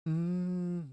Mm.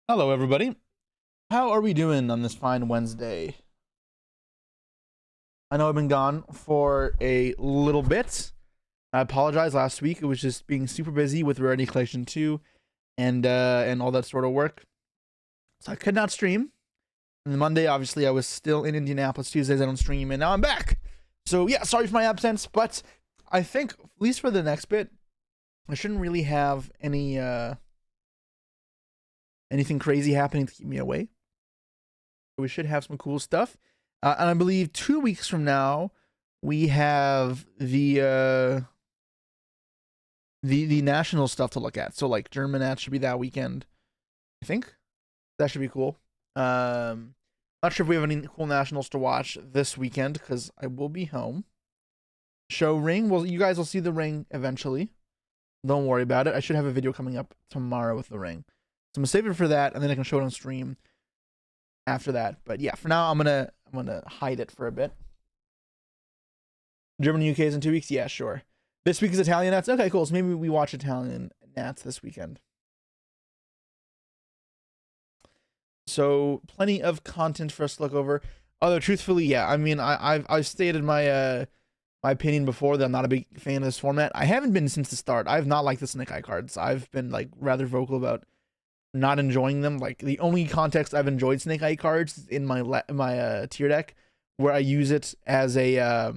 Hello, everybody. How are we doing on this fine Wednesday? I know I've been gone for a little bit. I apologize. Last week it was just being super busy with Rarity Collection 2 and all that sort of work, so I could not stream. And Monday, obviously, I was still in Indianapolis. Tuesdays I don't stream, and now I'm back. So yeah, sorry for my absence, but I think at least for the next bit, I shouldn't really have anything crazy happening to keep me away. We should have some cool stuff. And I believe 2 weeks from now, we have the national stuff to look at. So like German Nats should be that weekend. I think that should be cool. Not sure if we have any cool nationals to watch this weekend because I will be home. Show ring. Well, you guys will see the ring eventually. Don't worry about it. I should have a video coming up tomorrow with the ring. So I'm gonna save it for that, and then I can show it on stream after that. But yeah, for now I'm gonna hide it for a bit. Germany UK is in 2 weeks. Yeah, sure. This week is Italian Nats. Okay, cool. So maybe we watch Italian Nats this weekend. So plenty of content for us to look over. Although truthfully, yeah, I mean, I've stated my my opinion before that I'm not a big fan of this format. I haven't been since the start. I've not liked the Snake Eye cards. I've been like rather vocal about not enjoying them. Like the only context I've enjoyed Snake Eye cards is in my tier deck, where I use it as a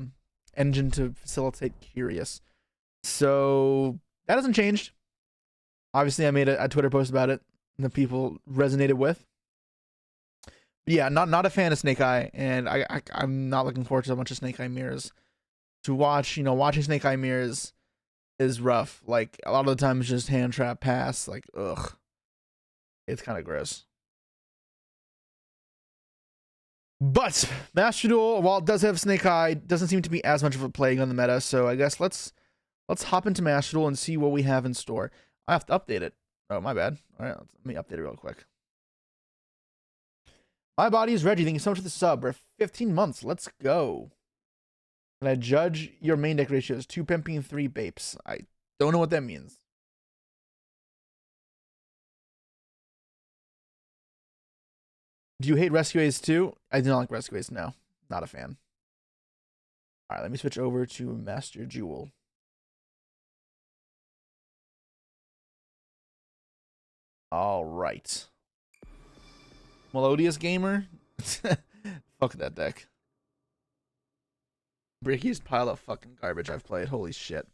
engine to facilitate Curious. So that hasn't changed. Obviously, I made a Twitter post about it that people resonated with. But yeah, not a fan of Snake Eye, and I'm not looking forward to a bunch of Snake Eye mirrors to watch. You know, watching Snake Eye mirrors is rough. Like a lot of the time, it's just hand trap pass. Like ugh, it's kind of gross. But Master Duel, while it does have Snake Eye, doesn't seem to be as much of a plague on the meta. So I guess let's hop into Master Duel and see what we have in store. I have to update it. Oh, my bad. All right, let me update it real quick. My body is Reggie. Thank you so much for the sub. We're 15 months. Let's go. Can I judge your main deck ratios? 2 pimping, 3 bapes. I don't know what that means. Do you hate Rescue Ace too? I do not like Rescue Ace, no. Not a fan. Alright, let me switch over to Master Duel. Alright. Melodious Gamer? Fuck that deck. Bricky's pile of fucking garbage I've played. Holy shit.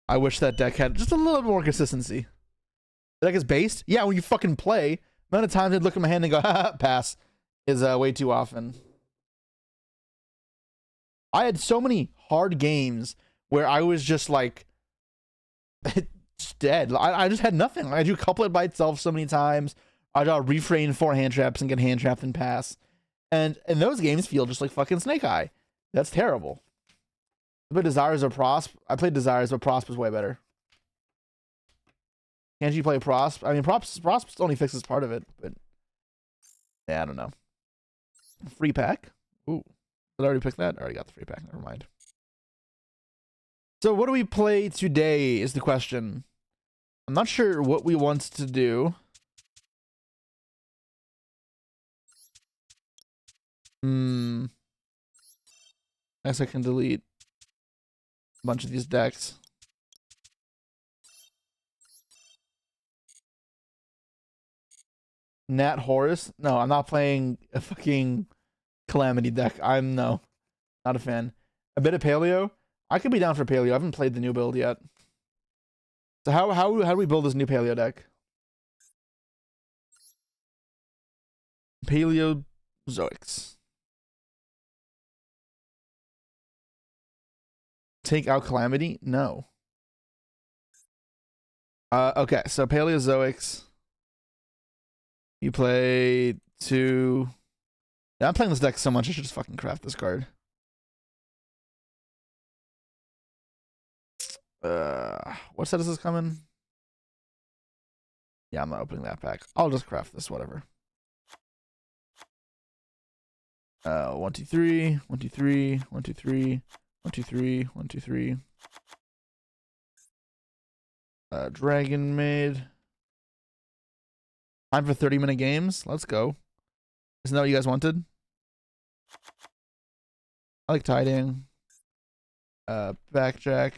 I wish that deck had just a little bit more consistency. The deck is based? Yeah, when you fucking play, the amount of times I'd look at my hand and go, haha, pass, is way too often. I had so many hard games where I was just like, it's dead. I just had nothing. I do couplet by itself so many times. I draw refrain 4 hand traps and get hand trapped and pass. And those games feel just like fucking Snake Eye. That's terrible. But Desires or Prosp? I played Desires, but Prosp was way better. Can't you play Prosp? I mean, Prosp only fixes part of it, but yeah, I don't know. Free pack? Ooh. Did I already pick that? I already got the free pack. Never mind. So what do we play today is the question. I'm not sure what we want to do. I guess I can delete a bunch of these decks. Nat Horus? No, I'm not playing a fucking Calamity deck. No, not a fan. A bit of Paleo? I could be down for Paleo. I haven't played the new build yet. So how do we build this new Paleo deck? Paleozoics. Take out Calamity? No. Okay, so Paleozoics. You play 2. Yeah, I'm playing this deck so much, I should just fucking craft this card. What set is this coming? Yeah, I'm not opening that pack. I'll just craft this, whatever. 1, 2, 3, 1, 2, 3, 1, 2, 3, 1, 2, 3, 1, 2, 3. Dragon Maid. Time for 30-minute games. Let's go. Isn't that what you guys wanted? I like Tiding. Backjack.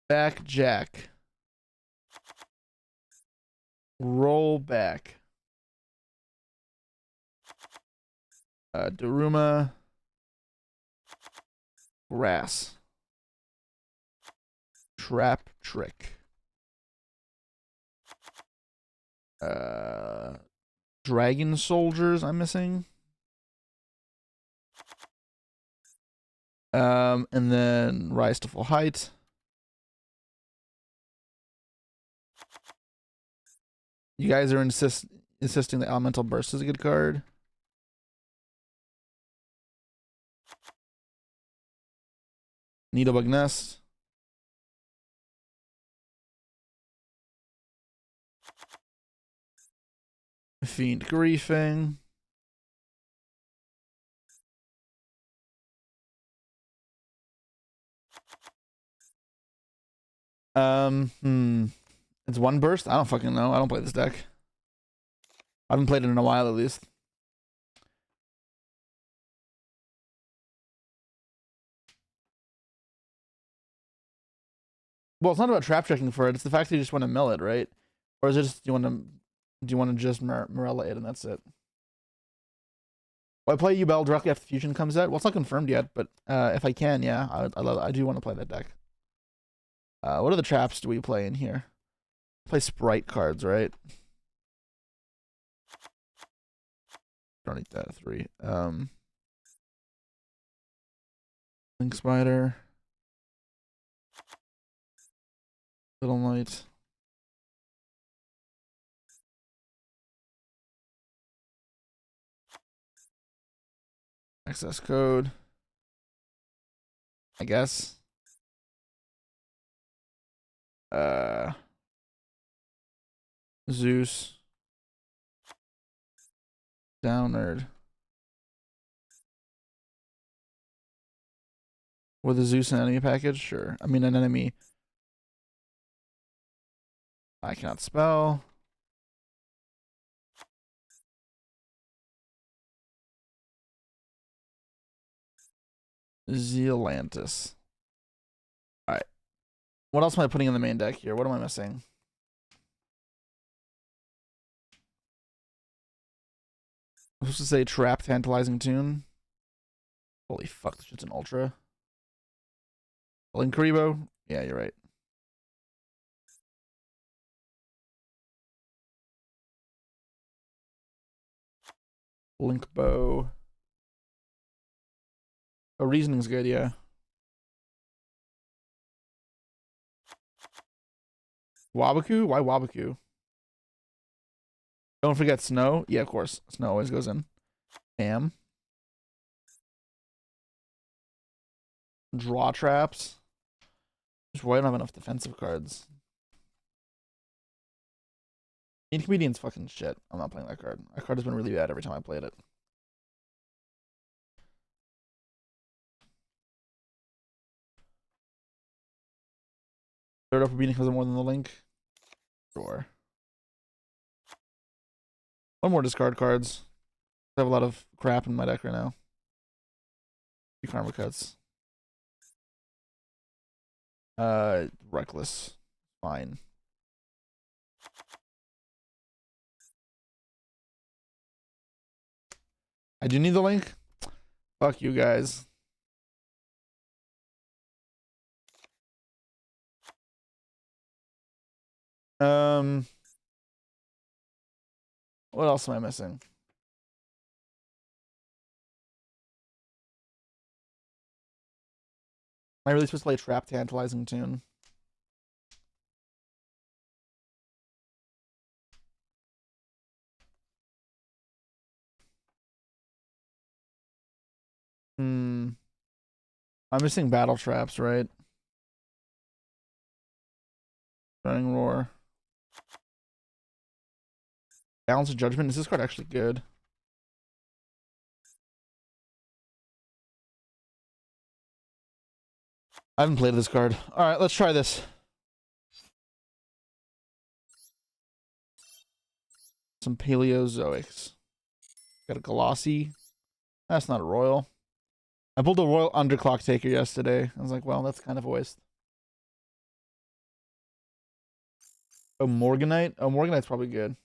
Backjack. Roll back. Daruma. Grass. Trap trick. Dragon Soldiers I'm missing. And then Rise to Full Height. You guys are insisting that Elemental Burst is a good card. Needlebug Nest. Fiend Griefing. It's one burst? I don't fucking know. I don't play this deck. I haven't played it in a while at least. Well, it's not about trap checking for it. It's the fact that you just want to mill it, right? Or is it just do you want to just Morella it and that's it? Will I play Ubel directly after Fusion comes out? Well, it's not confirmed yet, but if I can, yeah, I do want to play that deck. What other traps do we play in here? Play Sprite cards, right? Don't need that 3. Link Spider. Little Knight. Access code. I guess. Zeus. Downerd. With a Zeus and enemy package? Sure. I mean, an enemy. I cannot spell. Zealantis. Alright. What else am I putting in the main deck here? What am I missing? I'm supposed to say Trap Tantalizing Tune. Holy fuck, this shit's an ultra. Linkaribo? Yeah, you're right. Linkbow. Oh, reasoning's good, yeah. Wabaku? Why Wabaku? Don't forget Snow. Yeah, of course. Snow always goes in. Bam. Draw traps. Just why I don't have enough defensive cards. Incomedian's fucking shit. I'm not playing that card. That card has been really bad every time I played it. Third up for beating because of more than the link. Sure. One more discard cards. I have a lot of crap in my deck right now. 2 karma cuts. Reckless. Fine. I do need the link. Fuck you guys. What else am I missing? Am I really supposed to play Trap Tantalizing Tune? I'm missing Battle Traps, right? Running Roar. Balance of Judgment. Is this card actually good? I haven't played this card. Alright, let's try this. Some Paleozoics. Got a Glossy. That's not a Royal. I pulled a Royal Underclock Taker yesterday. I was like, well, that's kind of a waste. Oh, Morganite? Oh, Morganite's probably good.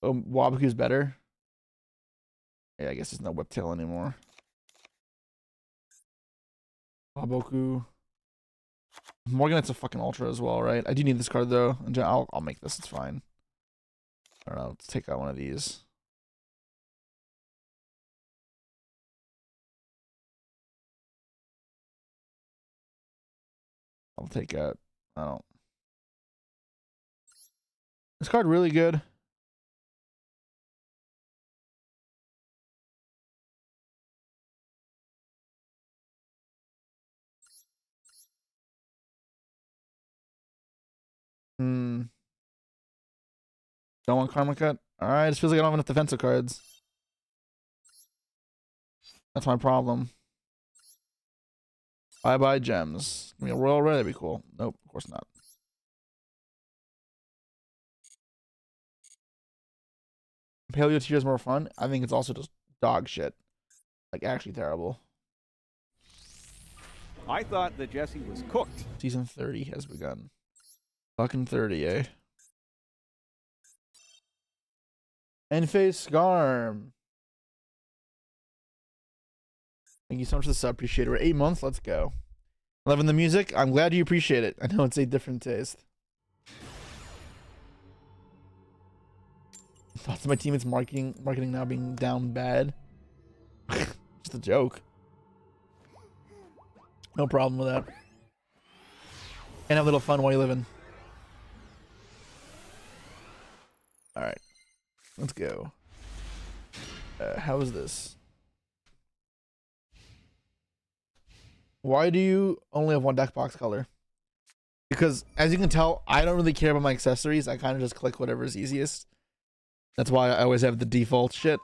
Oh, Wabaku's better. Yeah, I guess there's no Whiptail anymore. Waboku. Morgan, it's a fucking ultra as well, right? I do need this card though. I'll make this. It's fine. I don't know. Let's take out one of these. I'll take out. Oh, this card really good. Hmm. Don't want Karma Cut. All right. It feels like I don't have enough defensive cards. That's my problem. Bye gems. Give me a Royal Rare. That'd be cool. Nope. Of course not. Paleo tier is more fun. I think it's also just dog shit. Like actually terrible. I thought that Jesse was cooked. Season 30 has begun. Fucking 30, eh? End phase Scarm. Thank you so much for the sub. Appreciate it. We're 8 months. Let's go. Loving the music. I'm glad you appreciate it. I know it's a different taste. Thoughts of my teammates marketing now being down bad. Just a joke. No problem with that. And have a little fun while you're living. All right, let's go. How is this? Why do you only have one deck box color? Because as you can tell, I don't really care about my accessories. I kind of just click whatever is easiest. That's why I always have the default shit.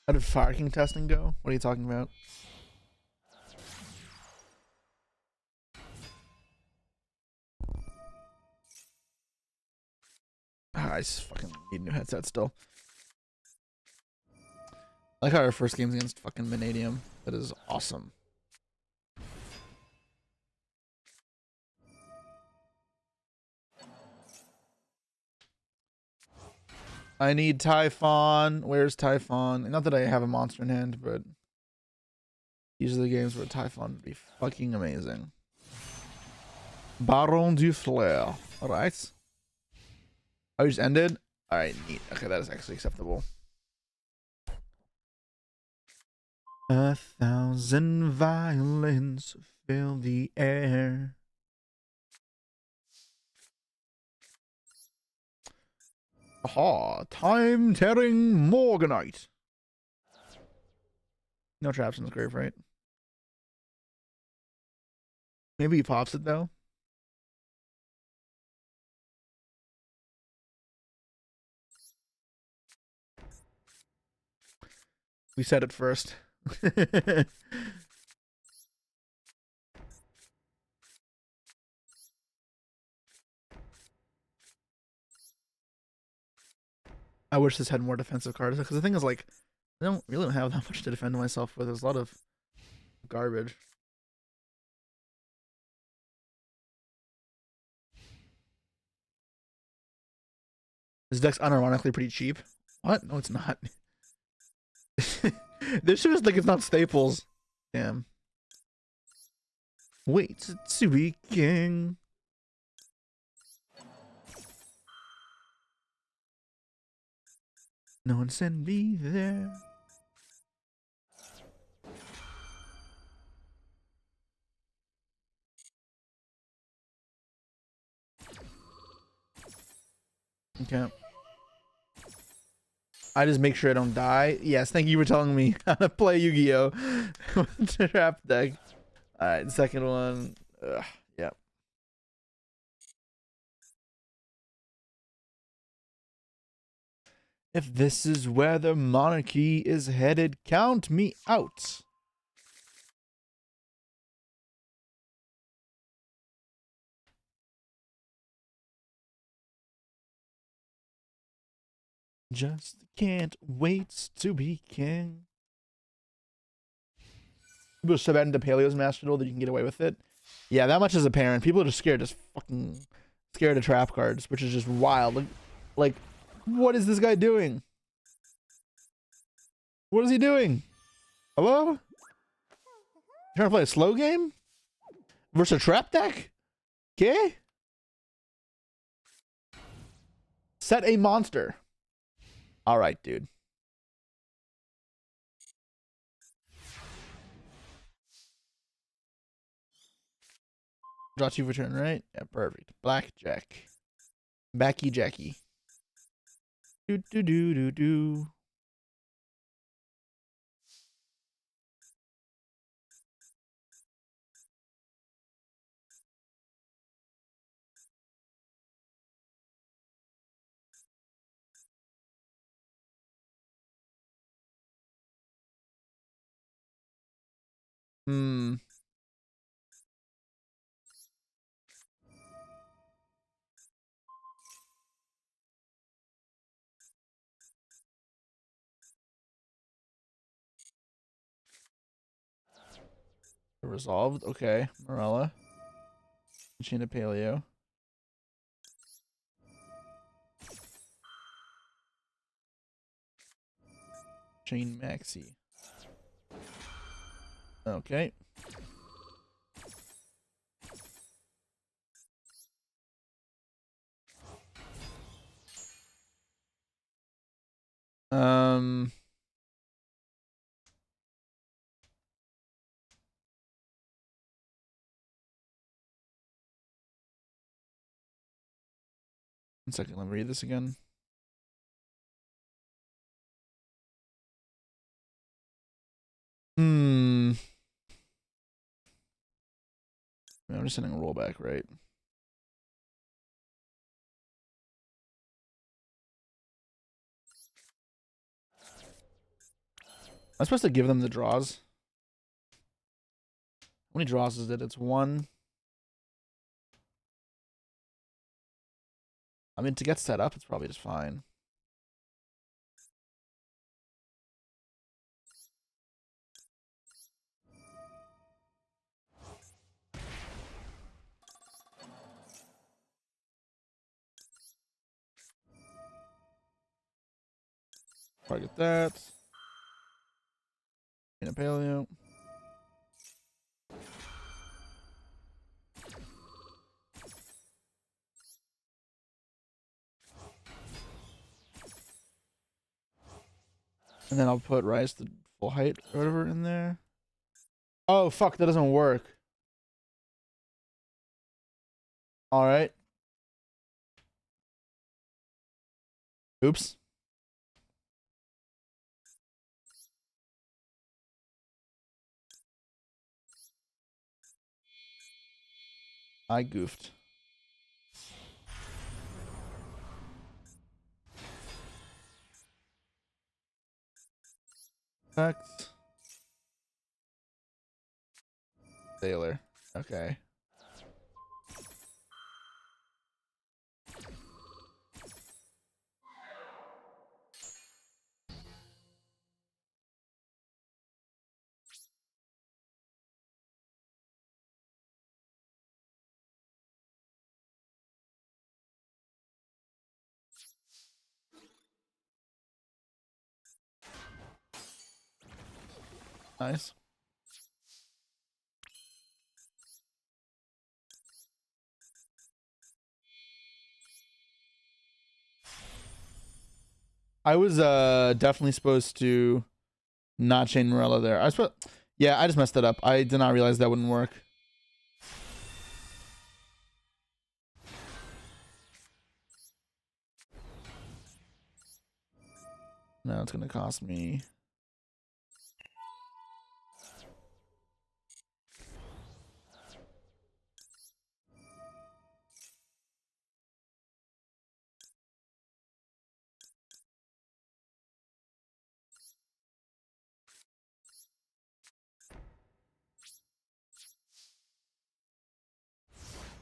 How did Fire King testing go? What are you talking about? I just fucking need a new headset still. I like how our first game's against fucking Vanadium. That is awesome. I need Typhon. Where's Typhon? Not that I have a monster in hand, but these are the games where Typhon would be fucking amazing. Baron du Flare. Alright. I just ended? Alright, neat. Okay, that is actually acceptable. 1,000 violins fill the air. Aha, time tearing Morganite. No traps in this grave, right? Maybe he pops it though. We said it first. I wish this had more defensive cards because the thing is, like, I don't really have that much to defend myself with. There's a lot of garbage. This deck's unironically pretty cheap. What? No, it's not. This shit is like it's not staples. Damn. Wait to be king. No one send me there. Okay. I just make sure I don't die. Yes, thank you for telling me how to play Yu-Gi-Oh! With the trap deck. Alright, second one. Ugh, yep. If this is where the monarchy is headed, count me out. Just can't wait to be king. People are so bad into Paleo's Master Duel that you can get away with it. Yeah, that much is apparent. People are just scared, just fucking scared of trap cards, which is just wild. Like, what is this guy doing? What is he doing? Hello? Trying to play a slow game versus a trap deck? Okay. Set a monster. All right, dude. Draw 2 for turn, right? Yeah, perfect. Blackjack. Backy Jackie. Do do do do do. Hmm. Resolved. Okay. Morella. Chain of Paleo. Chain Maxi. Okay. Um. 1 second. Let me read this again. Hmm. I'm just sending a rollback, right? I'm supposed to give them the draws. How many draws is it? It's 1. I mean, to get set up, it's probably just fine. Target that. In a Paleo. And then I'll put Rise to full height or whatever in there. Oh, fuck. That doesn't work. All right. Oops. I goofed. Effect. Sailor. Okay. Nice. I was definitely supposed to not chain Morella there. I was supposed, yeah, I just messed it up. I did not realize that wouldn't work. No, it's gonna cost me.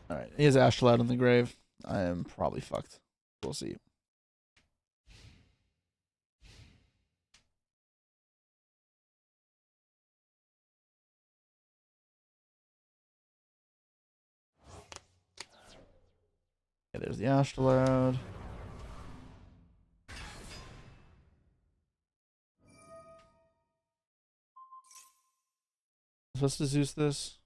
All right, he has Ashtal out in the grave. I am probably fucked. We'll see. Okay, there's the Ashtal. supposed to Zeus this.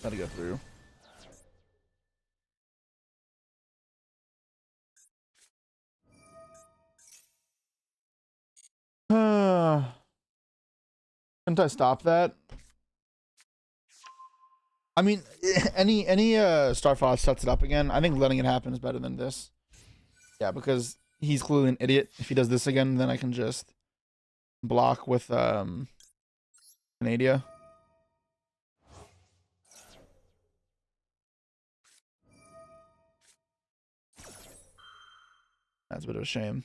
Gotta go through. Couldn't I stop that? I mean, any Star Fox sets it up again. I think letting it happen is better than this. Yeah, because he's clearly an idiot. If he does this again, then I can just block with Canadia. That's a bit of a shame.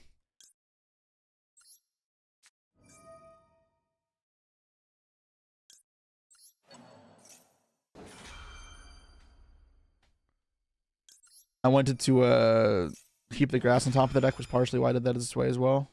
I wanted to keep the grass on top of the deck, which partially why I did that this way as well.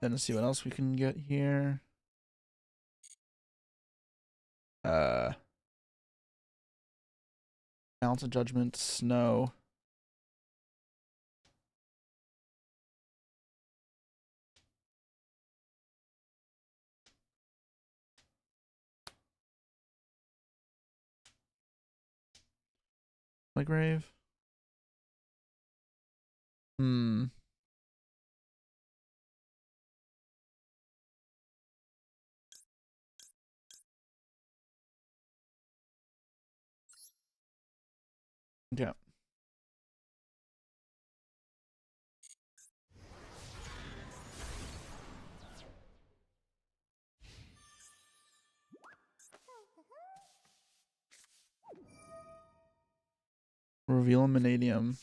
Then let's see what else we can get here. Balance of Judgment, Snow. My grave. Hmm. Yeah. Reveal Vanadium.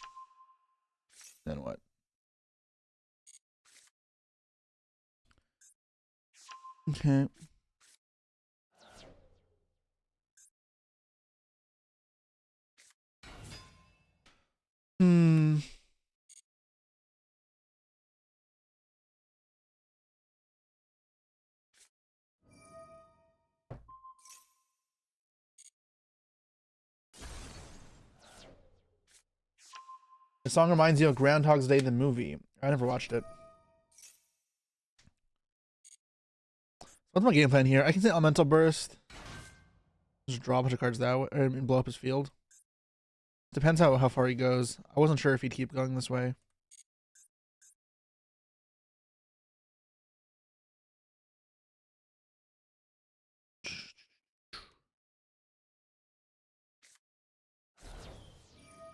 Then what? Okay. Hmm. The song reminds you of Groundhog's Day, the movie. I never watched it. What's my game plan here? I can say Elemental Burst. Just draw a bunch of cards that way, or blow up his field. Depends how far he goes. I wasn't sure if he'd keep going this way.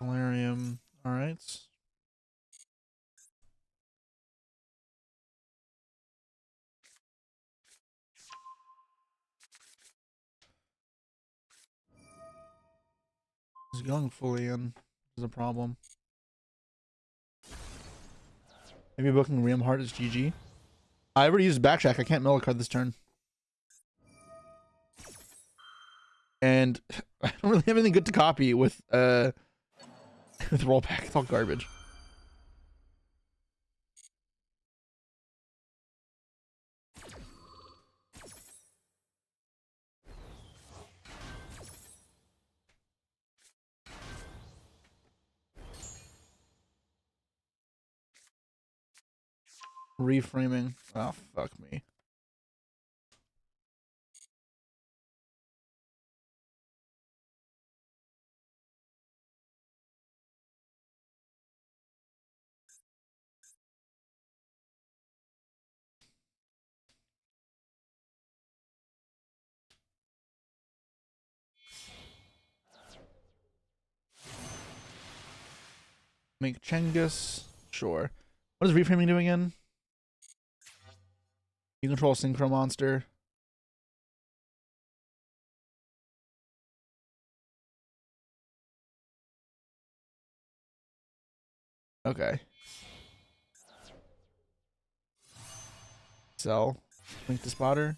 Valerium. All right. He's going fully in. This is a problem. Maybe booking Ream Heart is GG. I already used Backtrack. I can't mill a card this turn. And I don't really have anything good to copy with with rollback. It's all garbage. Reframing. Oh, fuck me. Make Chengus. Sure. What does reframing do again? You control a synchro monster. Okay. Sell. Link to spotter.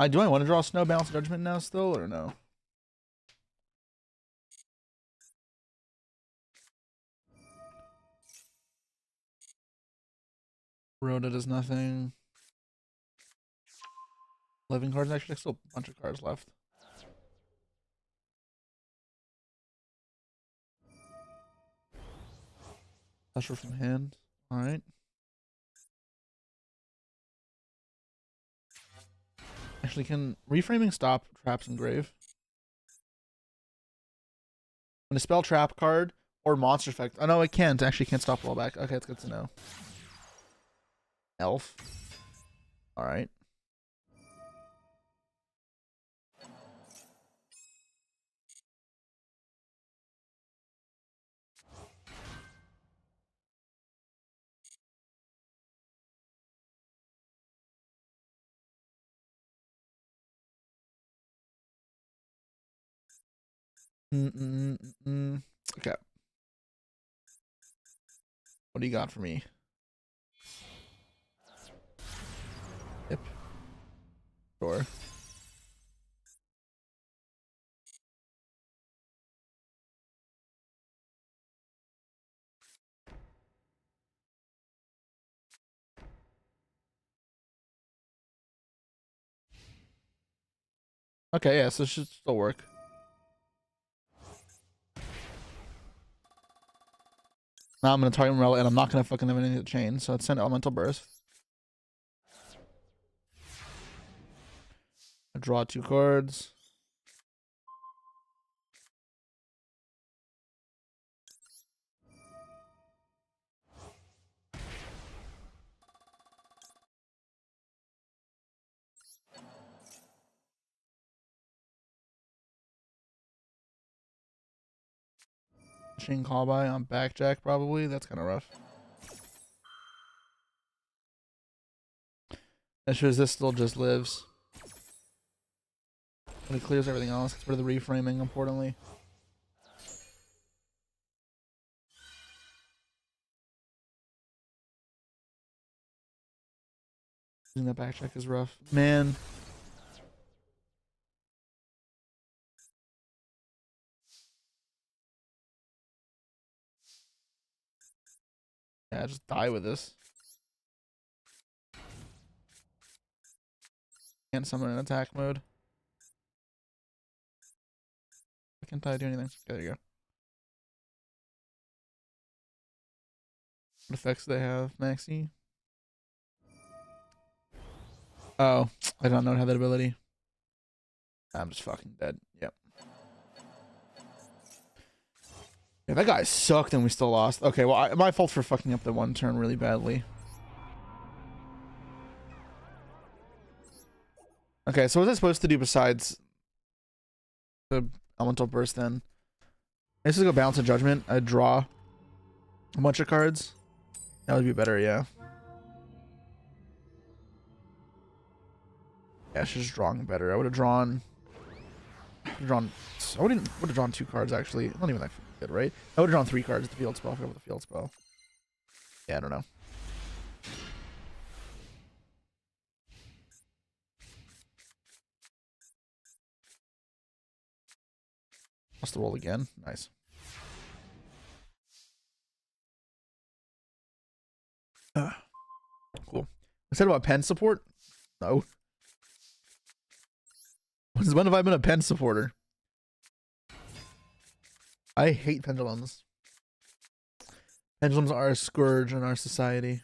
Do I want to draw Snow Balance Judgment now still, or no? Rhoda does nothing. Living cards, actually, still a bunch of cards left. Pressure from hand. Alright. Actually, can reframing stop traps in grave? When a spell trap card or monster effect. Oh no, it can't. Actually can't stop rollback. Okay, that's good to know. Elf. Alright. Okay. What do you got for me? Yep. Sure. Okay, yeah, so it should still work. Now I'm gonna target Morella and I'm not gonna fucking have anything to chain, so let's send Elemental Burst. I draw 2 cards. Chain call by on backjack probably. That's kind of rough. That shows this still just lives. But it clears everything else. It's for the reframing, importantly. Using that backcheck is rough. Man. Yeah, just die with this. Can't summon in attack mode. Why can't I do anything? Okay, there you go. What effects do they have, Maxi? Oh, I don't know how that ability. I'm just fucking dead. Yep. Yeah, that guy sucked and we still lost. Okay, well, my fault for fucking up the one turn really badly. Okay, so what was I supposed to do besides the Elemental Burst then? I just go Balance of Judgment. I'd draw a bunch of cards. That would be better, yeah. Yeah, she's just drawing better. I would have drawn. I would have drawn 2 cards actually. Not even that good, right? I would have drawn 3 cards at the field spell. I forgot about the field spell. Yeah, I don't know. Must roll again. Nice. Cool. I said about pen support? No. When have I been a pen supporter? I hate pendulums. Pendulums are a scourge in our society.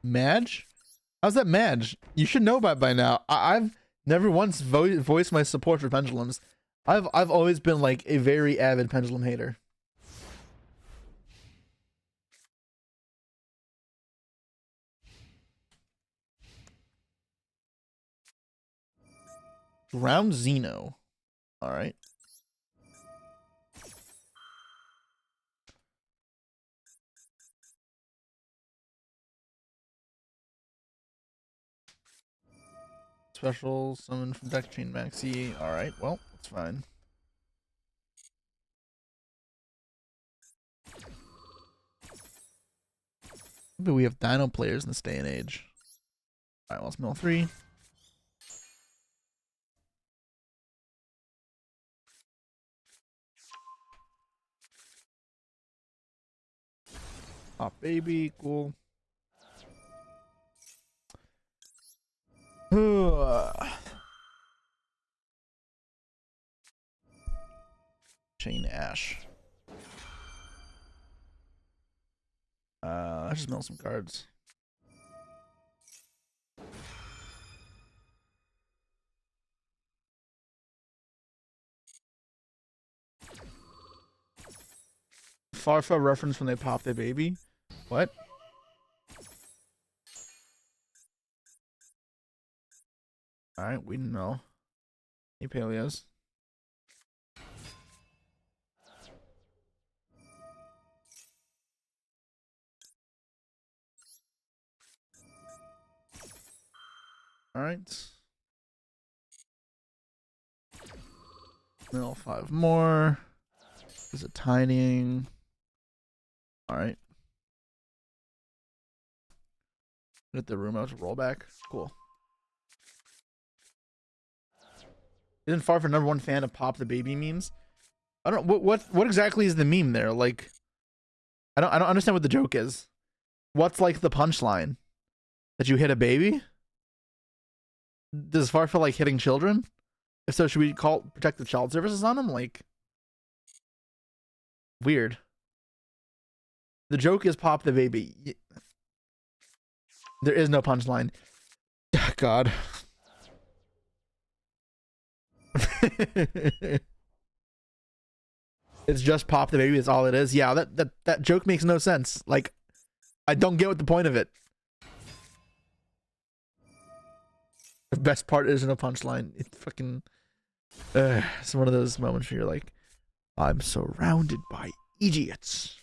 Madge? How's that Madge? You should know by now. I've never once voiced my support for pendulums. I've always been like a very avid pendulum hater. Round Xeno. All right. Special summon from deck chain maxi. All right. Well, that's fine. Maybe we have dino players in this day and age. All right, let's mill 3. Pop baby, cool. Chain Ash. Let's just mill some cards. Farfa reference when they pop their baby. What? Alright, we know. Hey, Paleos. Alright. Mill 5 more. There's a tinying. Alright. Get the room out to roll back. Cool. Isn't far from #1 fan of Pop the Baby memes. I don't know what exactly is the meme there. Like, I don't understand what the joke is. What's like the punchline? That you hit a baby? Does Far feel like hitting children? If so, should we protect the child services on him? Like, weird. The joke is Pop the Baby. There is no punchline. God. It's just Pop the Baby. That's all it is. Yeah, that joke makes no sense. Like, I don't get what the point of it. The best part isn't a punchline. It's fucking. It's one of those moments where you're like, I'm surrounded by idiots.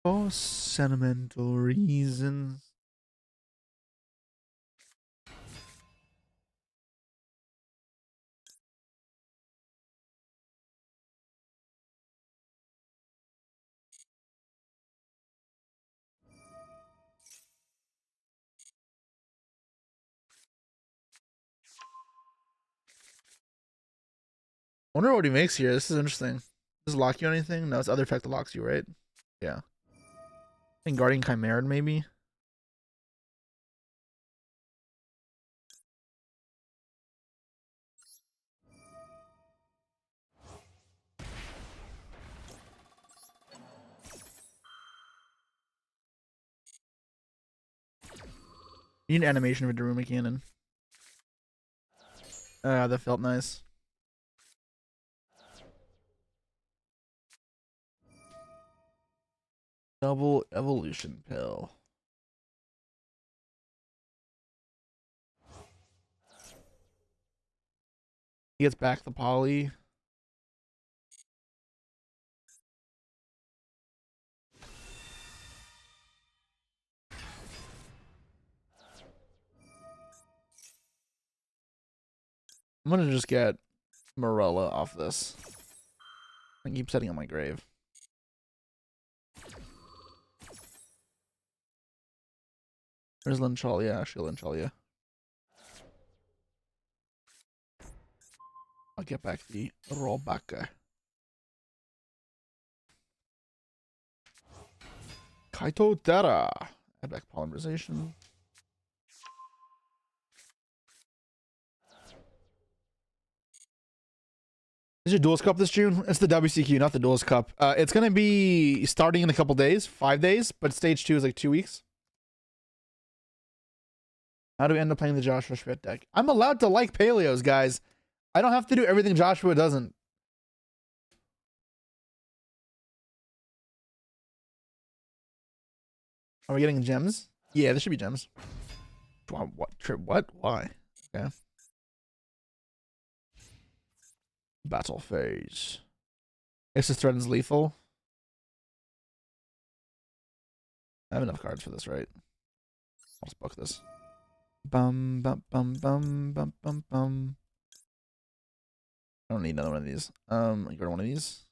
For sentimental reasons. I wonder what he makes here. This is interesting. Does it lock you on anything? No, it's other effect that locks you, right? Yeah. I think Guardian Chimera, maybe. You need an animation of a Daruma Cannon. That felt nice. Double evolution pill. He gets back the poly. I'm gonna just get Morella off this. I keep setting on my grave. There's Linchalia, actually Linchalia. I'll get back the rollback. Kaito Terra. Add back polymerization. Is your Duels Cup this June? It's the WCQ, not the Duels Cup. It's gonna be starting in a couple days, 5 days, but stage 2 is like 2 weeks. How do we end up playing the Joshua Schmidt deck? I'm allowed to like Paleos, guys. I don't have to do everything Joshua doesn't. Are we getting gems? Yeah, there should be gems. What? Trip? What? Why? Okay. Battle phase. Guess this threatens lethal. I have enough cards for this, right? I'll just book this. Bum bum bum bum bum bum bum. I don't need another one of these. I got one of these.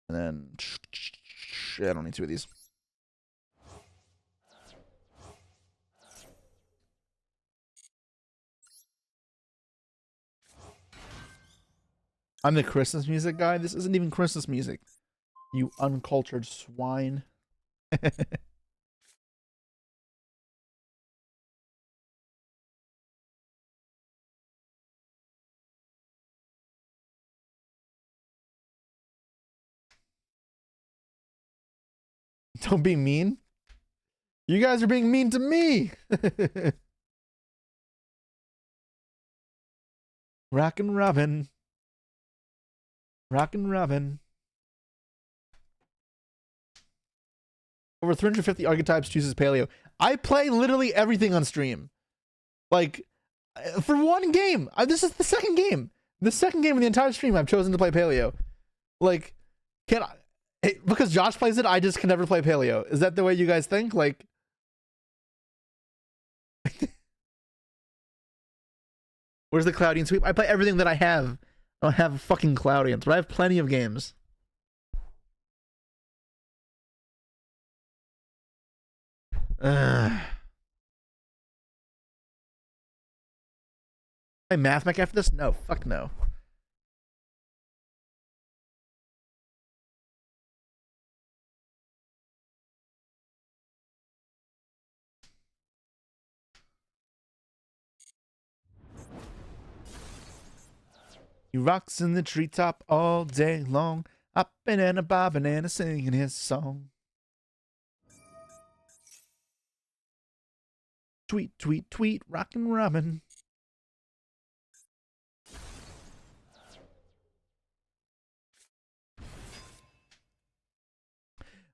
And then I don't need two of these. I'm the Christmas music guy. This isn't even Christmas music. You uncultured swine. Don't be mean. You guys are being mean to me. Rockin' Robin. Rockin' Robin. Over 350 archetypes chooses Paleo. I play literally everything on stream. Like, for one game. This is the second game. The second game in the entire stream I've chosen to play Paleo. Like, can I... Because Josh plays it, I just can never play Paleo. Is that the way you guys think? Like... Where's the Cloudian sweep? I play everything that I have. I don't have fucking Cloudians, but I have plenty of games. Play Math Mech after this? No, fuck no. He rocks in the treetop all day long, hopping and a bobbing and a singing his song. Tweet, tweet, tweet, rockin' Robin.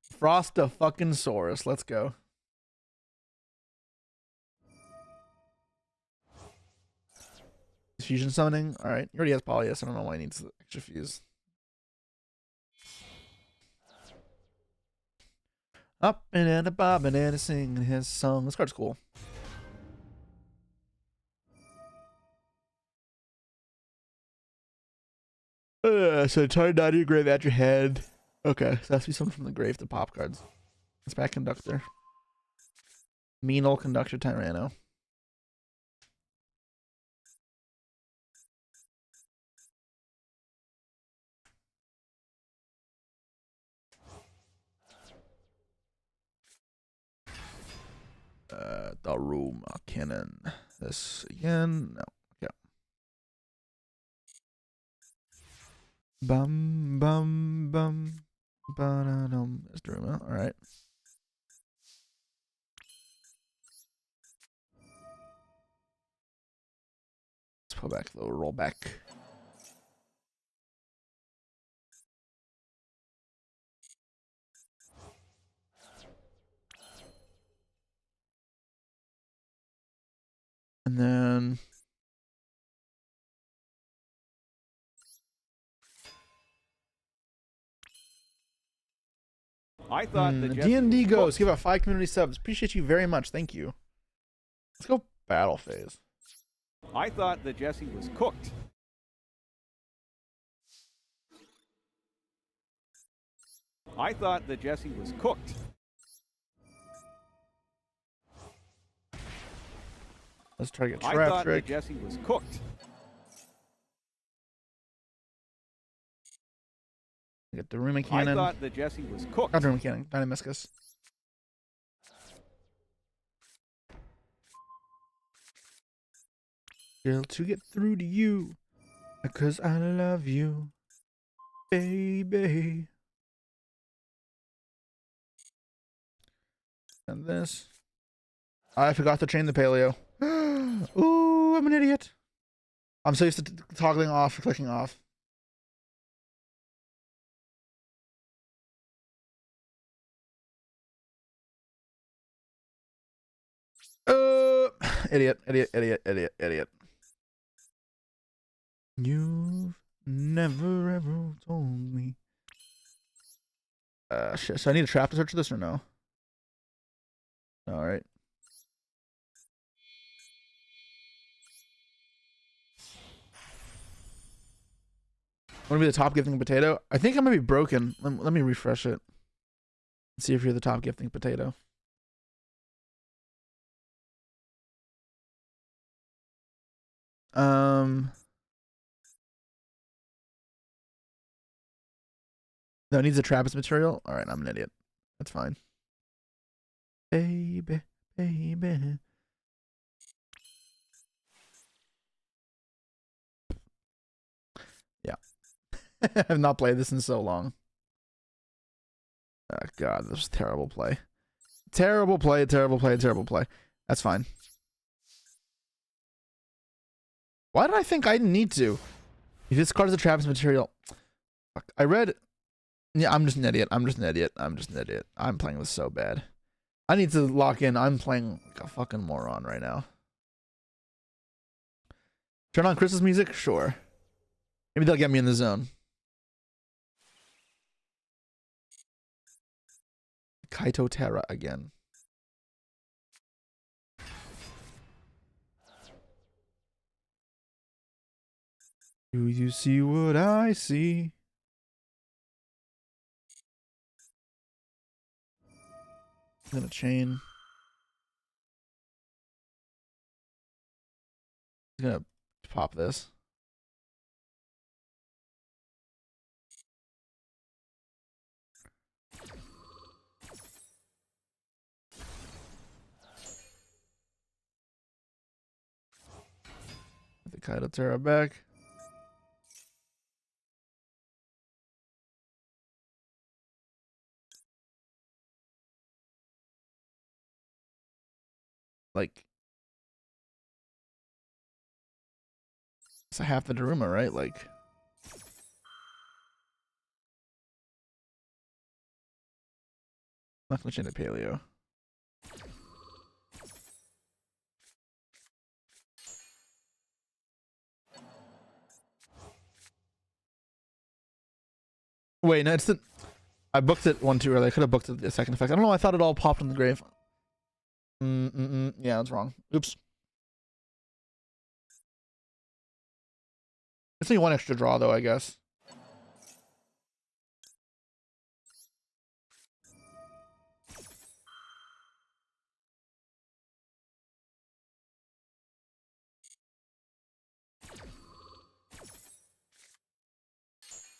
Frost a fucking Saurus. Let's go. Fusion summoning. All right. He already has Polyus. I don't know why he needs the extra fuse. Up and a bobbing and a singing his song. This card's cool. So turn out of your grave at your head. Okay, so that's be something from the grave to pop cards. It's back Conductor. Mean old Conductor Tyranno. Daruma Cannon. This again. No. Yeah. Bum bum bum. Ba-da-dum. There's Daruma. All right. Let's pull back a little roll back. And then I thought the D&D goes. Give out 5 community subs. Appreciate you very much. Thank you. Let's go battle phase. I thought the Jesse was cooked. I thought the Jesse was cooked. Let's try to get I trap thought trick. the Jesse was cooked. Get the Daruma I Cannon. thought the Jesse was cooked. Not Daruma Cannon. Dynamiscus. Girl, to get through to you, because I love you, baby. And this. I forgot to train the Paleo. Ooh, I'm an idiot. I'm so used to toggling off, clicking off. Idiot, idiot, idiot, idiot, idiot. You've never ever told me Shit. So I need a trap to search this or no? All right. Want to be the top gifting potato? I think I might be broken. Let me refresh it. See if you're the top gifting potato. No, it needs a Trappist material. All right, I'm an idiot. That's fine. Baby, baby. Yeah. I've not played this in so long. Oh god, this was terrible play. Terrible play, terrible play, terrible play. That's fine. Why did I think I didn't need to? If this card is a Trappist material. Fuck. I read. Yeah, I'm just an idiot. I'm just an idiot. I'm just an idiot. I'm playing this so bad. I need to lock in. I'm playing like a fucking moron right now. Turn on Christmas music? Sure. Maybe they'll get me in the zone. Kaito Terra again. Do you see what I see? I'm gonna chain. I'm gonna pop this. Put the Kaito Terra back. Like, it's a half the Daruma, right? Like, I'm not gonna chain a Paleo. Wait, no, it's the. I booked it one too early. I could have booked it the second effect. I don't know. I thought it all popped in the grave. Yeah, that's wrong. Oops. It's only one extra draw though, I guess.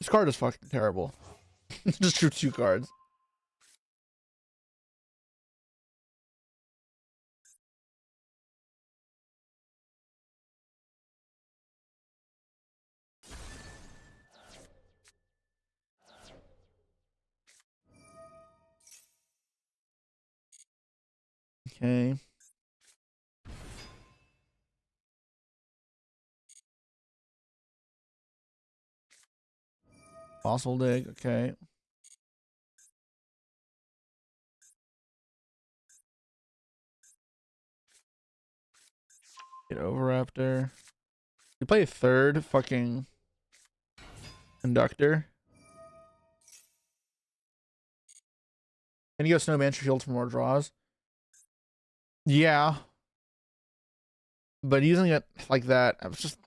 This card is fucking terrible. Just drew 2 cards. Okay. Fossil dig. Okay. Get over after. You play a third fucking conductor. And you go Snowman Shield for more draws. Yeah. But using it like that, I was just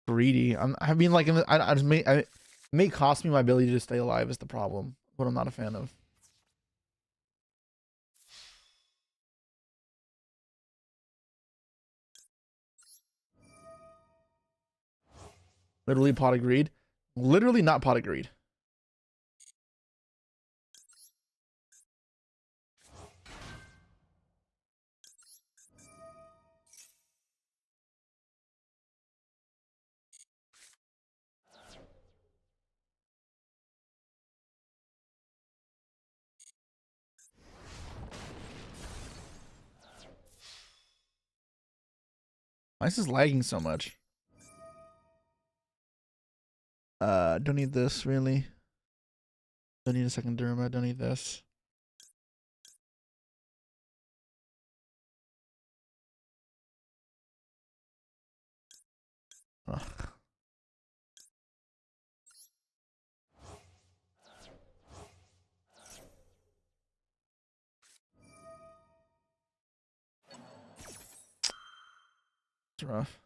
greedy. I mean, like, I just it may cost me my ability to stay alive is the problem. What I'm not a fan of. Literally pot of greed. Literally not pot of greed. Why is this lagging so much? Don't need this really. Don't need a second Derma. Don't need this. Ugh. It's rough.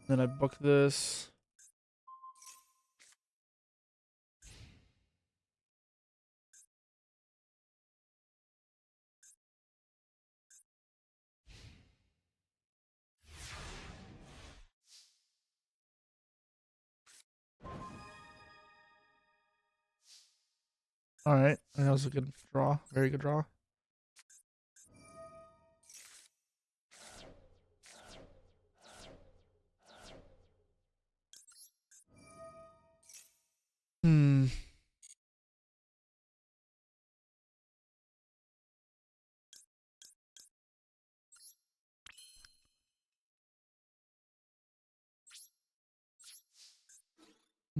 Then I book this. All right, that was a good draw. Very good draw. Hmm.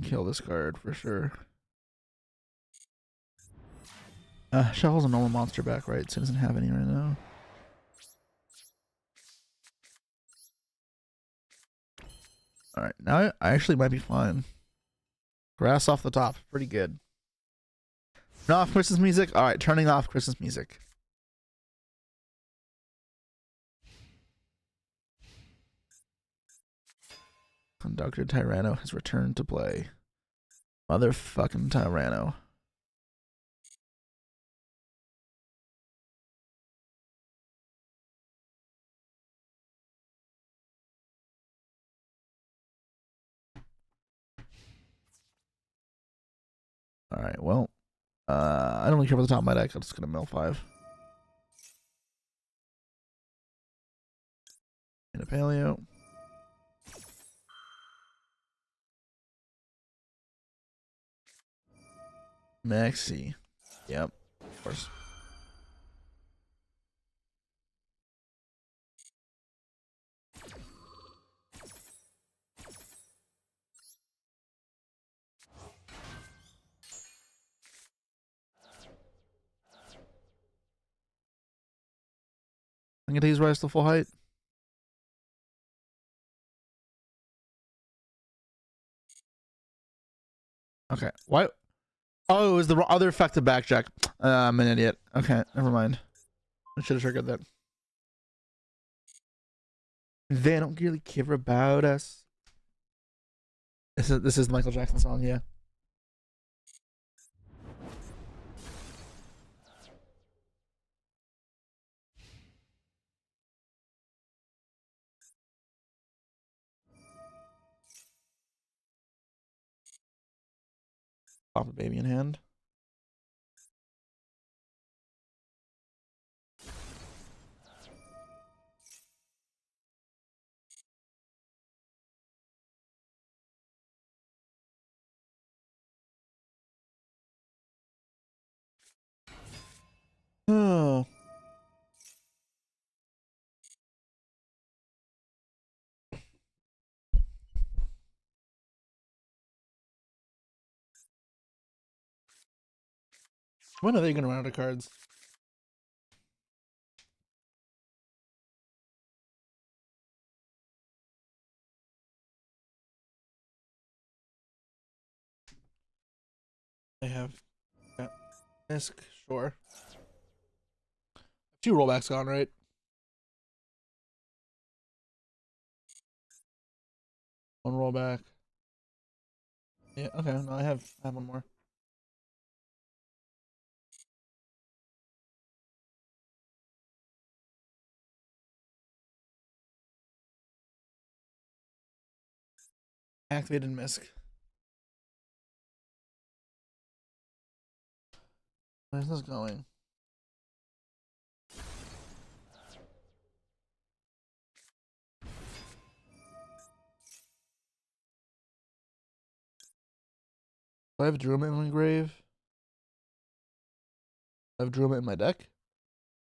Kill this card for sure. Shuffle's a normal monster back, right? So it doesn't have any right now. Alright, now I actually might be fine. Grass off the top. Pretty good. Turn off Christmas music? Alright, turning off Christmas music. Conductor Tyranno has returned to play. Motherfucking Tyranno. Alright, well. I don't really care about the top of my deck. I'm just gonna mill 5. And a Paleo. Maxi. Yep, of course. I'm gonna use Rise to full height. Okay. Why? Oh, it was the other effective backjack. I'm an idiot. Okay, never mind. I should have triggered that. They don't really care about us. This is the Michael Jackson song, yeah. Pop a baby in hand. Oh. When are they gonna run out of cards? They have Misk, sure. 2 rollbacks gone, right? One rollback. Yeah, okay. No, I have one more. Activated Misk. Where's this going? Do I have Druma in my grave? I have Druma in my deck.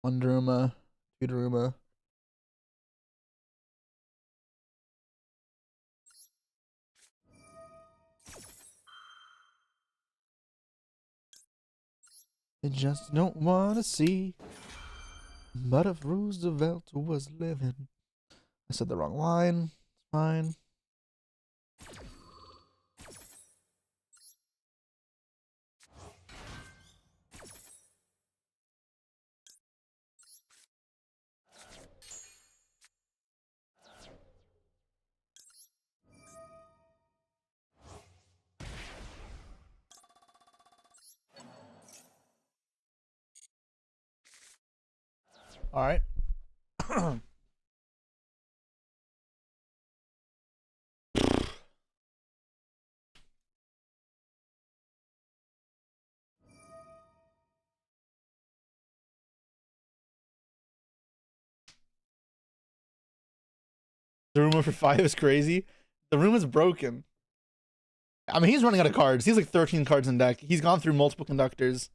1 Druma, 2 Druma. They just don't want to see. But if Roosevelt was living. I said the wrong line. It's fine. All right. The rumor for 5 is crazy. The room is broken. I mean, he's running out of cards. He's like 13 cards in deck. He's gone through multiple conductors.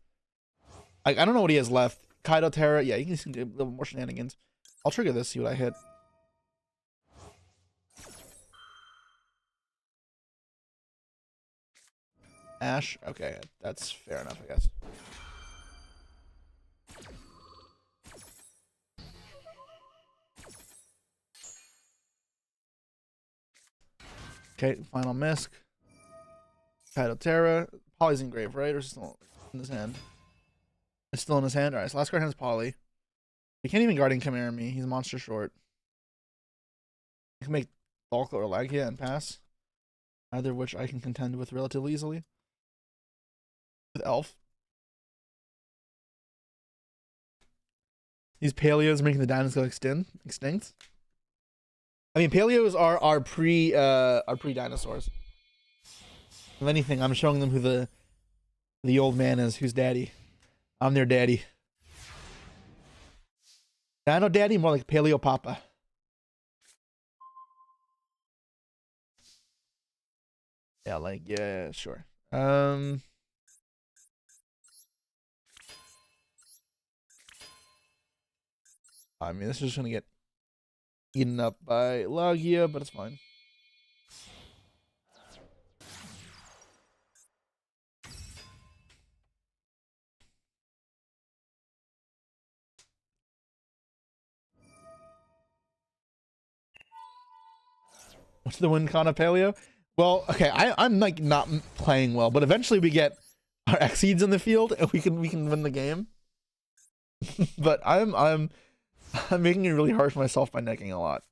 I don't know what he has left. Kaido Terra. Yeah, he can do a little more shenanigans. I'll trigger this, see what I hit. Ash. Okay, that's fair enough, I guess. Okay, final misc. Kaido Terra. Poly's engraved, right? Or is it still in his hand? It's still in his hand. Alright, so last card has Poly. He can't even Guardian Chimera me. He's monster short. He can make Bulk or Lagia and pass. Either of which I can contend with relatively easily. With Elf. These Paleos making the dinos go extinct. I mean, Paleos are our pre dinosaurs. If anything, I'm showing them who the old man is, who's daddy. I'm their daddy. Dino daddy, more like Paleo Papa. Yeah, like, yeah, sure. I mean, this is just gonna get eaten up by Lagia, but it's fine. What's the win con of Paleo? Well, okay, I'm like not playing well, but eventually we get our Exceeds in the field and we can win the game. But I'm making it really hard for myself by necking a lot.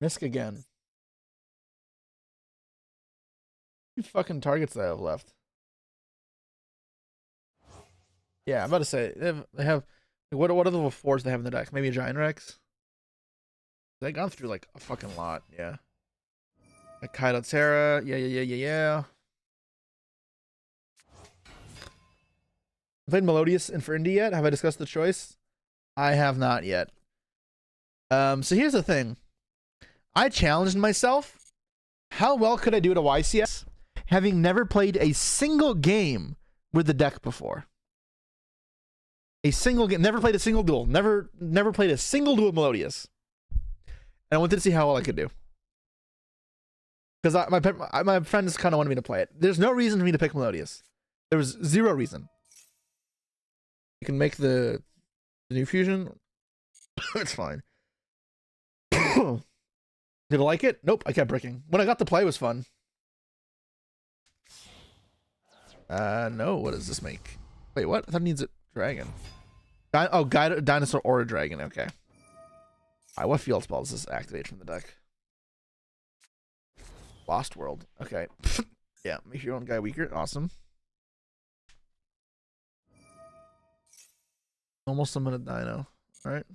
Misk again. How many fucking targets do I have left? Yeah, I'm about to say they have what are the level 4s they have in the deck? Maybe a Giant Rex? They've gone through like a fucking lot, yeah. Like Kaido Terra, yeah. Played Melodious and for Indie yet? Have I discussed the choice? I have not yet. So here's the thing. I challenged myself. How well could I do at a YCS having never played a single game with the deck before? A single game, never played a single duel, never played a single duel Melodious. And I wanted to see how well I could do. Because my friends kind of wanted me to play it. There's no reason for me to pick Melodious. There was zero reason. You can make the new fusion. It's fine. Did I like it? Nope, I kept bricking. When I got to play, it was fun. No, what does this make? Wait, what? I thought it needs a dragon. Guide dinosaur or a dragon, okay. Alright, what field spell does this activate from the deck? Lost World, okay. Yeah, make your own guy weaker, awesome. Almost summon a dino, alright.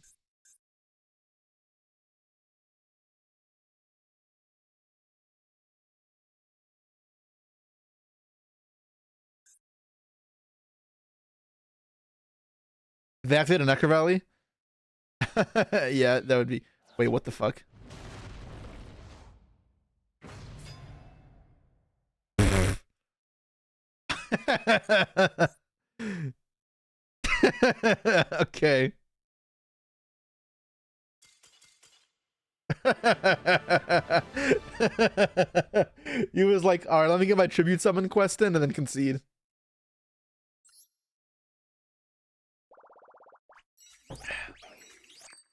If they activate a Necro Valley? Yeah, that would be... Wait, what the fuck? Okay. He was like, all right, let me get my tribute summon quest in and then concede. You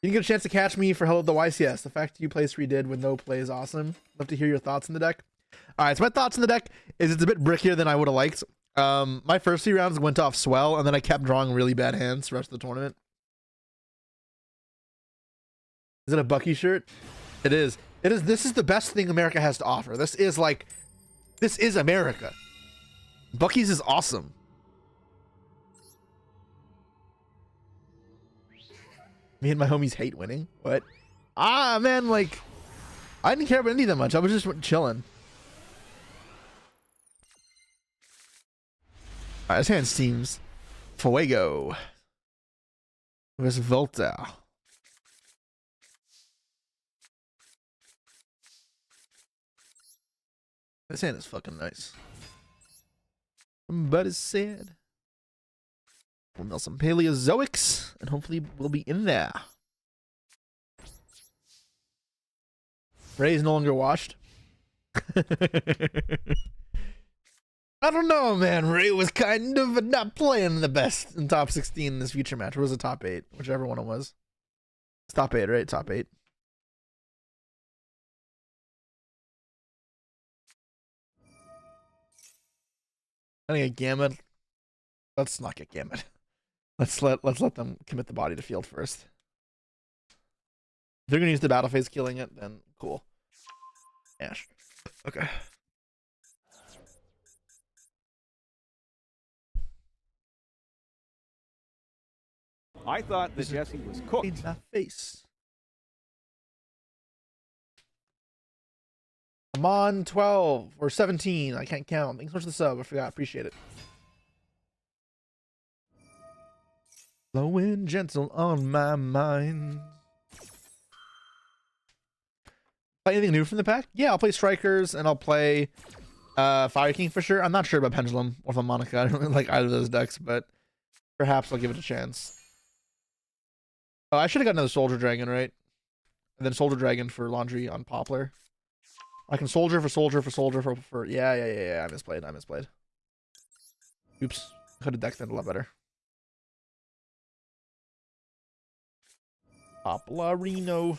didn't get a chance to catch me for Hello the YCS. The fact you play 3 did with no play is awesome. Love to hear your thoughts in the deck. All right, so my thoughts in the deck is it's a bit brickier than I would have liked. My first 3 rounds went off swell, and then I kept drawing really bad hands the rest of the tournament. Is it a Bucky shirt? It is. It is. This is the best thing America has to offer. This is America. Bucky's is awesome. Me and my homies hate winning. What? Ah, man, like, I didn't care about any that much. I was just chilling. Alright, this hand seems Fuego. Where's Volta? This hand is fucking nice. Somebody said we'll mill some Paleozoics, and hopefully we'll be in there. Ray is no longer washed. I don't know, man. Ray was kind of not playing the best in top 16 in this future match. Or was it top 8? Whichever one it was. It's top 8, right? Top 8. I think a Gamut. Let's not get Gamut. Let's let them commit the body to field first. If they're gonna use the battle phase killing it, then cool. Ash. Okay. I thought that Jesse was cooked. In my face. I'm on 12 or 17. I can't count. Thanks so much for the sub. I forgot. Appreciate it. Slow and gentle on my mind. Play anything new from the pack? Yeah, I'll play Strikers and I'll play Fire King for sure. I'm not sure about Pendulum or Monica. I don't really like either of those decks, but perhaps I'll give it a chance. Oh, I should have got another Soldier Dragon, right? And then Soldier Dragon for Laundry on Poplar. I can Soldier for Soldier for Soldier for yeah. I misplayed. Oops. Could have decked that a lot better. Poplarino.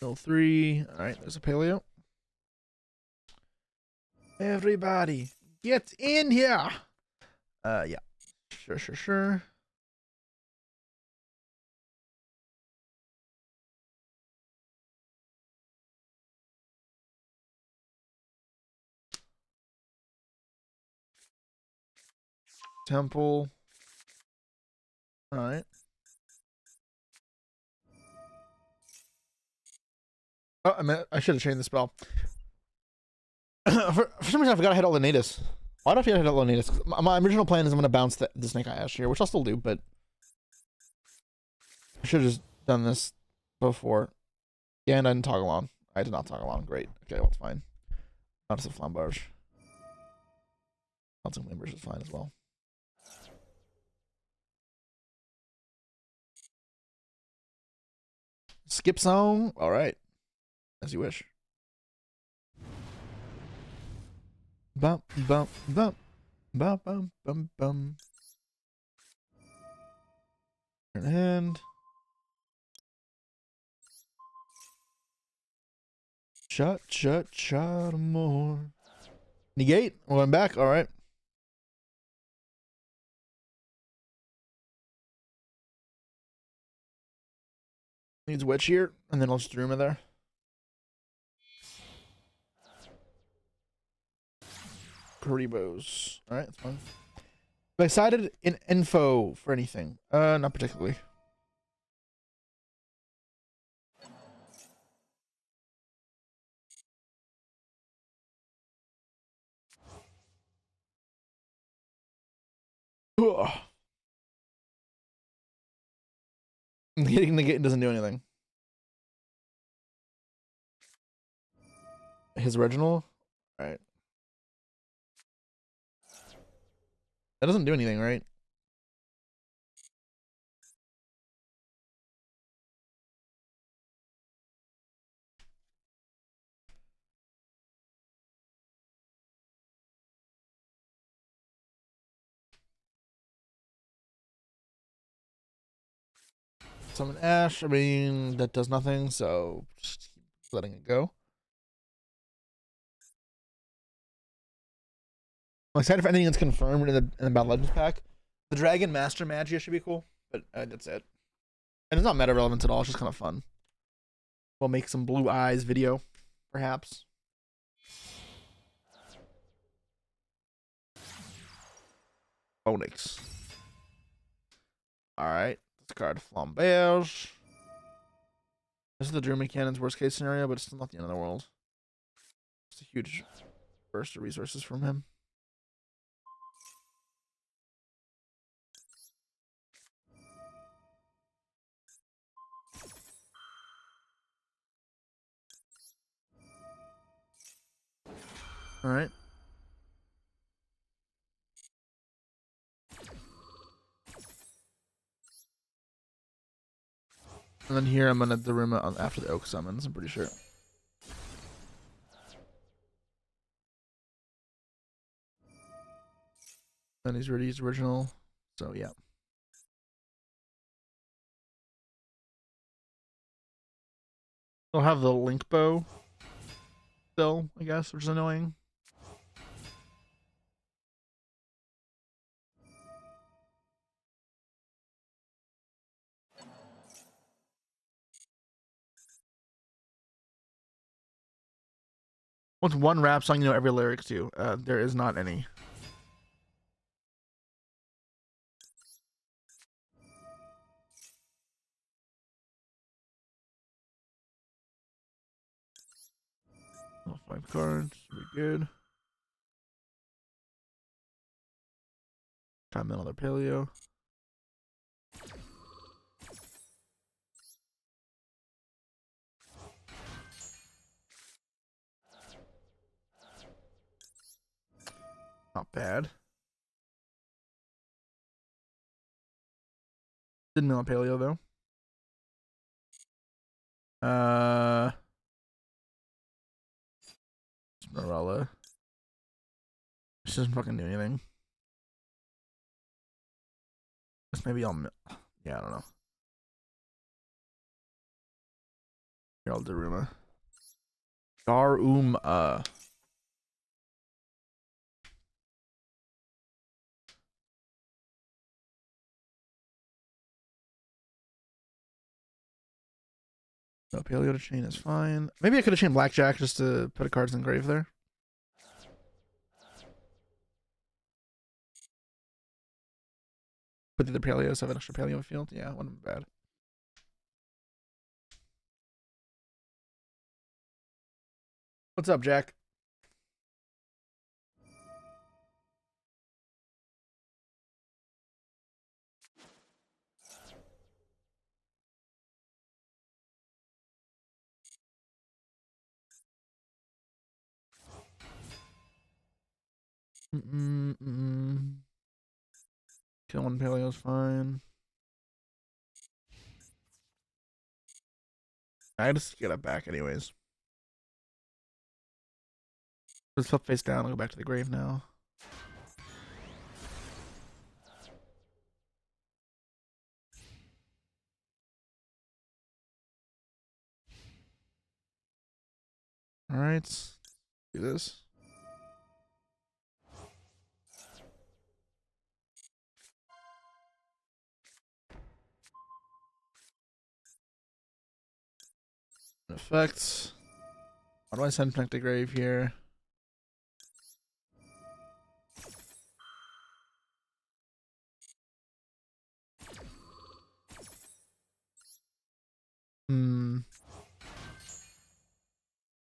Mill 3. Alright, there's a Paleo. Everybody, get in here! Yeah. Sure. Temple. Alright. Oh, I should have chained the spell. For some reason, I forgot I had all the natives. Why do I feel I had all the natives? My original plan is I'm going to bounce the Snake Eye Ash here, which I'll still do, but I should have just done this before. Yeah, and I didn't toggle on. I did not toggle on. Great. Okay, well, it's fine. Not just a Flambarge. Melting Flambarge is fine as well. Skip song. All right. As you wish. Bump. Turn hand. Shut more. Negate. Going back. All right. Needs Witch here, and then I'll just throw him in there. Karibos. Alright, that's fine. Have I cited in info for anything? Not particularly. Ugh. Hitting the gate doesn't do anything. His original? Alright. That doesn't do anything, right? Summon Ash. I mean, that does nothing, so just keep letting it go. I'm excited for anything that's confirmed in the Battle Legends pack. The Dragon Master Magia should be cool, but that's it. And it's not meta relevant at all. It's just kind of fun. We'll make some blue eyes video, perhaps. Onyx. All right. Discard Flambeage. This is the German Cannon's worst case scenario, but it's still not the end of the world. It's a huge burst of resources from him. All right. And then here I'm gonna Daruma after the Oak summons, I'm pretty sure. And he's already used original, so yeah. They'll have the link bow still, I guess, which is annoying. What's one rap song you know every lyric to? There is not any. Oh, 5 cards, pretty good. Time another Paleo. Not bad. Didn't know a Paleo though. Morella. This doesn't fucking do anything. Just maybe I'll. Yeah, I don't know. Here, I'll Daruma. Daruma. No Paleo to chain is fine. Maybe I could have chained Blackjack just to put a cards in the grave there. Put the other Paleos, have an extra Paleo field. Yeah, wasn't bad. What's up, Jack? Kill one Paleo's fine. I just get it back anyways. Let's flip face down and go back to the grave now. Alright. Do this. Effects. How do I send back to grave here?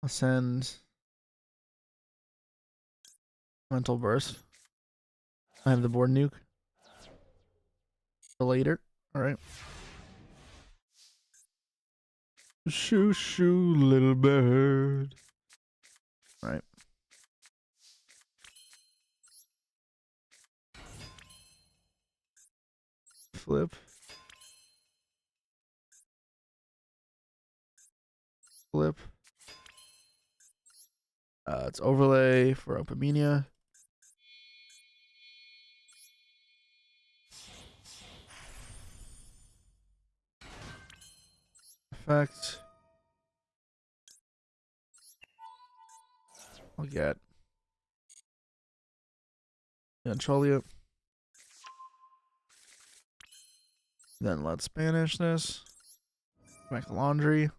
I'll send Mental Burst. I have the board nuke. The later. Alright. Shoo shoo, little bird. Alright. flip. Flip. It's overlay for Opamina. Effect. I'll get Ancholia. Then let's banish this. Make laundry.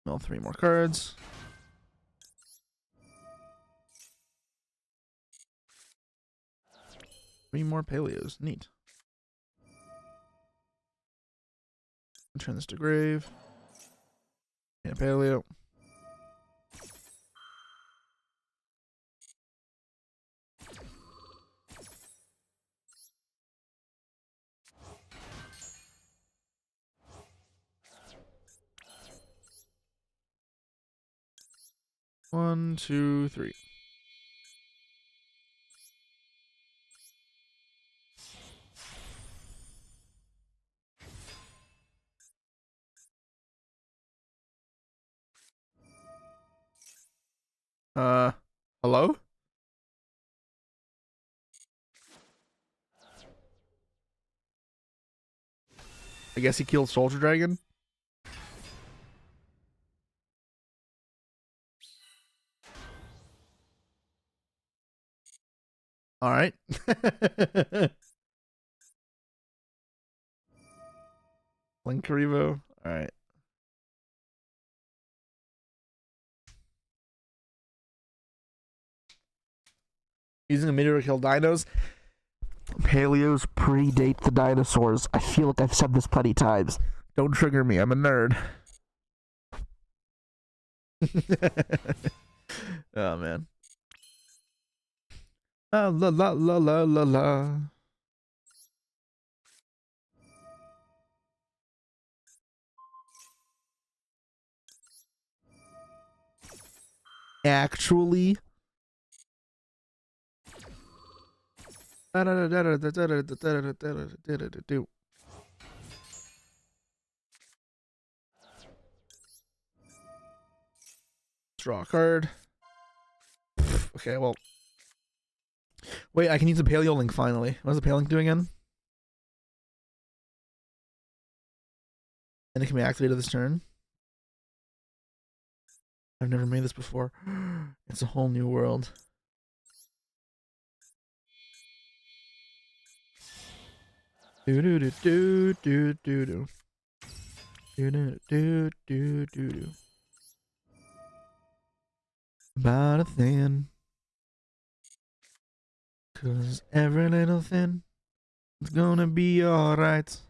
Mill 3 more cards. Three more Paleos. Neat. Turn this to grave. And Paleo. One, two, three. Hello? I guess he killed Soldier Dragon. All right. Link Revo. All right. Using a meteor to kill dinos. Paleos predate the dinosaurs. I feel like I've said this plenty times. Don't trigger me. I'm a nerd. Oh, man. La la la la la la. Actually. Draw a card. Okay, well. Wait, I can use the Paleo Link finally. What does the Paleo Link do again? And it can be activated this turn. I've never made this before. It's a whole new world. Do do do do do do do. Do do do do do do. About a thing. 'Cause every little thing is gonna be alright.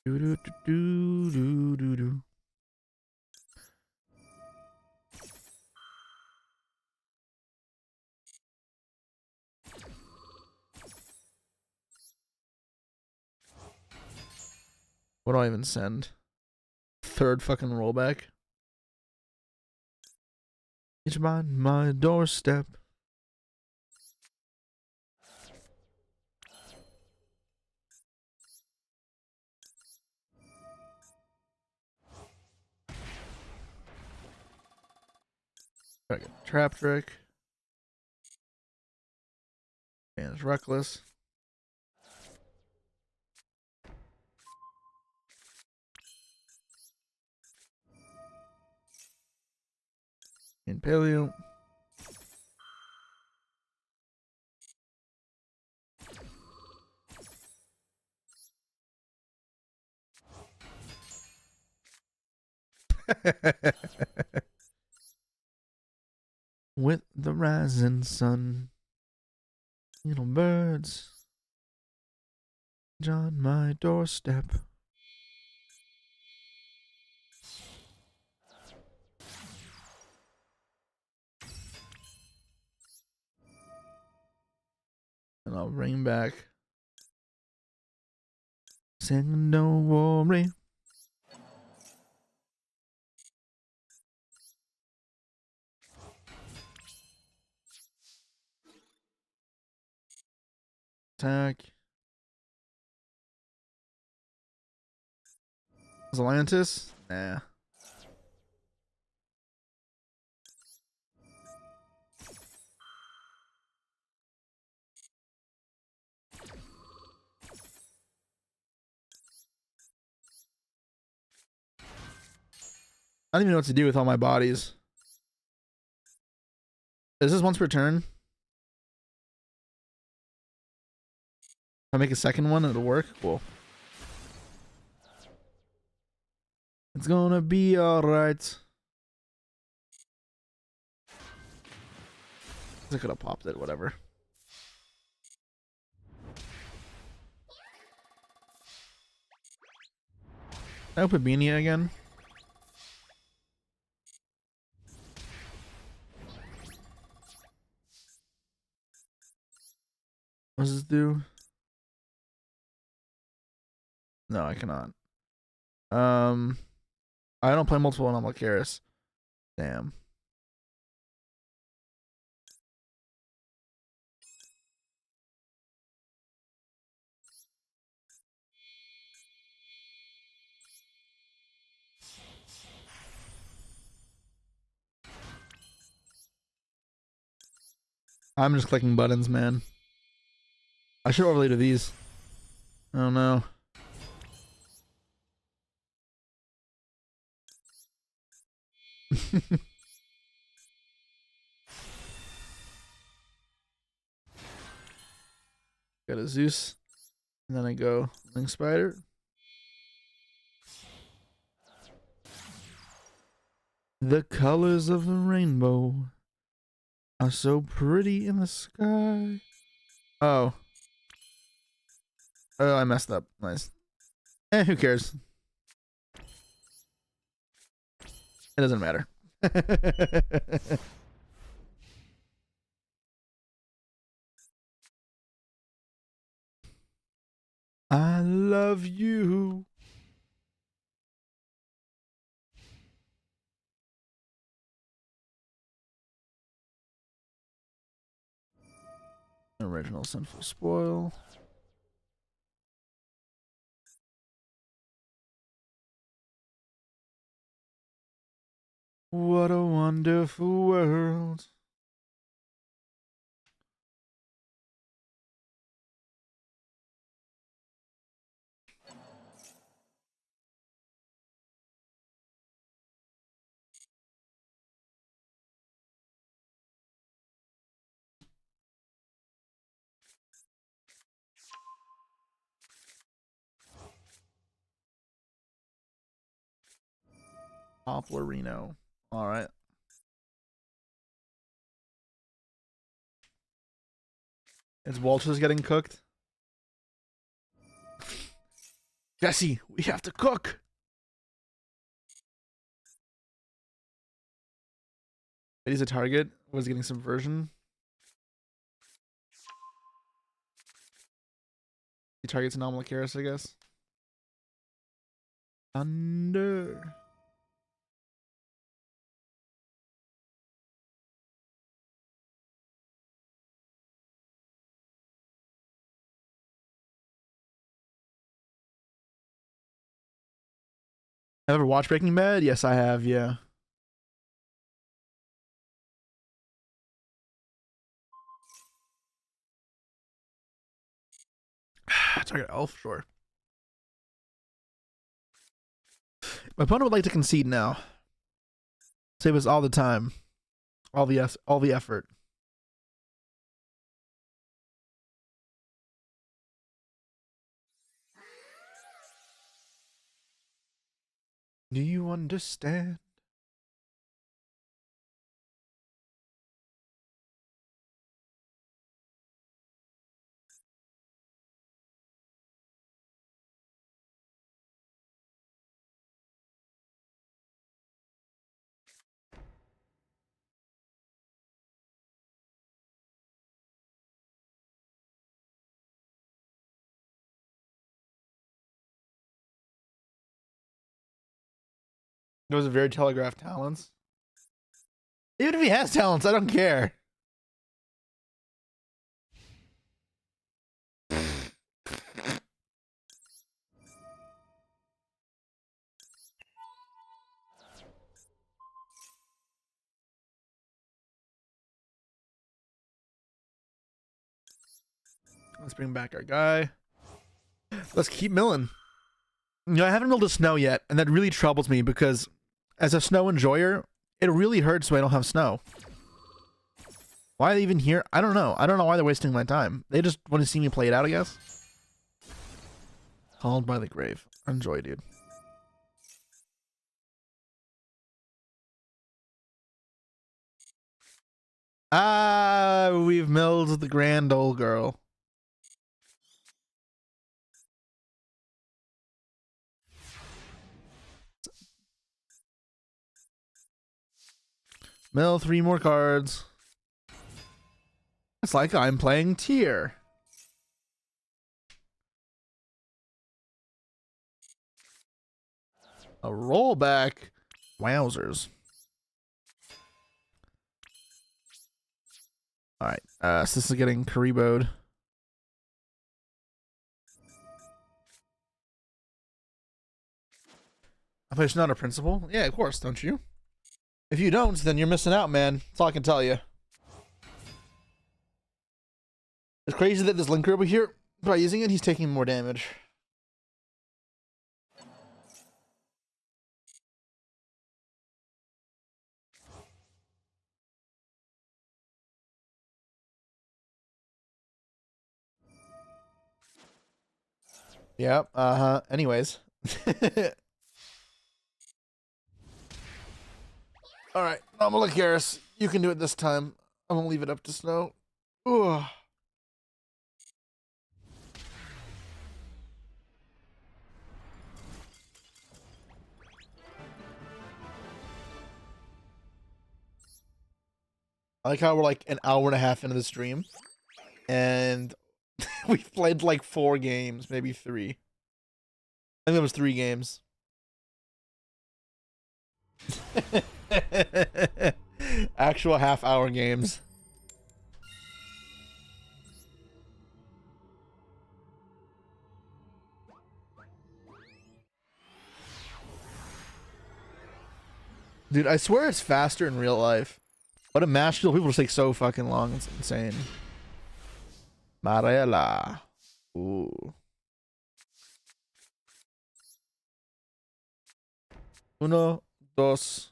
Do do do do do do. What do I even send? Third fucking rollback. It's on my doorstep. Trap trick. And it's reckless. And Paleo. With the rising sun, little birds on my doorstep. And I'll bring back sing don't worry. attack. Atlantis? Nah. I don't even know what to do with all my bodies. Is this once per turn? If I make a second one, it'll work? Cool. It's gonna be alright. I could have popped it, whatever. Can I open Beania again? What does this do? No, I cannot. I don't play multiple on Melodious. Damn. I'm just clicking buttons, man. I should overlay to these. I don't know. Got a Zeus. And then I go Link Spider. The colors of the rainbow are so pretty in the sky. Oh. Oh, I messed up. Nice. Who cares? It doesn't matter. I love you. Original Sinful Spoil. What a wonderful world. Poplar Reno. All right. Is Walters getting cooked? Jesse, we have to cook. He's a target. Was getting subversion. He targets anomalous Karis, I guess. Thunder. Ever watched Breaking Bad? Yes, I have. Yeah. Target elf, sure. My opponent would like to concede now. Save us all the time, all the effort. Do you understand? Those are very telegraphed talents. Even if he has talents, I don't care. Let's bring back our guy. Let's keep milling. You know, I haven't milled a snow yet, and that really troubles me because as a snow enjoyer, it really hurts when I don't have snow. Why are they even here? I don't know. I don't know why they're wasting my time. They just want to see me play it out, I guess. Called by the grave. Enjoy, dude. Ah, we've milled the grand old girl. Mill 3 more cards. It's like I'm playing tier. A rollback. Wowzers. Alright, so this is getting Karibo'd. I play not a principal? Yeah, of course, don't you? If you don't, then you're missing out, man. That's all I can tell you. It's crazy that this linker over here, by using it, he's taking more damage. Yep, anyways. Alright, Garrus, you can do it this time. I'm gonna leave it up to Snow. Ugh. I like how we're like an hour and a half into the stream, and we've played like 4 games, maybe 3. I think it was 3 games. Actual half-hour games. Dude, I swear it's faster in real life. But a match duel, people just take so fucking long. It's insane. Marella. Ooh. Uno, dos,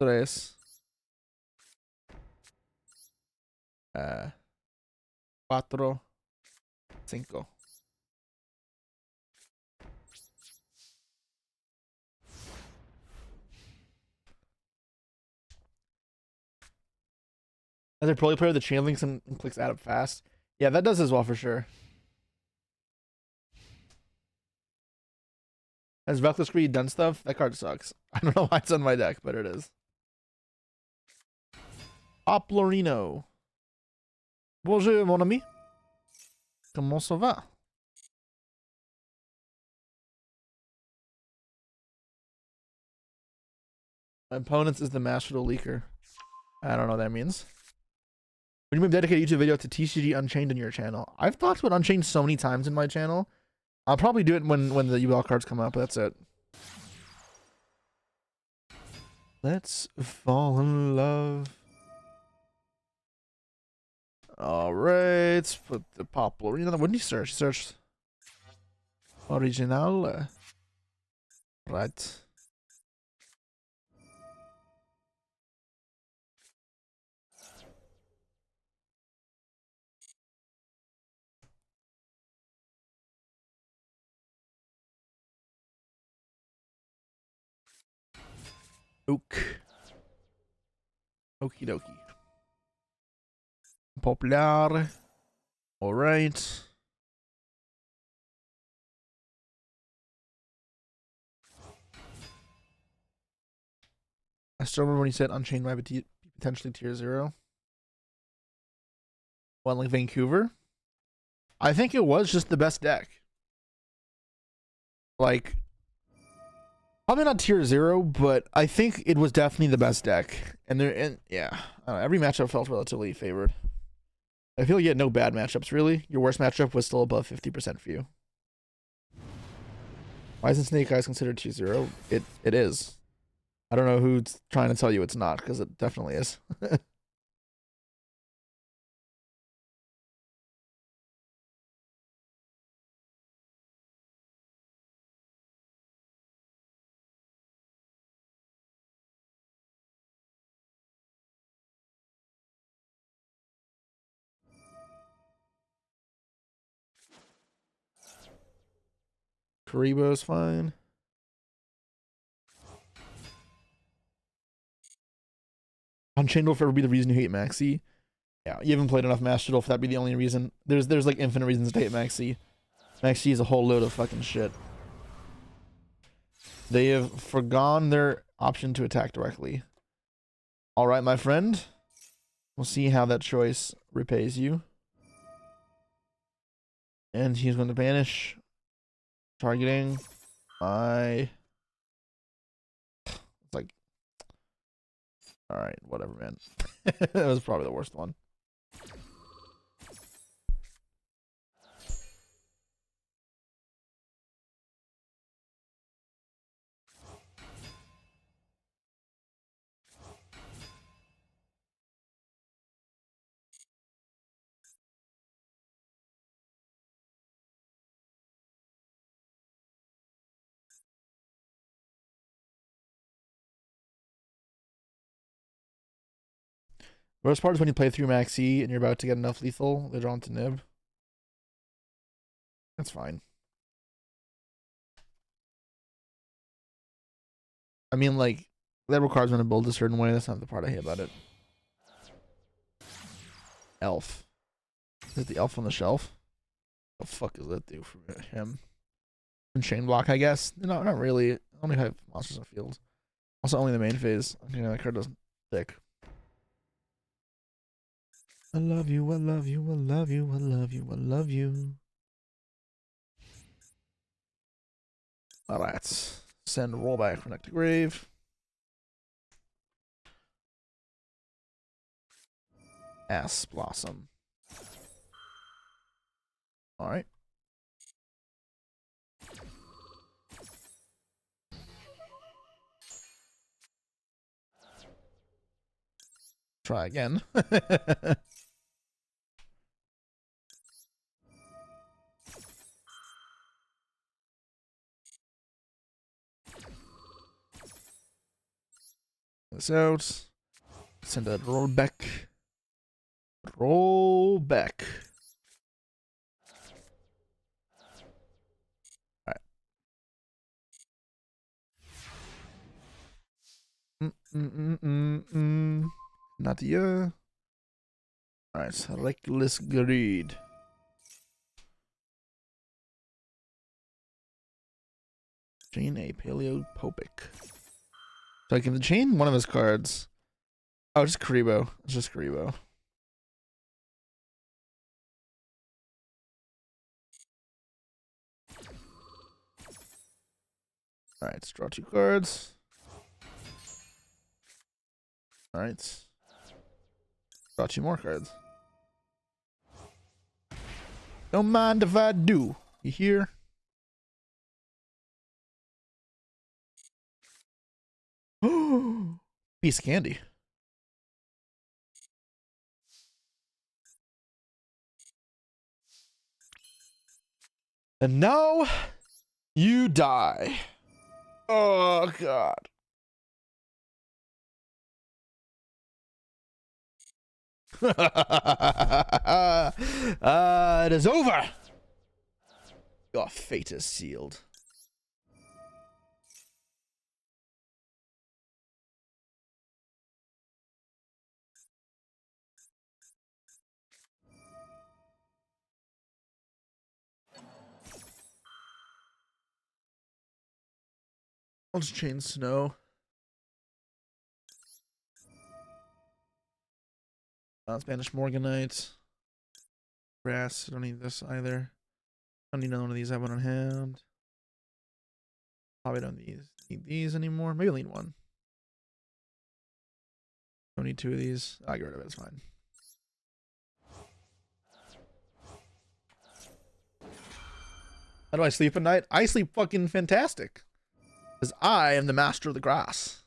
tres. Cuatro, cinco. As a pro player, the chain links and clicks add up fast. Yeah, that does as well for sure. Has Velcro Screed done stuff? That card sucks. I don't know why it's on my deck, but it is. Oplorino. Bonjour, mon ami. Comment ça va? My opponent's is the Master Leaker. I don't know what that means. Would you maybe dedicate a YouTube video to TCG Unchained on your channel? I've talked about Unchained so many times in my channel. I'll probably do it when the UL cards come up, but that's it. Let's fall in love. Alright, let's put the Poplar. You know, what did he search? He searched Original. Right. Okie dokie. Popular. Alright. I still remember when he said Unchained might be potentially tier 0. One like Vancouver. I think it was just the best deck. Like, probably not tier 0, but I think it was definitely the best deck. And yeah, every matchup felt relatively favored. I feel like you had no bad matchups, really. Your worst matchup was still above 50% for you. Why isn't Snake Eyes considered tier 0? It is. I don't know who's trying to tell you it's not, because it definitely is. Karibo's fine. Unchained Wolf ever be the reason you hate Maxi? Yeah, you haven't played enough Master Duel for that to be the only reason. There's like infinite reasons to hate Maxi. Maxi is a whole load of fucking shit. They have forgone their option to attack directly. Alright, my friend. We'll see how that choice repays you. And he's going to banish. Targeting my... It's like... Alright, whatever, man. That was probably the worst one. Worst part is when you play through Maxi and you're about to get enough lethal, they're drawn to Nib. That's fine. I mean, like, that requires me to build a certain way. That's not the part I hate about it. Elf. Is it the elf on the shelf? What the fuck does that do for him? And chain block, I guess. No, not really. I only have monsters in the field. Also, only the main phase. Okay, that card doesn't stick. I love you, I love you, I love you, I love you, I love you. Alright. Send rollback from neck to grave. Ass Blossom. Alright. Try again. This out. Send a roll back. Roll back. Alright. Not you. Alright, reckless greed. Chain a Paleo Popic. So I can chain one of his cards. Oh, just Karibo. It's just Karibo. Alright, let's draw 2 cards. Alright. Draw 2 more cards. Don't mind if I do. You hear? Piece of candy. And now you die. Oh god. It is over. Your fate is sealed. I'll just chain Snow. Spanish Morganite. Grass. I don't need this either. I don't need none of these. I have one on hand. Probably don't need these anymore. Maybe I'll need one. Don't need 2 of these. I'll get rid of it. It's fine. How do I sleep at night? I sleep fucking fantastic. Because I am the master of the grass.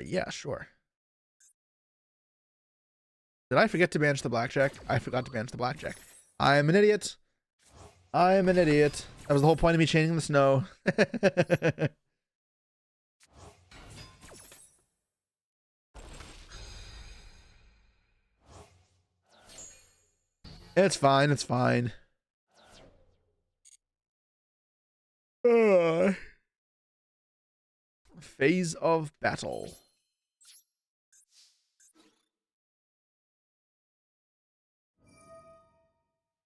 Yeah, sure. Did I forget to manage the blackjack? I forgot to manage the blackjack. I am an idiot. I am an idiot. That was the whole point of me chaining the Snow. It's fine. It's fine. Phase of battle.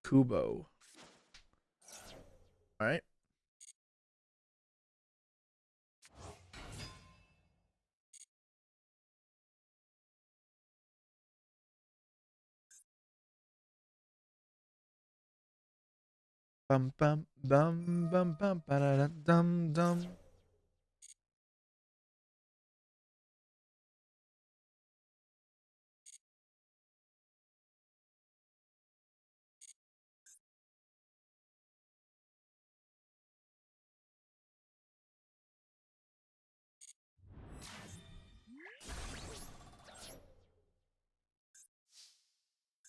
Kubo. All right. Bum bum bum bum bum ba da dum dum.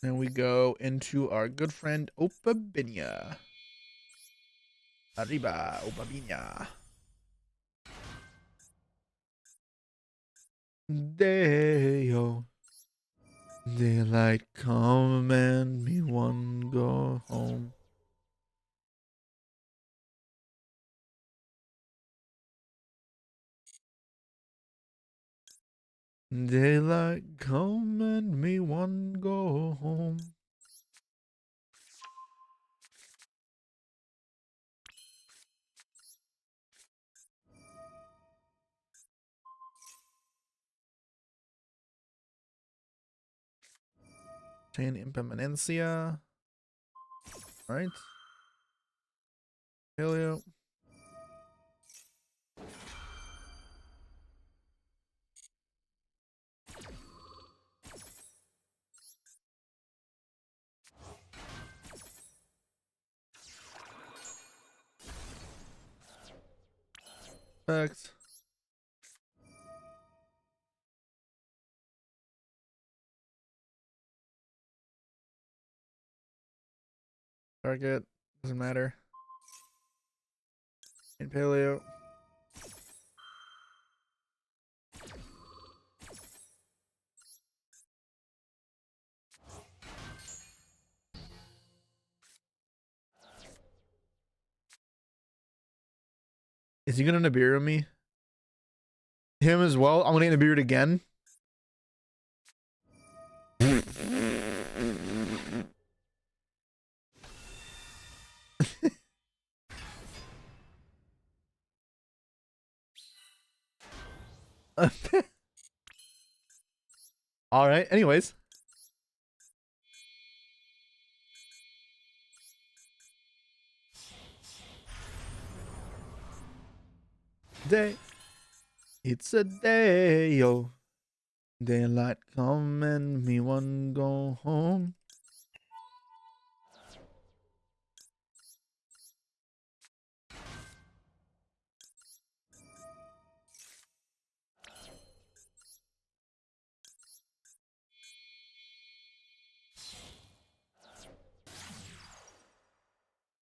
And we go into our good friend Opabinia. Arriba, Opabinia. Deo. Daylight come and me one go home. Daylight come and me one go home. Chain Impermanencia. Alright. Paleo. Perfect. Target. Doesn't matter. In Paleo. Is he gonna Nibiru me? Him as well? I'm gonna get Nibiru'd again. Alright, anyways. Day. It's a day, yo. Daylight come and me one go home.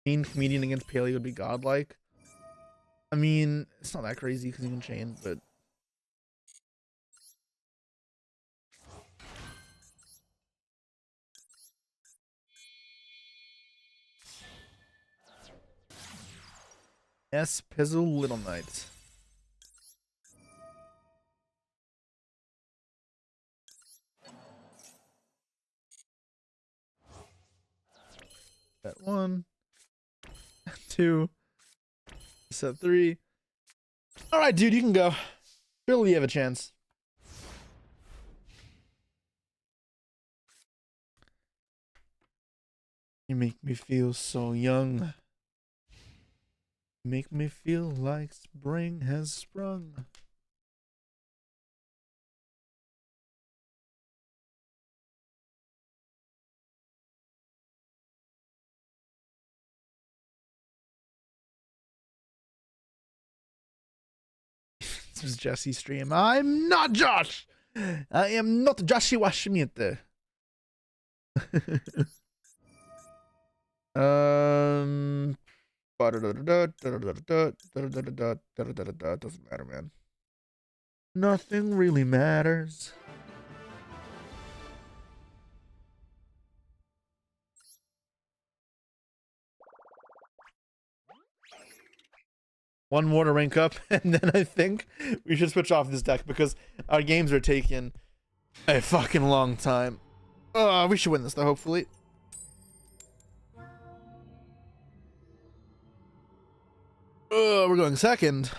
Chain comedian against Paleo would be godlike. I mean, it's not that crazy because you can chain, but S Pizzle Little Knight. Set 1, 2, set 3. All right, dude, you can go. Surely you have a chance. You make me feel so young. Make me feel like spring has sprung. This was Jesse's stream. I'm not Josh. I am not Joshua Schmidt. Doesn't matter, man. Nothing really matters. One more to rank up, and then I think we should switch off this deck because our games are taking a fucking long time. We should win this though, hopefully. We're going second.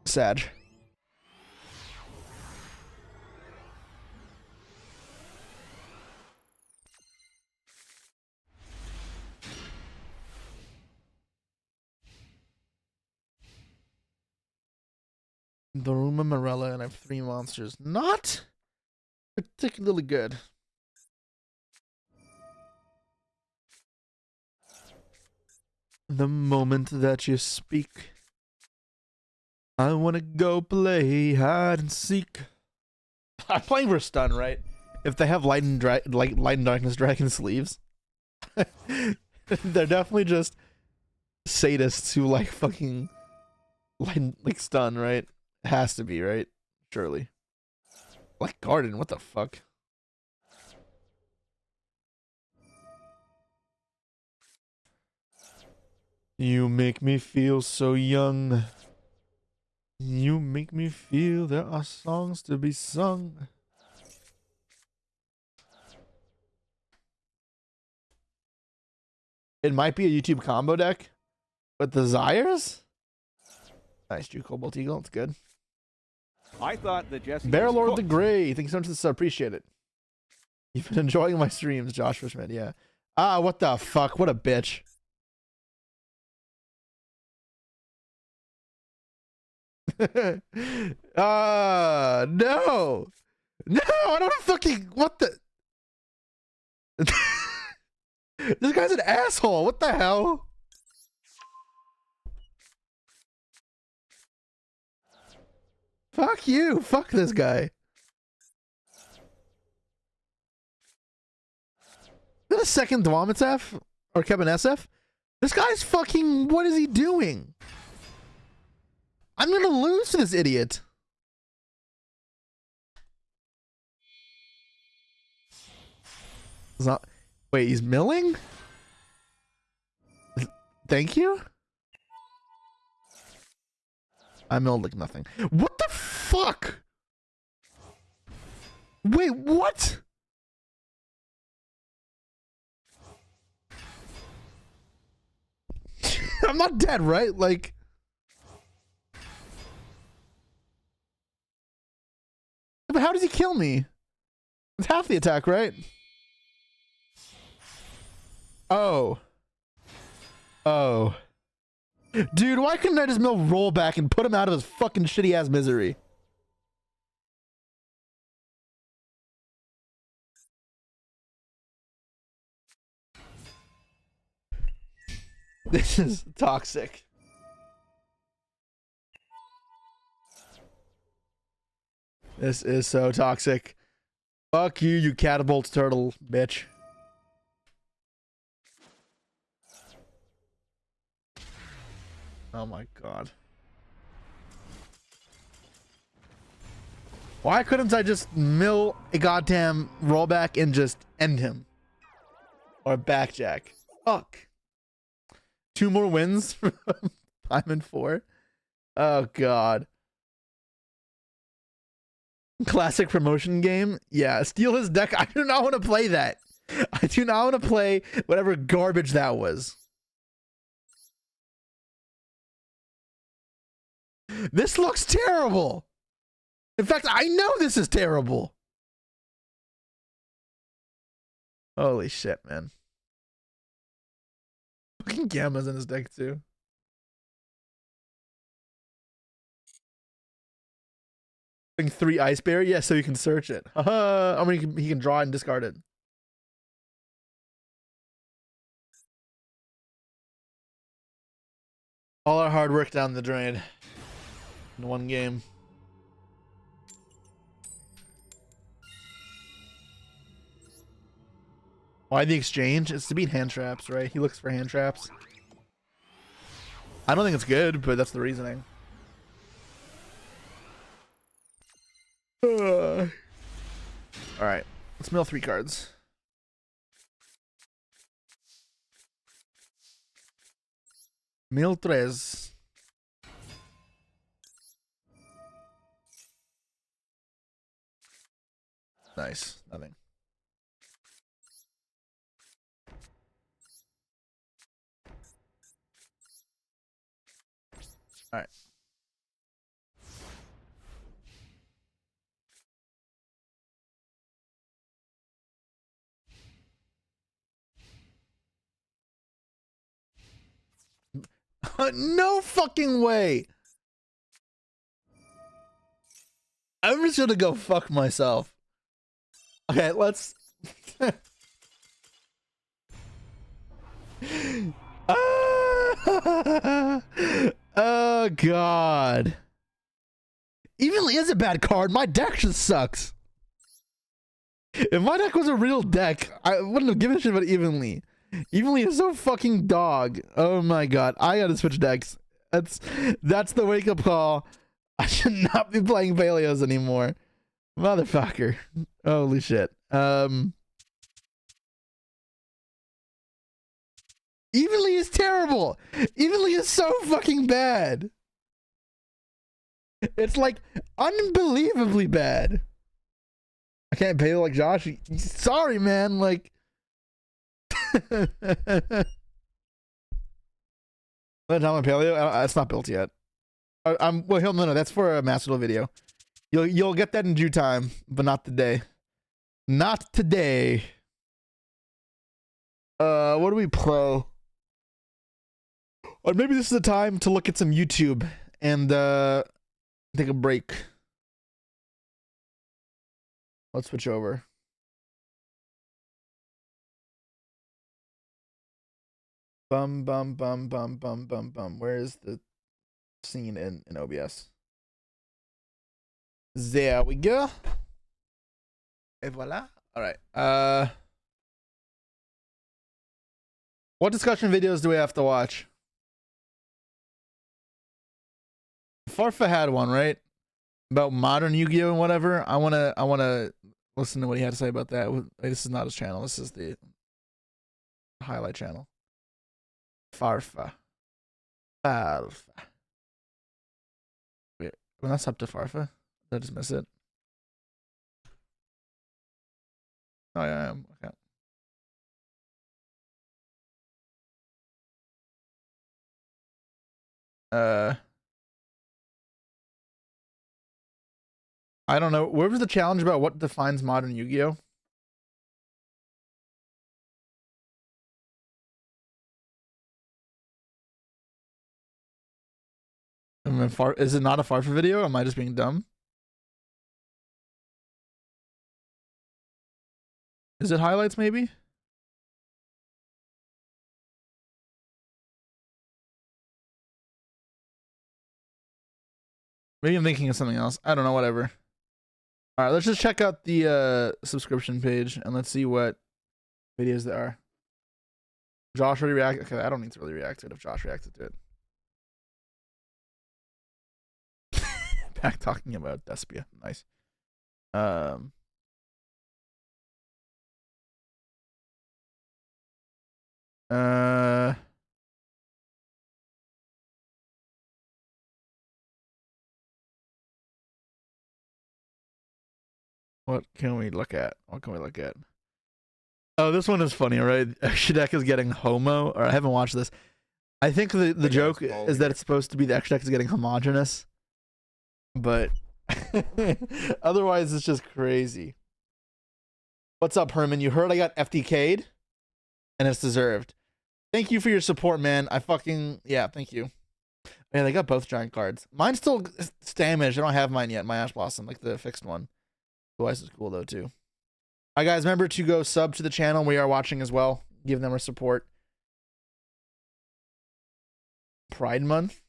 Sad. Daruma Morella, and I have 3 monsters. Not particularly good. The moment that you speak, I wanna go play hide and seek. I'm playing for stun, right? If they have light and darkness dragon sleeves, they're definitely just sadists who like fucking like stun, right? It has to be, right? Surely. Like garden, what the fuck? You make me feel so young. You make me feel there are songs to be sung. It might be a YouTube combo deck, but Desires? Nice, Drew Cobalt Eagle. It's good. I thought that Jesse Barrel was Lord cooked. the Gray. Thanks so much for this. I appreciate it. You've been enjoying my streams, Josh Fishman. Yeah. What the fuck? What a bitch. No. No, I don't fucking. What the? This guy's an asshole. What the hell? Fuck you. Fuck this guy. Is that a second Dwamitef? Or Kevin SF? This guy's fucking... What is he doing? I'm gonna lose to this idiot. Is that... Wait, he's milling? Thank you? I milled like nothing. What the fuck? Wait, what? I'm not dead, right? Like... But how does he kill me? It's half the attack, right? Oh. Oh. Dude, why couldn't I just mill rollback and put him out of his fucking shitty ass misery? This is toxic. This is so toxic. Fuck you, you catapult turtle, bitch. Oh my god. Why couldn't I just mill a goddamn rollback and just end him? Or backjack? Fuck. 2 more wins from Diamond 4. Oh god. Classic promotion game? Yeah, steal his deck. I do not want to play that. I do not want to play whatever garbage that was. This looks terrible. In fact, I know this is terrible. Holy shit, man. Fucking Gamma's in his deck too. Putting 3 Ice Berry? Yeah, so you can search it. I mean, he can draw and discard it. All our hard work down the drain. In 1 game. Why the exchange? It's to beat hand traps, right? He looks for hand traps. I don't think it's good, but that's the reasoning. Alright. Let's mill 3 cards. Mill 3. Nice. Nothing. All right. No fucking way. I'm just gonna go fuck myself. Okay, let's. Oh god. Evenly is a bad card. My deck just sucks. If my deck was a real deck, I wouldn't have given a shit about Evenly. Evenly is so fucking dog. Oh my god. I gotta switch decks. That's the wake up call. I should not be playing Paleos anymore. Motherfucker. Holy shit. Evenly is terrible. Evenly is so fucking bad. It's like unbelievably bad. I can't pay like Josh. Sorry, man. Like, But I'm a Paleo. It's not built yet. Well, no. That's for a Master Duel video. You'll get that in due time, but not today. Not today. What do we play? Or maybe this is the time to look at some YouTube and take a break. Let's switch over. Bum. Where is the scene in OBS? There we go. Et voila. All right. What discussion videos do we have to watch? Farfa had one, right? About modern Yu-Gi-Oh and whatever. I wanna listen to what he had to say about that. This is not his channel. This is the highlight channel. Farfa. Wait, when that's up to Farfa, did I just miss it? Oh yeah, okay. I don't know. Where was the challenge about what defines modern Yu-Gi-Oh? Is it not a Farfa video? Am I just being dumb? Is it highlights maybe? Maybe I'm thinking of something else. I don't know, whatever. All right, let's just check out the subscription page and let's see what videos there are. Josh already reacted. Okay, I don't need to really react to it if Josh reacted to it. Back talking about Despia. Nice. What can we look at? What can we look at? Oh, this one is funny, right? Extra is getting homo, or I haven't watched this. I think the joke is that it's supposed to be the extra is getting homogenous, but otherwise it's just crazy. What's up, Herman? You heard I got FDK'd, and it's deserved. Thank you for your support, man. Yeah, thank you. Yeah, they got both giant cards. Mine's still damaged. I don't have mine yet. My Ash Blossom, like the fixed one. Otherwise, is cool though too. All right, guys, remember to go sub to the channel. We are watching as well. Give them our support. Pride Month.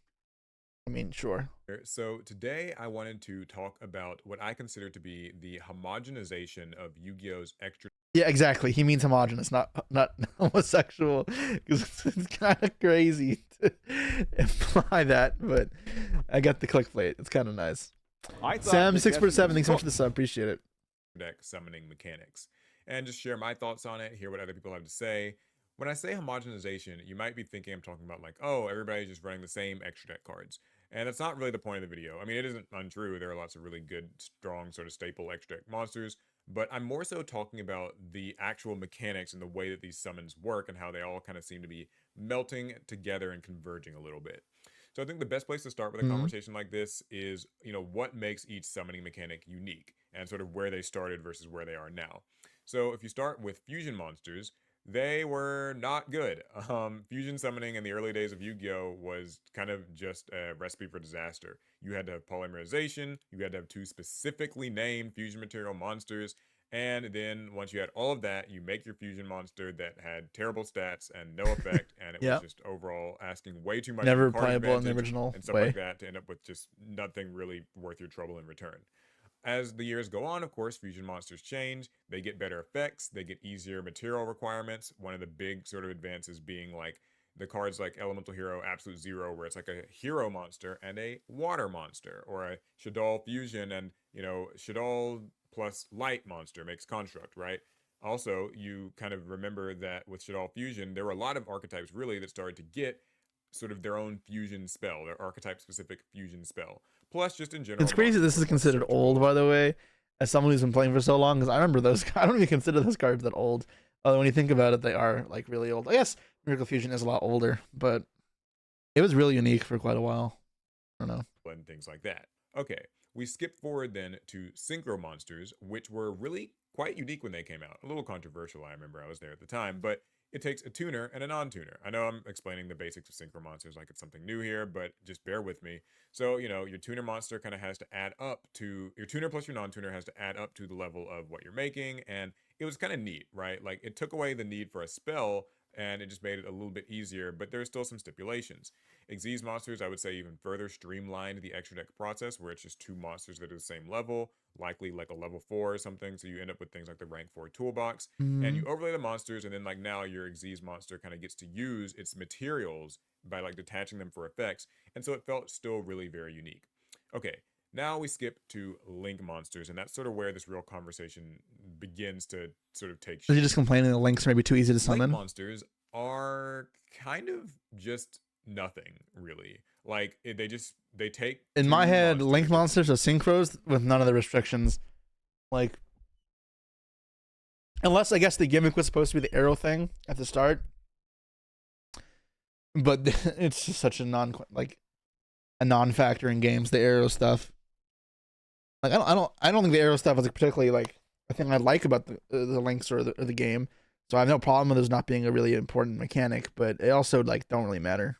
I mean, sure. So today I wanted to talk about what I consider to be the homogenization of Yu-Gi-Oh's extra. Yeah, exactly. He means homogenous, not homosexual. Because it's kind of crazy to imply that, but I got the clickbait. It's kind of nice. Sam 6/7. Thanks so much for the sub. Appreciate it. Deck summoning mechanics, and just share my thoughts on it. Hear what other people have to say. When I say homogenization, you might be thinking I'm talking about like, oh, everybody's just running the same extra deck cards. And that's not really the point of the video. I mean, it isn't untrue. There are lots of really good, strong, sort of staple extra deck monsters. but I'm more so talking about the actual mechanics and the way that these summons work and how they all kind of seem to be melting together and converging a little bit. So I think the best place to start with a Mm-hmm. conversation like this is, what makes each summoning mechanic unique and sort of where they started versus where they are now. So if you start with fusion monsters, they were not good. Fusion summoning in the early days of Yu-Gi-Oh was kind of just a recipe for disaster. You had to have polymerization, you had to have two specifically named fusion material monsters, and then once you had all of that, you make your fusion monster that had terrible stats and no effect, and it was Yeah. just overall asking way too much of your Never card playable in the advantage original and stuff like way. that to end up with just nothing really worth your trouble in return. As the years go on, of course, fusion monsters change. They get better effects, they get easier material requirements. One of the big sort of advances being like the cards like Elemental Hero Absolute Zero, where it's like a hero monster and a water monster, or a Shadal fusion and, Shadal plus light monster makes construct, right? Also, you kind of remember that with Shadal fusion, there were a lot of archetypes really that started to get sort of their own fusion spell, their archetype specific fusion spell. Plus, just in general, It's crazy monsters this were is more considered old, searchable. by the way, as someone who's been playing for so long, because I remember those. I don't even consider those cards that old. Although when you think about it, they are like really old. I guess Miracle Fusion is a lot older, but it was really unique for quite a while. I don't know. And things like that. Okay, we skip forward then to Synchro Monsters, which were really quite unique when they came out. A little controversial, I remember I was there at the time, but it takes a tuner and a non-tuner. I know I'm explaining the basics of Synchro Monsters like it's something new here, but just bear with me. So, your tuner monster kind of has to add up to, your tuner plus your non-tuner has to add up to the level of what you're making, and it was kind of neat, right? Like, it took away the need for a spell, and it just made it a little bit easier, but there's still some stipulations. Xyz monsters, I would say, even further streamlined the extra deck process where it's just two monsters that are the same level, likely like a level 4 or something. So you end up with things like the rank 4 toolbox, and you Mm. overlay the monsters, and then like now your Xyz monster kind of gets to use its materials by like detaching them for effects, and so it felt still really very unique. Okay, now we skip to Link monsters, and that's sort of where this real conversation begins to sort of take Are you just shape. complaining the links may be too easy to Link summon? monsters are kind of just nothing really. Like they take In my two head, Link monsters that monsters are synchros with none of the restrictions. Like, unless I guess the gimmick was supposed to be the arrow thing at the start, but it's just such a non-factor in games. The arrow stuff, like I don't think the arrow stuff is like particularly like a thing I like about the links or the game. So I have no problem with this not being a really important mechanic, but it also like don't really matter.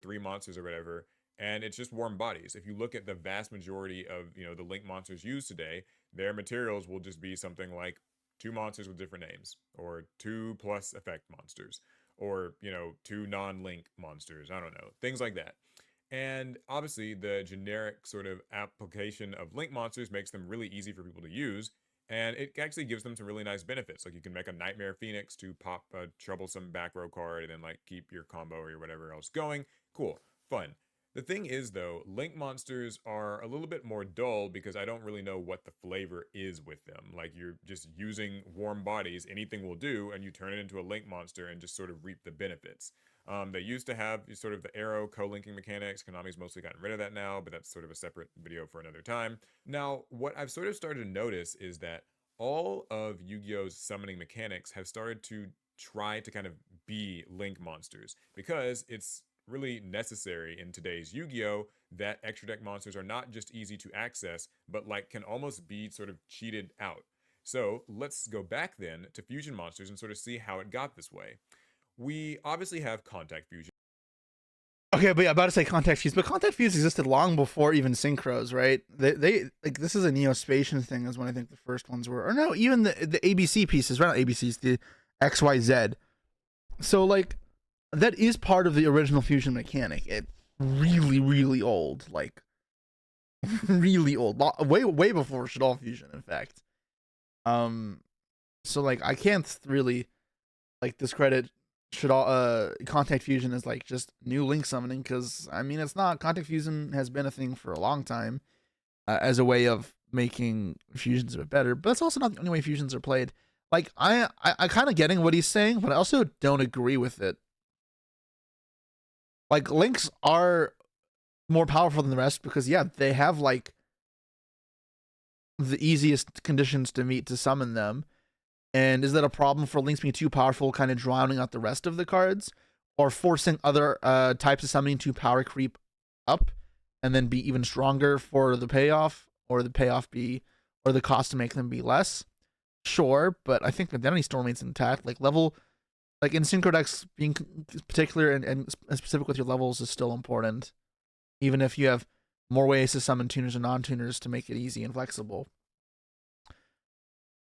three monsters or whatever, and it's just warm bodies. If you look at the vast majority of the Link monsters used today, their materials will just be something like two monsters with different names, or two plus effect monsters, or two non-link monsters. I don't know, things like that. And obviously, the generic sort of application of link monsters makes them really easy for people to use. And it actually gives them some really nice benefits. Like you can make a Nightmare Phoenix to pop a troublesome back row card and then like keep your combo or your whatever else going. Cool, fun. The thing is, though, link monsters are a little bit more dull because I don't really know what the flavor is with them. Like you're just using warm bodies, anything will do, and you turn it into a link monster and just sort of reap the benefits. They used to have sort of the arrow co-linking mechanics. Konami's mostly gotten rid of that now, but that's sort of a separate video for another time. Now, what I've sort of started to notice is that all of Yu-Gi-Oh's summoning mechanics have started to try to kind of be link monsters because it's really necessary in today's Yu-Gi-Oh that extra deck monsters are not just easy to access, but like can almost be sort of cheated out. So let's go back then to fusion monsters and sort of see how it got this way. We obviously have contact fusion. Okay, but yeah, about to say contact fuse, but contact fuse existed long before even synchros, right? They like this is a Neospatian thing, is when I think the first ones were, or no, even the ABC pieces, right? Not ABCs, the XYZ. So like that is part of the original fusion mechanic. It really, really old, like really old, way before Shadal fusion, in fact. Um, so like I can't really like discredit Shadal contact fusion as like just new link summoning, because I mean it's not. Contact fusion has been a thing for a long time as a way of making fusions a bit better, but it's also not the only way fusions are played. Like I kind of getting what he's saying, but I also don't agree with it. Like links are more powerful than the rest because yeah, they have like the easiest conditions to meet to summon them. And is that a problem for links being too powerful, kind of drowning out the rest of the cards, or forcing other types of summoning to power creep up and then be even stronger for the payoff, or the payoff be, or the cost to make them be less? Sure, but I think Identity still remains intact. Like level, like in synchro decks, being particular and specific with your levels is still important, even if you have more ways to summon tuners and non-tuners to make it easy and flexible.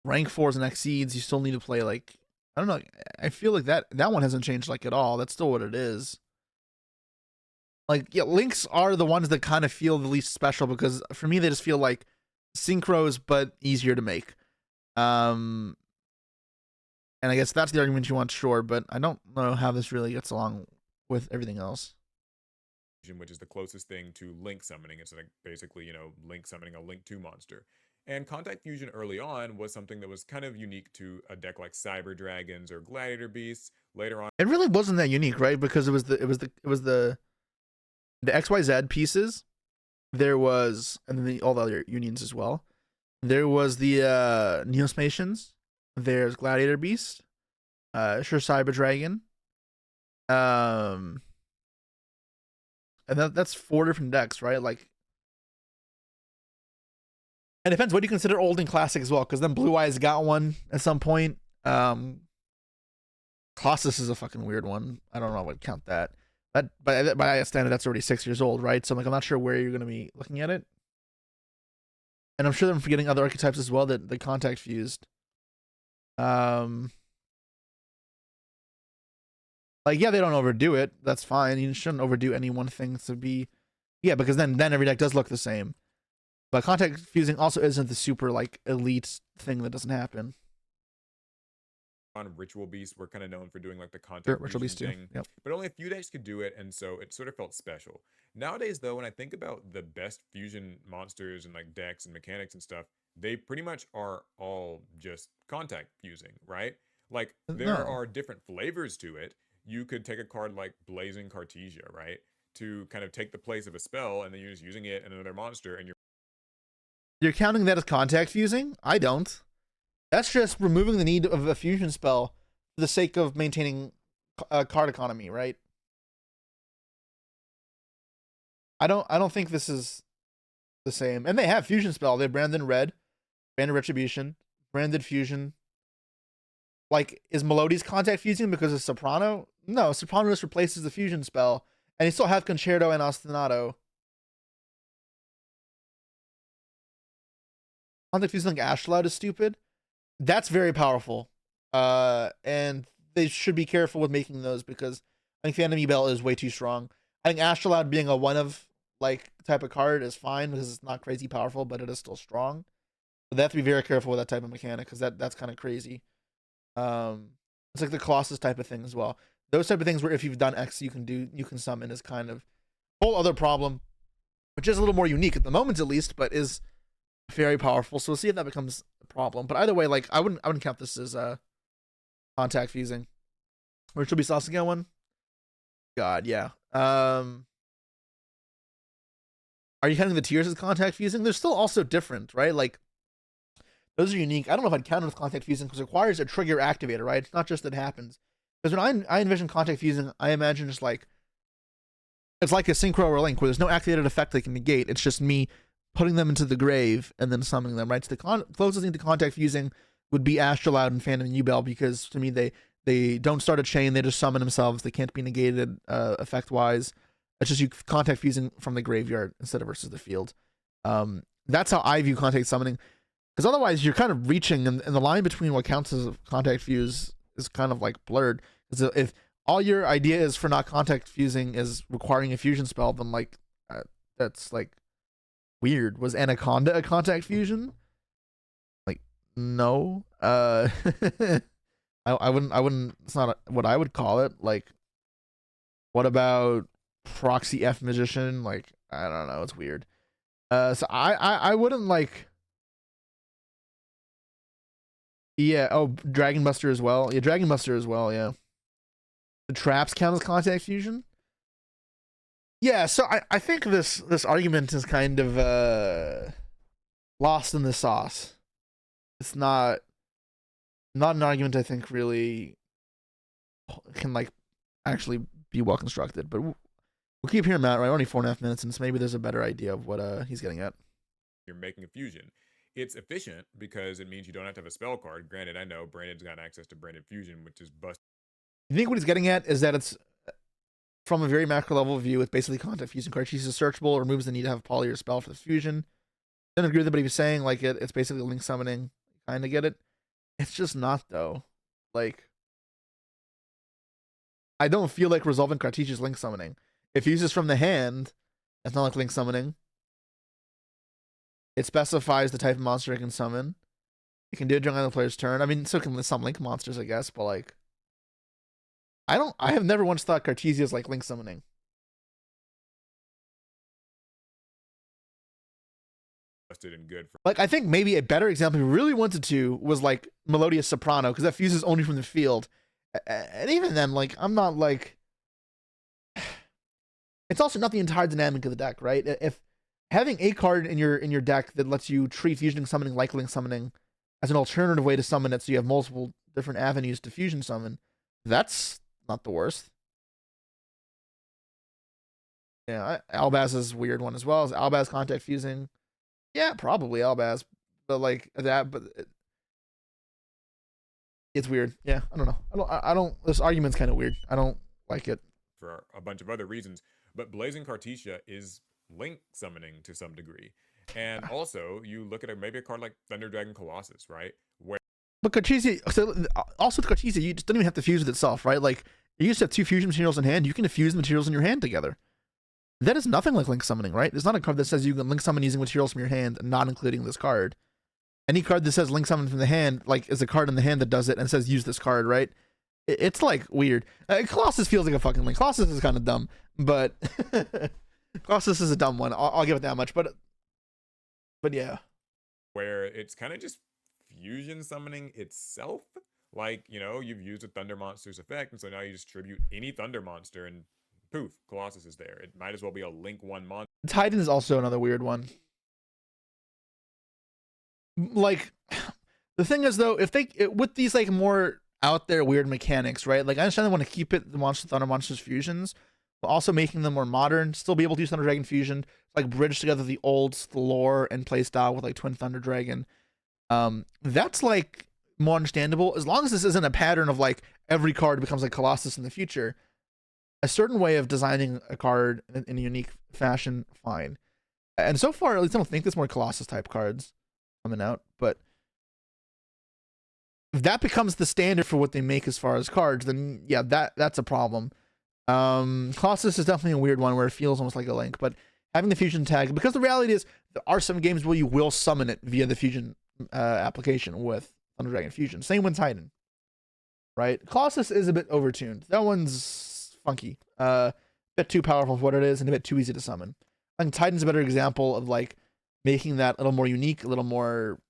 Rank 4s and exceeds, you still need to play like, I don't know. I feel like that one hasn't changed like at all. That's still what it is. Like, yeah, links are the ones that kind of feel the least special because for me they just feel like synchros but easier to make. And I guess that's the argument you want, sure, but I don't know how this really gets along with everything else. Which is the closest thing to link summoning. It's like basically, you know, link summoning a link 2 monster. And Contact Fusion early on was something that was kind of unique to a deck like Cyber Dragons or Gladiator Beasts. Later on, it really wasn't that unique, right? Because it was the XYZ pieces. There was, and then all the other unions as well. There was the Neosmatians. There's Gladiator Beast. Sure, Cyber Dragon. And that's 4 different decks, right? Like, and it depends what do you consider old and classic as well, because then Blue Eyes got one at some point. Colossus is a fucking weird one. I don't know what count that. But by standard, that's already 6 years old, right? So I'm like, I'm not sure where you're going to be looking at it. And I'm sure that I'm forgetting other archetypes as well that the Contact fused. Like, yeah, they don't overdo it. That's fine. You shouldn't overdo any one thing to be, yeah, because then every deck does look the same. But Contact fusing also isn't the super like elite thing that doesn't happen. On Ritual Beast, we're kind of known for doing like the Contact Ritual Beast thing, too. Yep. But only a few decks could do it, and so it sort of felt special. Nowadays, though, when I think about the best fusion monsters and like decks and mechanics and stuff, they pretty much are all just Contact fusing, right? Like there are different flavors to it. You could take a card like Blazing Cartesia, right, to kind of take the place of a spell, and then you're just using it in another monster, and you're counting that as Contact fusing? I don't. That's just removing the need of a fusion spell for the sake of maintaining card economy, right? I don't think this is the same. And they have fusion spell. They have Branded Red, Branded Retribution, Branded Fusion. Like, is Melodious Contact fusing because of Soprano? No, Soprano just replaces the fusion spell, and you still have Concerto and Ostinato. Contact fusing like Ashloud is stupid. That's very powerful. And they should be careful with making those because I think Phantom Ebel is way too strong. I think Ashloud being a one of like type of card is fine because it's not crazy powerful, but it is still strong. But they have to be very careful with that type of mechanic because that's kind of crazy. It's like the Colossus type of thing as well. Those type of things where if you've done X, you can summon is kind of a whole other problem, which is a little more unique at the moment at least, but is very powerful. So we'll see if that becomes a problem. But either way, like I wouldn't count this as Contact fusing. Virtual Beast also get one. God, yeah. Are you counting the tiers as Contact fusing? They're still also different, right? Like those are unique. I don't know if I'd count it with Contact fusing because it requires a trigger activator, right? It's not just that it happens. Because when I envision Contact fusing, I imagine just like it's like a synchro or a link where there's no activated effect they can negate. It's just me putting them into the grave and then summoning them, right? So the closest thing to Contact fusing would be Astrolabe and Phantom Ubel because to me they don't start a chain, they just summon themselves. They can't be negated effect wise. It's just you Contact fusing from the graveyard instead of versus the field. That's how I view Contact summoning. Because otherwise you're kind of reaching and the line between what counts as a Contact fuse is kind of like blurred. Because if all your idea is for not Contact fusing is requiring a fusion spell, then like that's like weird. Was Anaconda a Contact fusion? Like no. I wouldn't it's not what I would call it. Like what about Proxy F Magician? Like I don't know, it's weird. So I wouldn't like. Yeah, oh, Dragon Buster as well. Yeah, Dragon Buster as well, yeah. The traps count as Contact fusion? Yeah, so I think this argument is kind of lost in the sauce. It's not an argument I think really can like actually be well constructed. But we'll keep hearing Matt. Right, only 4.5 minutes, and so maybe there's a better idea of what he's getting at. You're making a fusion. It's efficient because it means you don't have to have a spell card. Granted, I know Brandon's got access to Branded Fusion, which is busted. I think what he's getting at is that it's from a very macro level view. It's basically contact fusion card. She's searchable, removes the need to have a poly or spell for the fusion. Don't agree with it, but he was saying like it's basically link summoning. Kind of get it. It's just not though. Like, I don't feel like resolving Cartesian is link summoning. If he uses from the hand, it's not like link summoning. It specifies the type of monster it can summon. It can do it during the player's turn. I mean, so can some link monsters, I guess, but like, I have never once thought Cartesia is like link summoning. And good for like, I think maybe a better example if we really wanted to was like Melodious Soprano, because that fuses only from the field. And even then, like, I'm not like, it's also not the entire dynamic of the deck, right? If having a card in your deck that lets you treat fusioning summoning like link summoning as an alternative way to summon it, so you have multiple different avenues to fusion summon, that's not the worst. Yeah, Albaz's weird one as well. Is Albaz contact fusing? Yeah, probably Albaz, but like that, but it's weird. Yeah, I don't know. I don't. This argument's kind of weird. I don't like it for a bunch of other reasons. But Blazing Cartesia is link summoning to some degree, and also you look at maybe a card like Thunder Dragon Colossus, right? Where but Cartesia, so also with Cartesia, you just don't even have to fuse with itself, right? Like, you used to have 2 fusion materials in hand. You can fuse materials in your hand together. That is nothing like link summoning, right? There's not a card that says you can link summon using materials from your hand, not including this card. Any card that says link summon from the hand, like, is a card in the hand that does it and says use this card, right? It's like weird. Colossus feels like a fucking link. Colossus is kind of dumb, but Colossus is a dumb one. I'll give it that much. But yeah, where it's kind of just fusion summoning itself. Like, you know, you've used a Thunder Monster's effect, and so now you just tribute any Thunder Monster, and poof, Colossus is there. It might as well be a Link 1 monster. Titan is also another weird one. Like, the thing is, though, if with these, like, more out there weird mechanics, right? Like, I understand they want to keep it the Thunder Monsters fusions, but also making them more modern, still be able to use Thunder Dragon fusion, like, bridge together the lore and playstyle with, like, Twin Thunder Dragon. That's, like, more understandable, as long as this isn't a pattern of, like, every card becomes like Colossus in the future. A certain way of designing a card in a unique fashion, fine. And so far, at least I don't think there's more Colossus type cards coming out, but if that becomes the standard for what they make as far as cards, then yeah, that's a problem. Colossus is definitely a weird one where it feels almost like a link, but having the fusion tag, because the reality is there are some games where you will summon it via the fusion application with Thunder Dragon Fusion. Same with Titan, right? Colossus is a bit overtuned. That one's funky. A bit too powerful for what it is and a bit too easy to summon. I think Titan's a better example of like making that a little more unique, a little more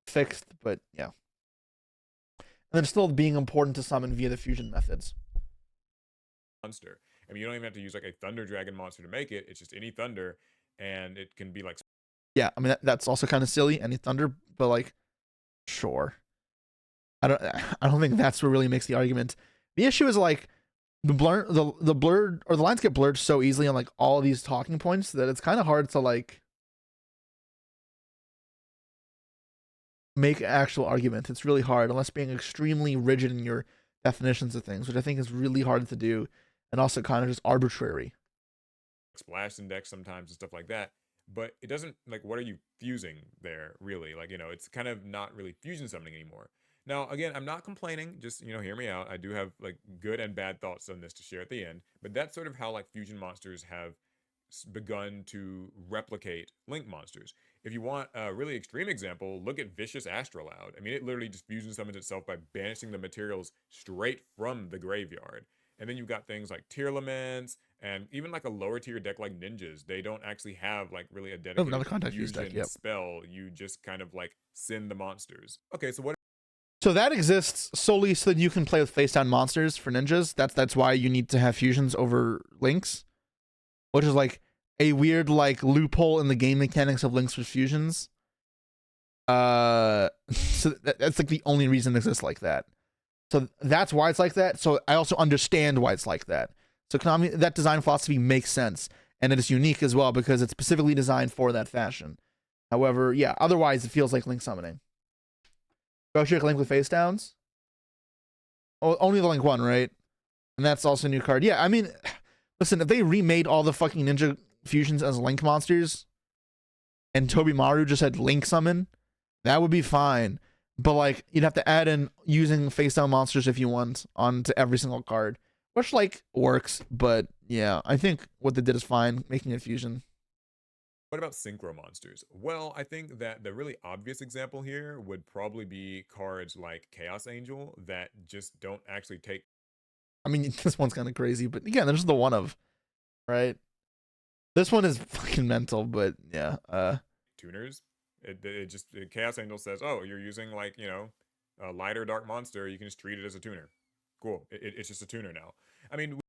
fixed, but yeah. And then still being important to summon via the fusion methods. Monster. I mean, you don't even have to use like a Thunder Dragon monster to make it. It's just any Thunder, and it can be like. Yeah, I mean that's also kind of silly, any Thunder, but like, sure. I don't think that's what really makes the argument. The issue is like the blurred or the lines get blurred so easily on like all of these talking points that it's kind of hard to like make actual argument. It's really hard unless being extremely rigid in your definitions of things, which I think is really hard to do, and also kind of just arbitrary. Splash index sometimes and stuff like that, but it doesn't like, what are you fusing there really? Like, you know, it's kind of not really fusion summoning anymore. Now, again, I'm not complaining, just, you know, hear me out. I do have like good and bad thoughts on this to share at the end, but that's sort of how like fusion monsters have begun to replicate link monsters. If you want a really extreme example, look at Vicious Astrolaud. I mean, it literally just fusion summons itself by banishing the materials straight from the graveyard. And then you've got things like Tear Laments, and even like a lower tier deck like Ninjas. They don't actually have like really a dedicated fusion spell. You just kind of like send the monsters. Okay, so what? So that exists solely so that you can play with face down monsters for Ninjas. That's why you need to have fusions over links, which is like a weird like loophole in the game mechanics of links with fusions. So that's like the only reason it exists like that. So that's why it's like that. So I also understand why it's like that. So Konami, that design philosophy makes sense, and it is unique as well because it's specifically designed for that fashion. However, yeah, otherwise it feels like Link summoning. Go Link with face downs. Oh, only the Link one, right? And that's also a new card. Yeah, I mean, listen, if they remade all the fucking ninja fusions as Link monsters, and Toby Maru just had Link summon, that would be fine. But like, you'd have to add in using face down monsters if you want onto every single card, which like works. But yeah, I think what they did is fine, making a fusion. What about synchro monsters? Well, I think that the really obvious example here would probably be cards like Chaos Angel that just don't actually take. I mean, this one's kind of crazy, but again, there's the one of, right? This one is fucking mental, but yeah. Tuners. Chaos Angel says, oh, you're using like, you know, a lighter dark monster. You can just treat it as a tuner. Cool. It's just a tuner now. I mean,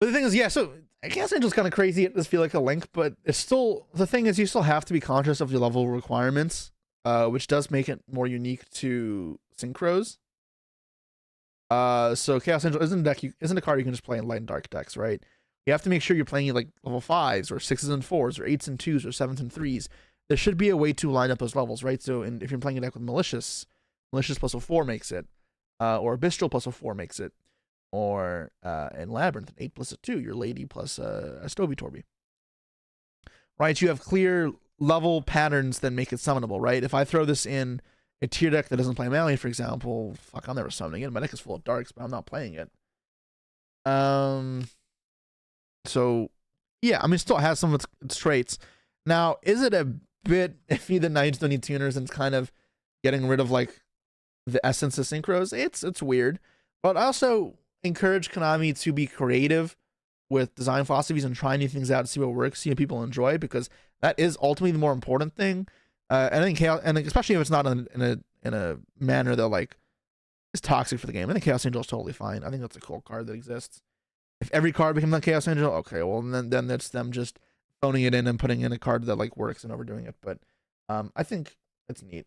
but the thing is, yeah, so Chaos Angel's kind of crazy. It does feel like a Link, but it's still, the thing is, you still have to be conscious of your level requirements, which does make it more unique to synchros. So Chaos Angel isn't a card you can just play in light and dark decks, right? You have to make sure you're playing like level 5s or 6s and 4s or 8s and 2s or 7s and 3s. There should be a way to line up those levels, right? So if you're playing a deck with Malicious plus a 4 makes it, or Bistral plus a 4 makes it, or in Labyrinth, an 8 plus a 2, your Lady plus a Stovey Torby. Right? You have clear level patterns that make it summonable, right? If I throw this in a tier deck that doesn't play Malian, for example, fuck, I'm never summoning it. My deck is full of darks, but I'm not playing it. So yeah, I mean, it still has some of its traits. Now, is it a bit iffy that Knights don't need tuners and it's kind of getting rid of like the essence of synchros? It's weird, but I also encourage Konami to be creative with design philosophies and try new things out to see what works, see what people enjoy, because that is ultimately the more important thing. And I think Chaos, and especially if it's not in a manner that like is toxic for the game. I think Chaos Angel is totally fine. I think that's a cool card that exists. If every card becomes like Chaos Angel, okay, well then that's them just phoning it in and putting in a card that like works and overdoing it. But I think it's neat.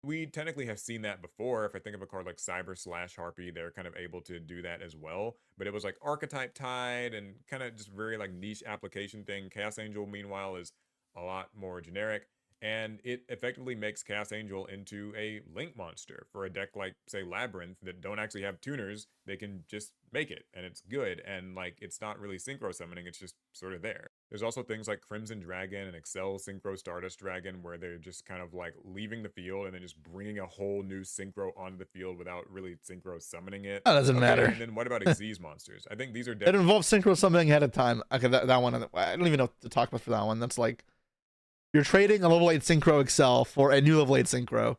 We technically have seen that before. If I think of a card like Cyber/Harpy, they're kind of able to do that as well. But it was like archetype tied and kind of just very like niche application thing. Chaos Angel, meanwhile, is a lot more generic. And it effectively makes Chaos Angel into a Link monster for a deck like, say, Labyrinth that don't actually have tuners. They can just make it, and it's good. And like, it's not really synchro summoning; it's just sort of there. There's also things like Crimson Dragon and Excel Synchro Stardust Dragon, where they're just kind of like leaving the field and then just bringing a whole new synchro onto the field without really synchro summoning it. That doesn't matter. And then what about Xyz monsters? I think these are. It involves synchro summoning ahead of time. Okay, that one. I don't even know what to talk about for that one. That's like, you're trading a level 8 synchro Excel for a new level 8 synchro.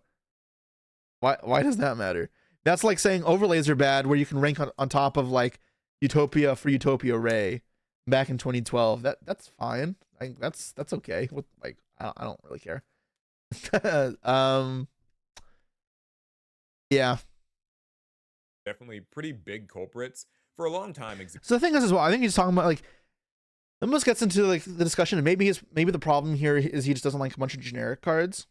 Why does that matter? That's like saying overlays are bad, where you can rank on top of like Utopia for Utopia Ray back in 2012. That's fine. I think that's okay. With like, I don't really care. Yeah. Definitely pretty big culprits for a long time. So the thing is as well, I think he's talking about like, almost gets into like the discussion, and maybe the problem here is he just doesn't like a bunch of generic cards,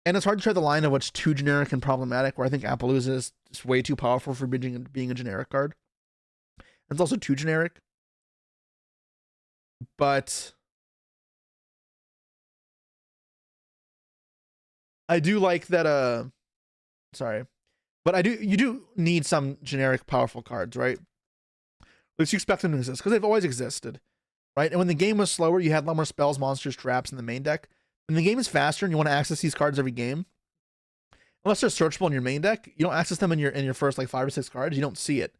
and it's hard to try the line of what's too generic and problematic. Where I think Appaloosa is just way too powerful for being a generic card. It's also too generic, but I do like that. Sorry, but you do need some generic powerful cards, right? At least you expect them to exist because they've always existed. Right? And when the game was slower, you had a lot more spells, monsters, traps in the main deck. When the game is faster and you want to access these cards every game, unless they're searchable in your main deck, you don't access them in your first like 5 or 6 cards. You don't see it.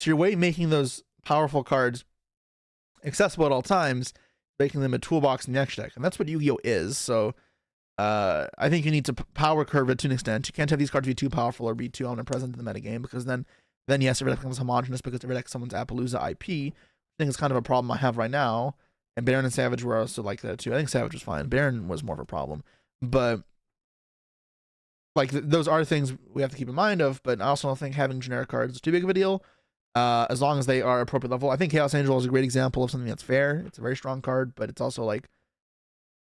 So your way of making those powerful cards accessible at all times, making them a toolbox in the next deck. And that's what Yu-Gi-Oh! Is. So I think you need to power curve it to an extent. You can't have these cards be too powerful or be too omnipresent in the metagame, because then yes, every deck becomes homogenous because every deck is someone's Appaloosa IP. I think it's kind of a problem I have right now. And Baron and Savage were also like that too. I think Savage was fine. Baron was more of a problem. But like those are things we have to keep in mind of. But I also don't think having generic cards is too big of a deal. As long as they are appropriate level. I think Chaos Angel is a great example of something that's fair. It's a very strong card, but it's also like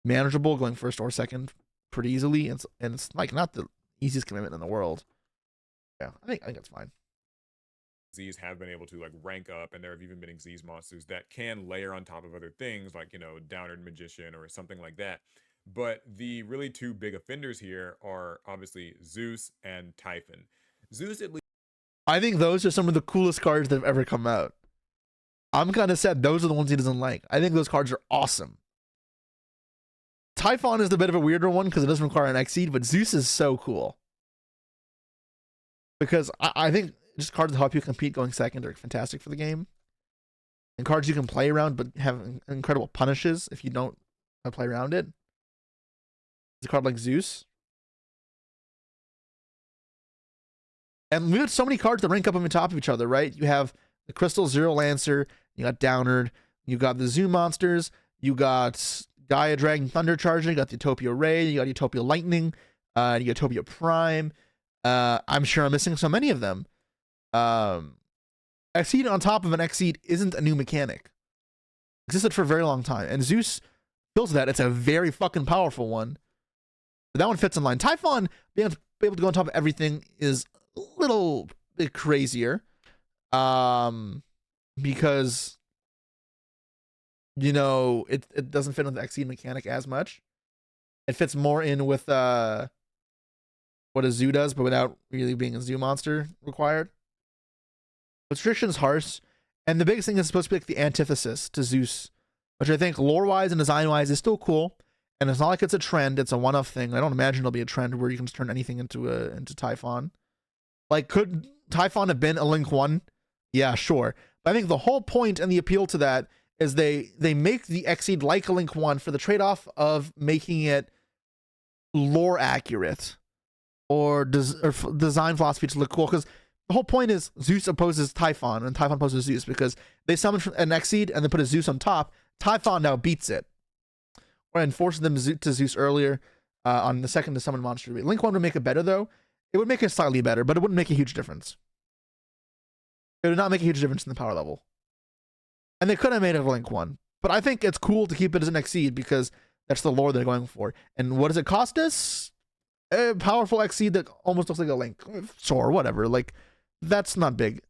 manageable going first or second. pretty easily, and it's like not the easiest commitment in the world. Yeah, I think that's fine. Xyz have been able to like rank up, and there have even been Xyz monsters that can layer on top of other things, like Downerd Magician or something like that. But the really two big offenders here are obviously Zeus and Typhon. Zeus at least. I think those are some of the coolest cards that have ever come out. I'm kind of sad those are the ones he doesn't like. I think those cards are awesome. Typhon is the bit of a weirder one because it doesn't require an Xyz, but Zeus is so cool. Because I think just cards that help you compete going second are fantastic for the game. And cards you can play around but have incredible punishes if you don't play around it. It's a card like Zeus. And we have so many cards that rank up on the top of each other, right? You have the Crystal Zero Lancer, you got Downerd, you got the Zoo monsters, you got Gaia Dragon Thunder Charger, you got the Utopia Ray, you got Utopia Lightning, you got Utopia Prime. I'm sure I'm missing so many of them. Exceed on top of an Exceed isn't a new mechanic. Existed for a very long time. And Zeus fills that. It's a very fucking powerful one. But that one fits in line. Typhon being able to go on top of everything is a little bit crazier. Because it doesn't fit with the Exceed mechanic as much. It fits more in with what a Zoo does, but without really being a Zoo monster required. Restriction is harsh, and the biggest thing is supposed to be like the antithesis to Zeus, which I think lore-wise and design-wise is still cool. And it's not like it's a trend; it's a one-off thing. I don't imagine it'll be a trend where you can just turn anything into Typhon. Like, could Typhon have been a Link 1? Yeah, sure. But I think the whole point and the appeal to that is they make the Exceed like a Link 1 for the trade-off of making it lore accurate or design philosophy to look cool. Because the whole point is Zeus opposes Typhon and Typhon opposes Zeus because they summon an Exceed and then put a Zeus on top. Typhon now beats it. And forces them to Zeus earlier on the second to summon monster. Link 1 would make it better though. It would make it slightly better, but it wouldn't make a huge difference. It would not make a huge difference in the power level. And they could have made it a Link 1. But I think it's cool to keep it as an Exceed because that's the lore they're going for. And what does it cost us? A powerful Exceed that almost looks like a Link. Sure, whatever. Like, that's not big.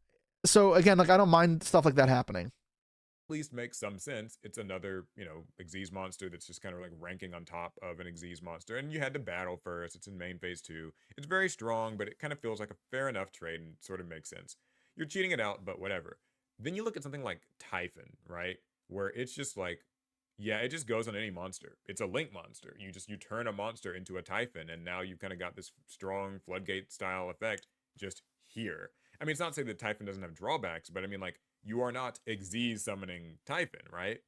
So again, like, I don't mind stuff like that happening. At least makes some sense. It's another, Xyz monster that's just kind of like ranking on top of an Xyz monster. And you had to battle first. It's in main phase 2. It's very strong, but it kind of feels like a fair enough trade and sort of makes sense. You're cheating it out, but whatever. Then you look at something like Typhon, right? Where it's just like, yeah, it just goes on any monster. It's a Link monster. You turn a monster into a Typhon, and now you've kind of got this strong floodgate style effect just here. I mean, it's not to say that Typhon doesn't have drawbacks, but I mean, like, you are not Xyz summoning Typhon, right?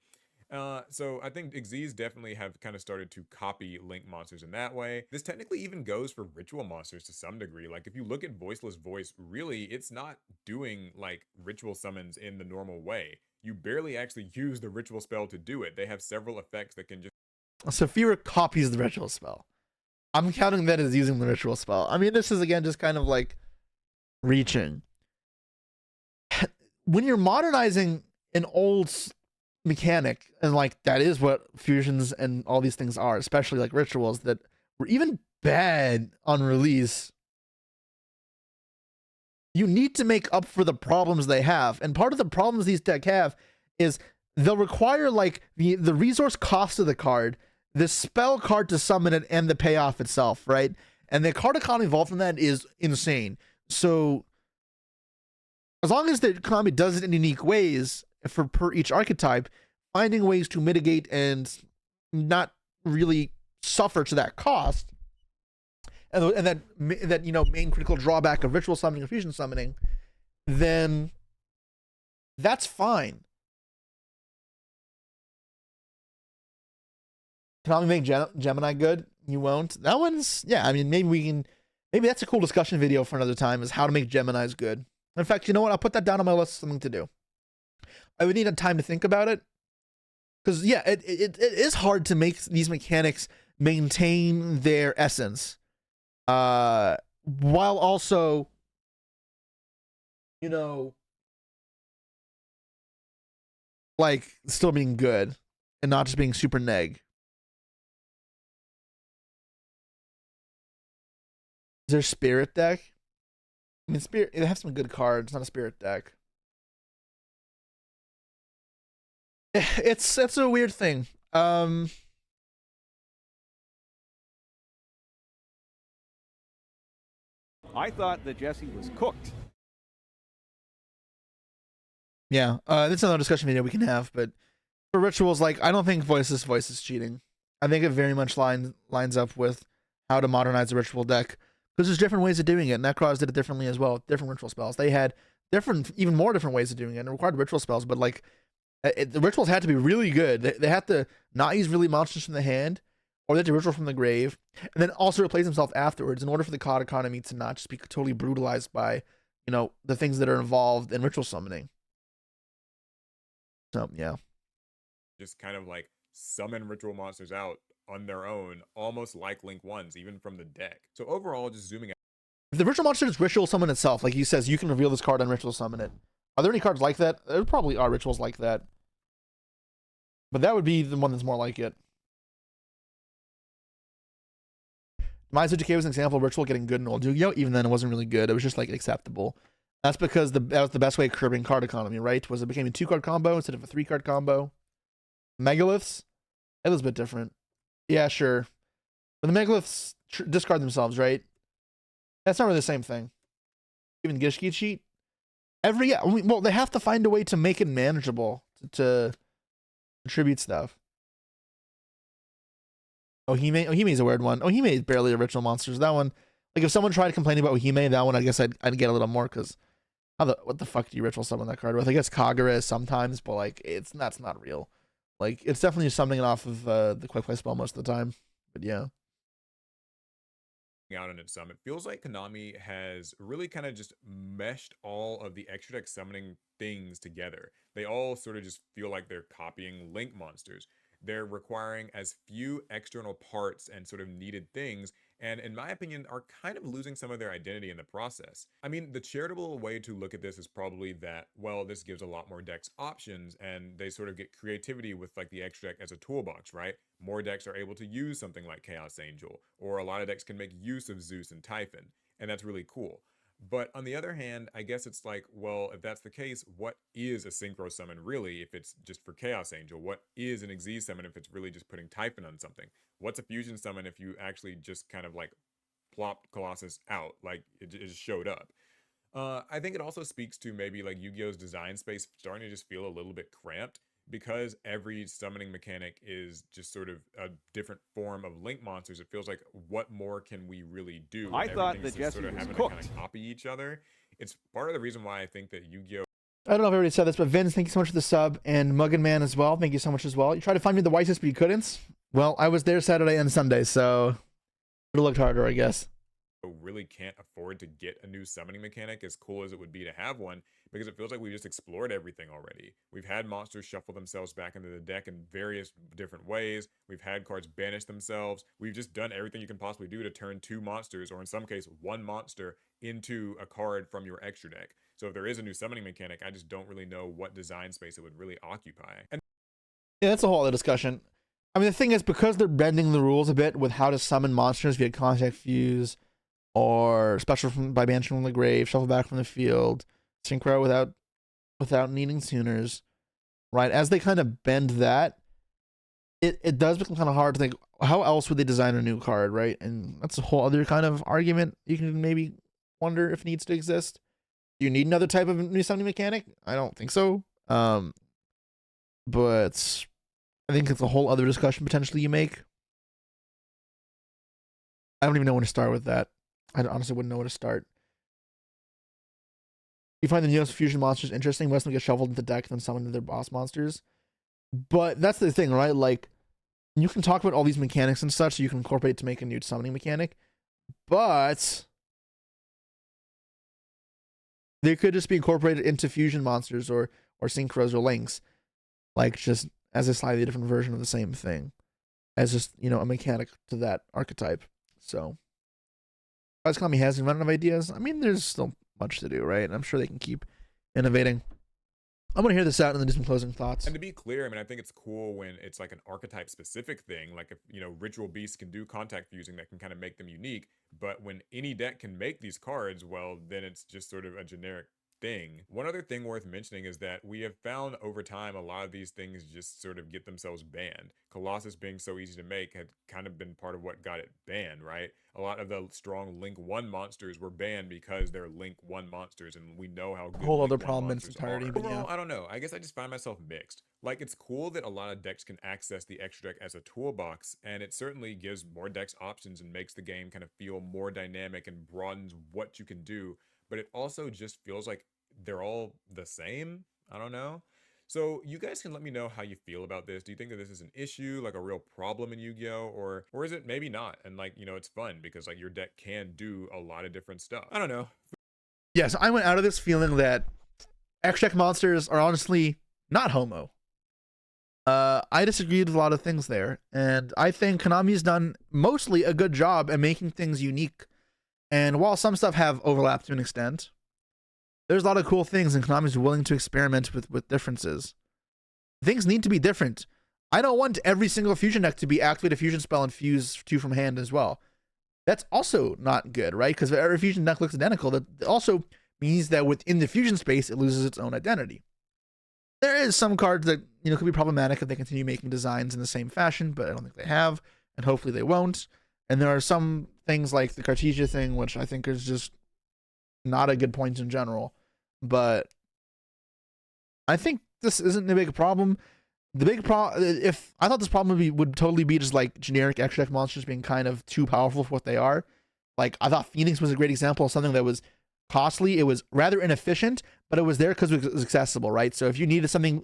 So I think Xyz definitely have kind of started to copy Link monsters in that way. This technically even goes for ritual monsters to some degree. Like, if you look at Voiceless Voice, really, it's not doing like ritual summons in the normal way. You barely actually use the ritual spell to do it. They have several effects that can just... Saphira copies the ritual spell. I'm counting that as using the ritual spell. I mean, this is again just kind of like reaching. When you're modernizing an old mechanic, and like that is what fusions and all these things are, especially like rituals that were even bad on release, you need to make up for the problems they have. And part of the problems these deck have is they'll require like the resource cost of the card, the spell card to summon it, and the payoff itself, right? And the card economy involved in that is insane. So as long as the economy does it in unique ways per each archetype, finding ways to mitigate and not really suffer to that cost, and that main critical drawback of ritual summoning or fusion summoning, then that's fine. Can I make Gemini good? You won't. That one's, yeah. I mean, maybe that's a cool discussion video for another time. Is how to make Geminis good. In fact, you know what? I'll put that down on my list of something to do. I would need time to think about it. Because, yeah, it is hard to make these mechanics maintain their essence. While also, like, still being good. And not just being super neg. Is there spirit deck? I mean, spirit. They have some good cards. Not a spirit deck. It's a weird thing. I thought that Jesse was cooked. Yeah. This is another discussion video we can have, but for rituals, like I don't think voice is cheating. I think it very much lines up with how to modernize a ritual deck because there's different ways of doing it. Necros did it differently as well. Different ritual spells. They had even more different ways of doing it. And it required ritual spells, but like the rituals had to be really good. They had to not use really monsters from the hand, or they had to ritual from the grave, and then also replace themselves afterwards in order for the card economy to not just be totally brutalized by, the things that are involved in ritual summoning. So yeah. Just kind of like summon ritual monsters out on their own, almost like Link ones, even from the deck. So overall, just zooming out. If the ritual monster is ritual summon itself, like he says, you can reveal this card and ritual summon it. Are there any cards like that? There probably are rituals like that. But that would be the one that's more like it. Miser Decay was an example of ritual getting good in old Yu-Gi-Oh! Even then, it wasn't really good. It was just like acceptable. That's because that was the best way of curbing card economy, right? Was it became a 2-card combo instead of a 3-card combo. Megaliths, it was a bit different. Yeah, sure. But the Megaliths discard themselves, right? That's not really the same thing. Even Gishki cheat. Well, they have to find a way to make it manageable to contribute stuff. Ohime is a weird one. Ohime is barely original monsters. That one, like if someone tried complaining about Ohime, that one I guess I'd get a little more because what the fuck do you ritual summon that card with? I guess Kagura sometimes, but like that's not real. Like it's definitely something off of the quick play spell most of the time. But yeah. Out on its sum, it feels like Konami has really kind of just meshed all of the extra deck summoning things together. They all sort of just feel like they're copying Link monsters. They're requiring as few external parts and sort of needed things, and in my opinion, are kind of losing some of their identity in the process. I mean, the charitable way to look at this is probably that, well, this gives a lot more decks options, and they sort of get creativity with like the extra deck as a toolbox, right? More decks are able to use something like Chaos Angel, or a lot of decks can make use of Zeus and Typhon, and that's really cool. But on the other hand, I guess it's like, well, if that's the case, what is a synchro summon really if it's just for Chaos Angel? What is an Xyz summon if it's really just putting Typhon on something? What's a fusion summon if you actually just kind of like plopped Colossus out, like it just showed up? I think it also speaks to maybe like Yu-Gi-Oh's design space starting to just feel a little bit cramped because every summoning mechanic is just sort of a different form of Link monsters. It feels like, what more can we really do? I thought that just Jesse sort of was having cooked. to kind of copy each other. It's part of the reason why I think that Yu-Gi-Oh! I don't know if I already said this, but Vince, thank you so much for the sub, and Muggin Man as well. Thank you so much as well. You tried to find me the Wisest, but you couldn't. Well, I was there Saturday and Sunday, so it looked harder, I guess. Really can't afford to get a new summoning mechanic, as cool as it would be to have one, because it feels like we just explored everything already. We've had monsters shuffle themselves back into the deck in various different ways. We've had cards banish themselves. We've just done everything you can possibly do to turn 2 monsters, or in some case 1 monster, into a card from your extra deck. So if there is a new summoning mechanic, I just don't really know what design space it would really occupy. And yeah, that's a whole other discussion. I mean, the thing is, because they're bending the rules a bit with how to summon monsters via contact fuse, or special by banishing from the grave, shuffle back from the field, synchro without needing tuners, right? As they kind of bend that, it does become kind of hard to think how else would they design a new card, right? And that's a whole other kind of argument you can maybe wonder if it needs to exist. Do you need another type of new summoning mechanic? I don't think so. But I think it's a whole other discussion potentially you make. I don't even know when to start with that. I honestly wouldn't know where to start. You find the Neos fusion monsters interesting. Most of them get shuffled into the deck and then summoned to their boss monsters. But that's the thing, right? Like, you can talk about all these mechanics and such, so you can incorporate to make a new summoning mechanic. But they could just be incorporated into fusion monsters or synchros or links. Like, just as a slightly different version of the same thing. As just, a mechanic to that archetype. So Konami has run out of ideas. I mean, there's still much to do, right? And I'm sure they can keep innovating. I'm gonna hear this out and then do some closing thoughts. And to be clear, I mean, I think it's cool when it's like an archetype specific thing, like if Ritual Beasts can do contact fusing that can kind of make them unique. But when any deck can make these cards, well, then it's just sort of a generic thing. One other thing worth mentioning is that we have found over time a lot of these things just sort of get themselves banned. Colossus being so easy to make had kind of been part of what got it banned, right? A lot of the strong Link 1 monsters were banned because they're Link 1 monsters, and we know how good Whole Link other 1 problem in its monsters entirety, are. but yeah. Overall, I don't know. I guess I just find myself mixed. Like, it's cool that a lot of decks can access the extra deck as a toolbox, and it certainly gives more decks options and makes the game kind of feel more dynamic and broadens what you can do, but it also just feels like they're all the same. I don't know. So you guys can let me know how you feel about this. Do you think that this is an issue, like a real problem in Yu-Gi-Oh, or is it maybe not? And like, it's fun because like your deck can do a lot of different stuff. I don't know. Yes, I went out of this feeling that extra deck monsters are honestly not homo. I disagreed with a lot of things there, and I think Konami's done mostly a good job at making things unique. And while some stuff have overlap to an extent, there's a lot of cool things, and Konami's willing to experiment with differences. Things need to be different. I don't want every single fusion deck to be activate a fusion spell and fuse 2 from hand as well. That's also not good, right? Because if every fusion deck looks identical, that also means that within the fusion space, it loses its own identity. There is some cards that could be problematic if they continue making designs in the same fashion, but I don't think they have, and hopefully they won't. And there are some things like the Cartesia thing, which I think is just not a good point in general. But I think this isn't a big problem. The big problem, if I thought this problem would totally be just like generic extra deck monsters being kind of too powerful for what they are. Like, I thought Phoenix was a great example of something that was costly. It was rather inefficient, but it was there because it was accessible, right? So if you needed something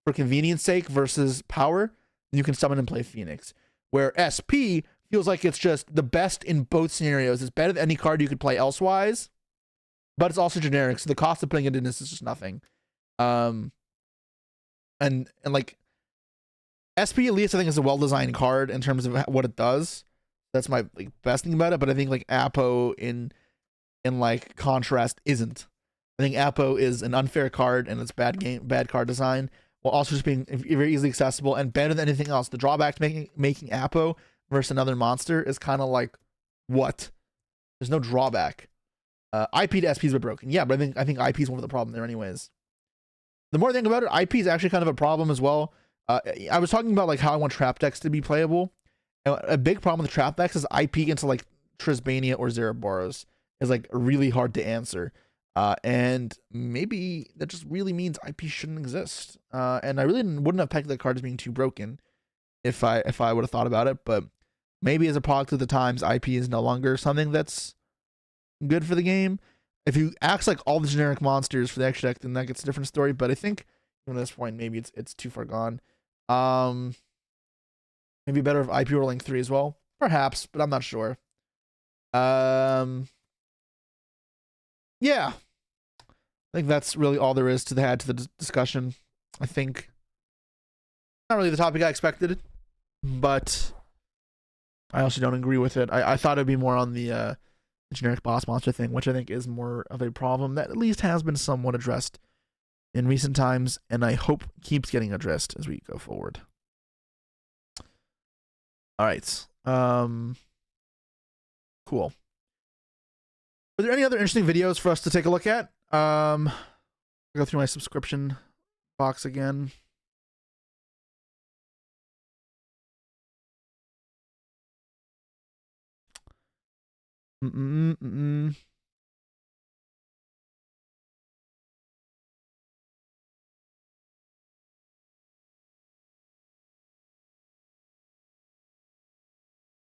for convenience sake versus power, you can summon and play Phoenix. Where SP feels like it's just the best in both scenarios. It's better than any card you could play elsewise, but it's also generic, so the cost of putting it in this is just nothing. And like SP at least I think is a well-designed card in terms of what it does. That's my best thing about it. But I think like Apo in like contrast isn't. I think Apo is an unfair card and it's bad card design, while also just being very easily accessible and better than anything else. The drawback to making Apo versus another monster is kind of like, what? There's no drawback. IP to SP is a bit broken. Yeah, but I think IP is one of the problem there anyways. The more I think about it, IP is actually kind of a problem as well. I was talking about like how I want trap decks to be playable. And a big problem with trap decks is IP into like Trisbania or Zeraboros is like really hard to answer. And maybe that just really means IP shouldn't exist. And I really wouldn't have pegged that card as being too broken if I would have thought about it. But maybe as a product of the times, IP is no longer something that's good for the game. If you axe like all the generic monsters for the extra deck, then that gets a different story. But I think at this point, maybe it's too far gone. Maybe better if IP were Link 3 as well, perhaps, but I'm not sure. Yeah, I think that's really all there is to add to the discussion. I think not really the topic I expected, but I also don't agree with it. I thought it'd be more on the generic boss monster thing, which I think is more of a problem that at least has been somewhat addressed in recent times, and I hope keeps getting addressed as we go forward. All right. Cool. Are there any other interesting videos for us to take a look at? I'll go through my subscription box again.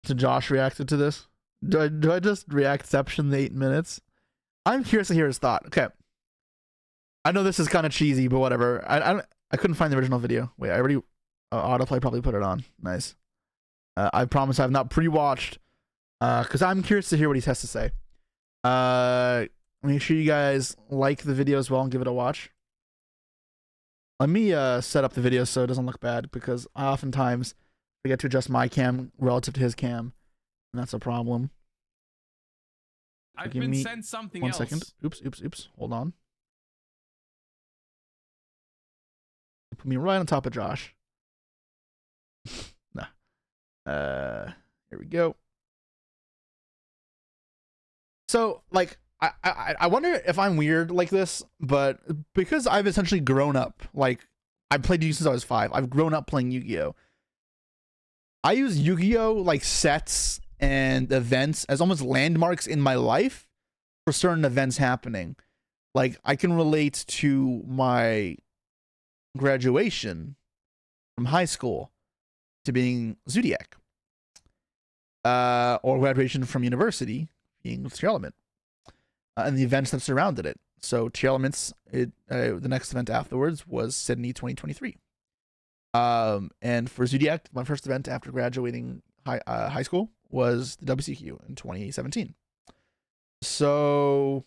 So Josh reacted to this. Do I just reactception the 8 minutes? I'm curious to hear his thought. Okay. I know this is kind of cheesy, but whatever. I couldn't find the original video. Wait, I already autoplay probably put it on. Nice. I promise I've not pre-watched because I'm curious to hear what he has to say. Make sure you guys like the video as well and give it a watch. Let me set up the video so it doesn't look bad, because I oftentimes forget to adjust my cam relative to his cam, and that's a problem. So I've been sent something else. 1 second. Oops. Hold on. Put me right on top of Josh. Nah. Here we go. So like I wonder if I'm weird like this, but because I've essentially grown up, like I've played Yu-Gi-Oh since I was 5. I've grown up playing Yu-Gi-Oh. I use Yu-Gi-Oh like sets and events as almost landmarks in my life for certain events happening. Like I can relate to my graduation from high school to being Zodiac, or graduation from university being Three Element, and the events that surrounded it. So Three Elements, the next event afterwards was Sydney 2023. And for Zodiac, my first event after graduating high school was the WCQ in 2017. So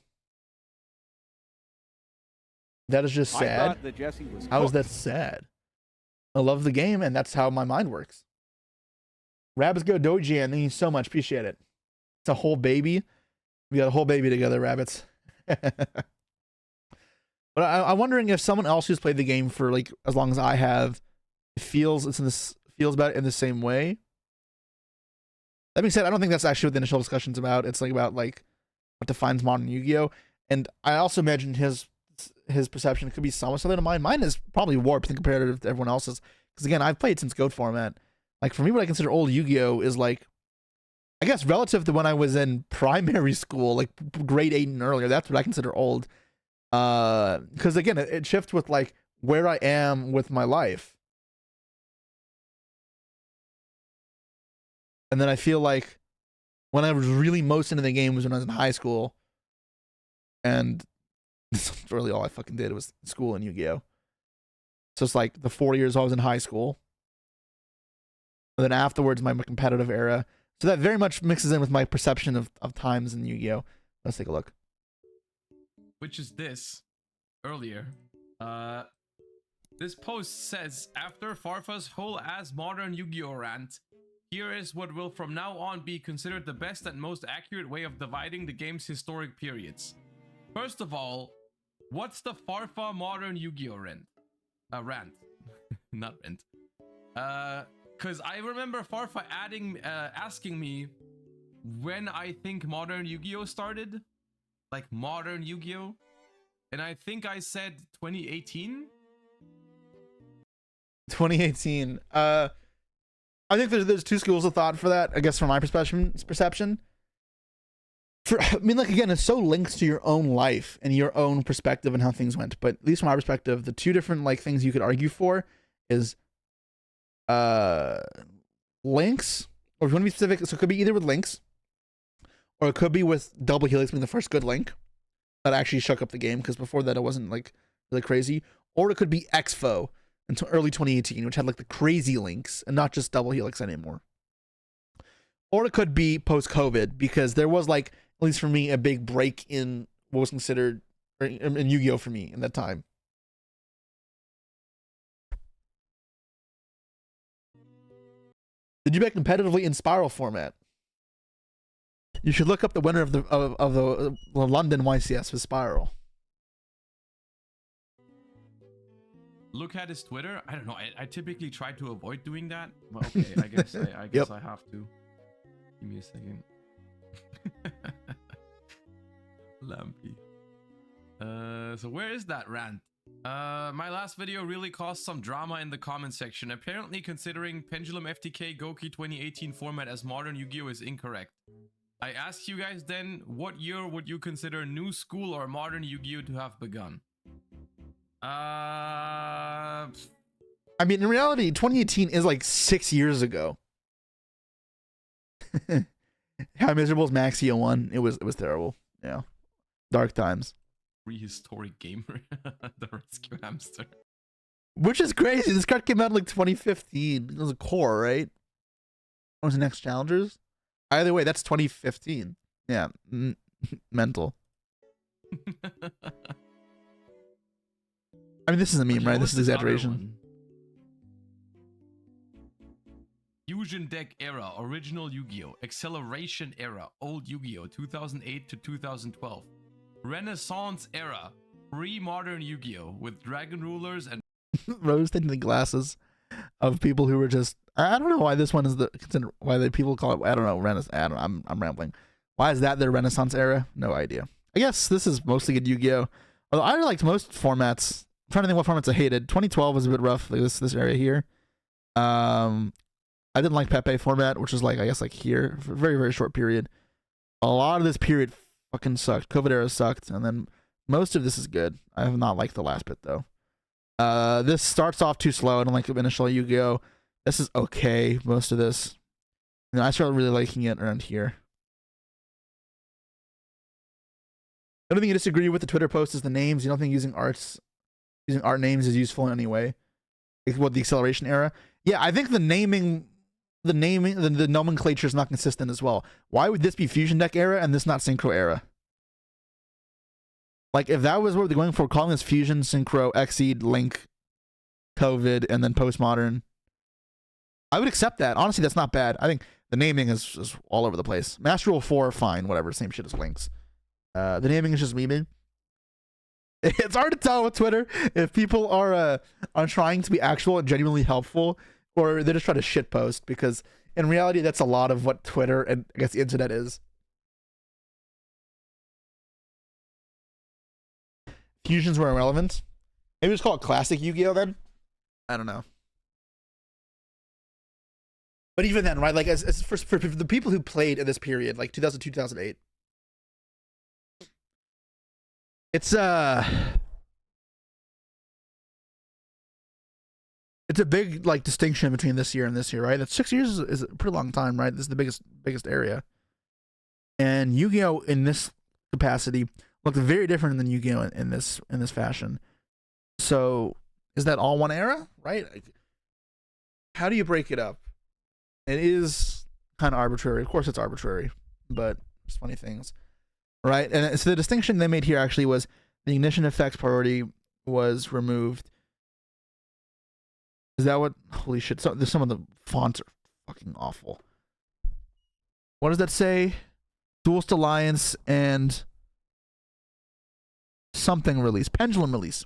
that is just I sad. thought that Jesse was How is that cooked. sad? I love the game, and that's how my mind works. Rabbits go Doji, and thank you so much. Appreciate it. It's a whole baby. We got a whole baby together, rabbits. But I'm wondering if someone else who's played the game for like as long as I have feels about it in the same way. That being said, I don't think that's actually what the initial discussion's about. It's like about like what defines modern Yu-Gi-Oh! And I also imagine his perception could be somewhat similar to mine. Mine is probably warped in comparative to everyone else's. Because again, I've played since Goat format. Like for me, what I consider old Yu-Gi-Oh! Is like, I guess relative to when I was in primary school, like grade 8 and earlier, that's what I consider old. Because again, it shifts with like where I am with my life. And then I feel like when I was really most into the game was when I was in high school. And that's really all I fucking did was school and Yu-Gi-Oh! So it's like the 4 years I was in high school. And then afterwards, my competitive era. So that very much mixes in with my perception of times in Yu-Gi-Oh! Let's take a look. Which is this earlier. This post says, after Farfa's whole ass modern Yu-Gi-Oh! Rant, here is what will from now on be considered the best and most accurate way of dividing the game's historic periods. First of all, what's the Farfa modern Yu-Gi-Oh! Rant? Not rent. Because I remember Farfa asking me when I think modern Yu-Gi-Oh! Started. Like modern Yu-Gi-Oh! And I think I said 2018. 2018. I think there's two schools of thought for that. I guess from my perception. I mean, like again, it's so linked to your own life and your own perspective and how things went. But at least from my perspective, the two different like things you could argue for is links, or if you want to be specific, so it could be either with links, or it could be with double helix being the first good link that actually shook up the game, because before that it wasn't like really crazy. Or it could be Exfo until early 2018, which had like the crazy links and not just double helix anymore. Or it could be post-COVID, because there was like, at least for me, a big break in what was considered in Yu-Gi-Oh! For me in that time. Did you bet competitively in Spiral format? You should look up the winner of the London YCS with Spiral. Look at his Twitter. I don't know. I typically try to avoid doing that. But okay, I guess I guess I have to. Give me a second. Lampy. So where is that rant? My last video really caused some drama in the comment section. Apparently considering Pendulum FTK Goki 2018 format as modern Yu-Gi-Oh! Is incorrect. I asked you guys then, what year would you consider new school or modern Yu-Gi-Oh! To have begun? I mean, in reality, 2018 is like 6 years ago. How Miserable is Maxio 1. It was terrible. Yeah. Dark times. Prehistoric gamer. The rescue hamster. Which is crazy. This card came out in like 2015. It was a core, right? What was the next Challengers? Either way, that's 2015. Yeah. Mental. I mean, this is a meme, right? This is exaggeration. Fusion deck era, original Yu-Gi-Oh! Acceleration era, old Yu-Gi-Oh! 2008 to 2012. Renaissance era, pre-modern Yu-Gi-Oh! With dragon rulers and rose-tinted the glasses of people who were just, I don't know why this one is why the people call it, I don't know, I'm rambling. Why is that their Renaissance era? No idea. I guess this is mostly good Yu-Gi-Oh. Although I liked most formats. I'm trying to think what formats I hated. 2012 was a bit rough, like this area here. I didn't like Pepe format, which is like, I guess, like here for a very, very short period. A lot of this period fucking sucked. COVID era sucked, and then most of this is good. I have not liked the last bit though. This starts off too slow. I don't like the initial Yu-Gi-Oh. This is okay. Most of this, I started really liking it around here. The only thing you disagree with the Twitter post is the names. You don't think using art names is useful in any way? What, the acceleration era? Yeah, I think the nomenclature is not consistent as well. Why would this be Fusion Deck era and this not Synchro era? Like, if that was what they're going for, calling this Fusion, Synchro, Exceed, Link, COVID, and then Postmodern, I would accept that. Honestly, that's not bad. I think the naming is all over the place. Master Rule 4, fine, whatever, same shit as Links. The naming is just memeing. It's hard to tell with Twitter if people are trying to be actual and genuinely helpful, or they're just trying to shitpost, because in reality, that's a lot of what Twitter and I guess the internet is. Fusions were irrelevant. Maybe just call it classic Yu-Gi-Oh then? I don't know. But even then, right, like as for the people who played in this period, like 2002, 2008, it's a big like distinction between this year and this year, right? That's 6 years is a pretty long time, right? This is the biggest area. And Yu-Gi-Oh in this capacity looked very different than Yu-Gi-Oh in this fashion. So is that all one era, right? How do you break it up? It is kind of arbitrary. Of course it's arbitrary, but there's funny things. Right, and so the distinction they made here actually was the ignition effects priority was removed. Is that what? Holy shit! Some of the fonts are fucking awful. What does that say? Duelist Alliance and something release, Pendulum release.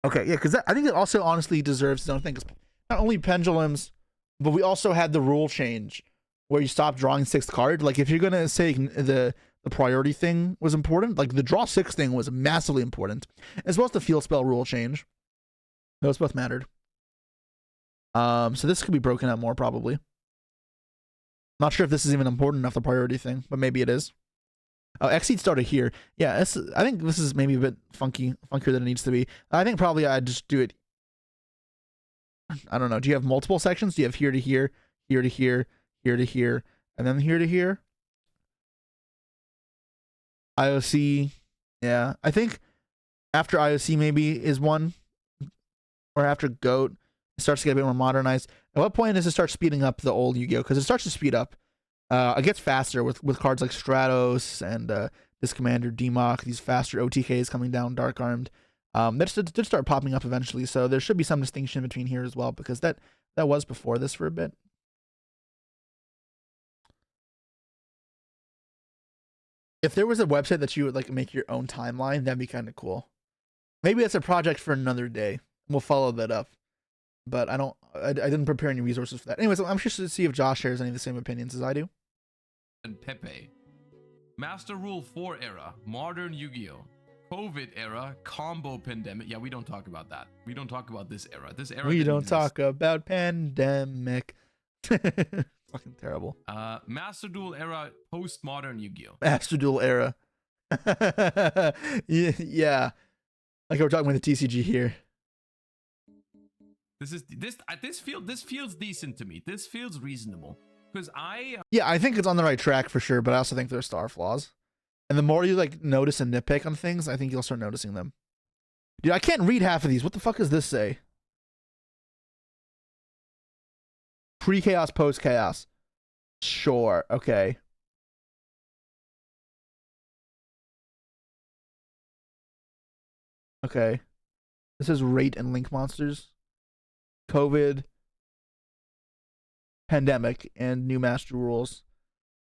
Okay, yeah, because I think it also honestly deserves its own thing. Because not only pendulums, but we also had the rule change where you stop drawing 6th card. Like if you're gonna say the priority thing was important, like the draw 6 thing was massively important, as well as the field spell rule change. Those both mattered. So this could be broken up more probably. Not sure if this is even important enough, the priority thing, but maybe it is. Oh, Exceed started here. Yeah, I think this is maybe a bit funkier than it needs to be. I think probably I'd just do it. I don't know. Do you have multiple sections? Do you have here to here, here to here, here to here, and then here to here? IOC, yeah. I think after IOC maybe is one, or after GOAT, it starts to get a bit more modernized. At what point does it start speeding up the old Yu-Gi-Oh? Because it starts to speed up. It gets faster with cards like Stratos and this Commander Demok, these faster OTKs coming down, Dark Armed. That did start popping up eventually, so there should be some distinction between here as well, because that was before this for a bit. If there was a website that you would like make your own timeline, that'd be kind of cool. Maybe that's a project for another day. We'll follow that up. But I didn't prepare any resources for that. Anyways, I'm curious to see if Josh shares any of the same opinions as I do. And Pepe. Master Rule 4 era, modern Yu-Gi-Oh! COVID era, combo pandemic. Yeah, we don't talk about that. We don't talk about this era. This era. We don't talk about pandemic. Fucking terrible. Master Duel era, postmodern Yu-Gi-Oh! Master Duel era. Yeah. Like we're talking about the TCG here. This feels decent to me. This feels reasonable. Because yeah, I think it's on the right track for sure, but I also think there are star flaws. And the more you like notice and nitpick on things, I think you'll start noticing them. Dude, I can't read half of these. What the fuck does this say? Pre-chaos, post-chaos. Sure, okay. Okay. This is rate and link monsters. COVID. Pandemic and new master rules.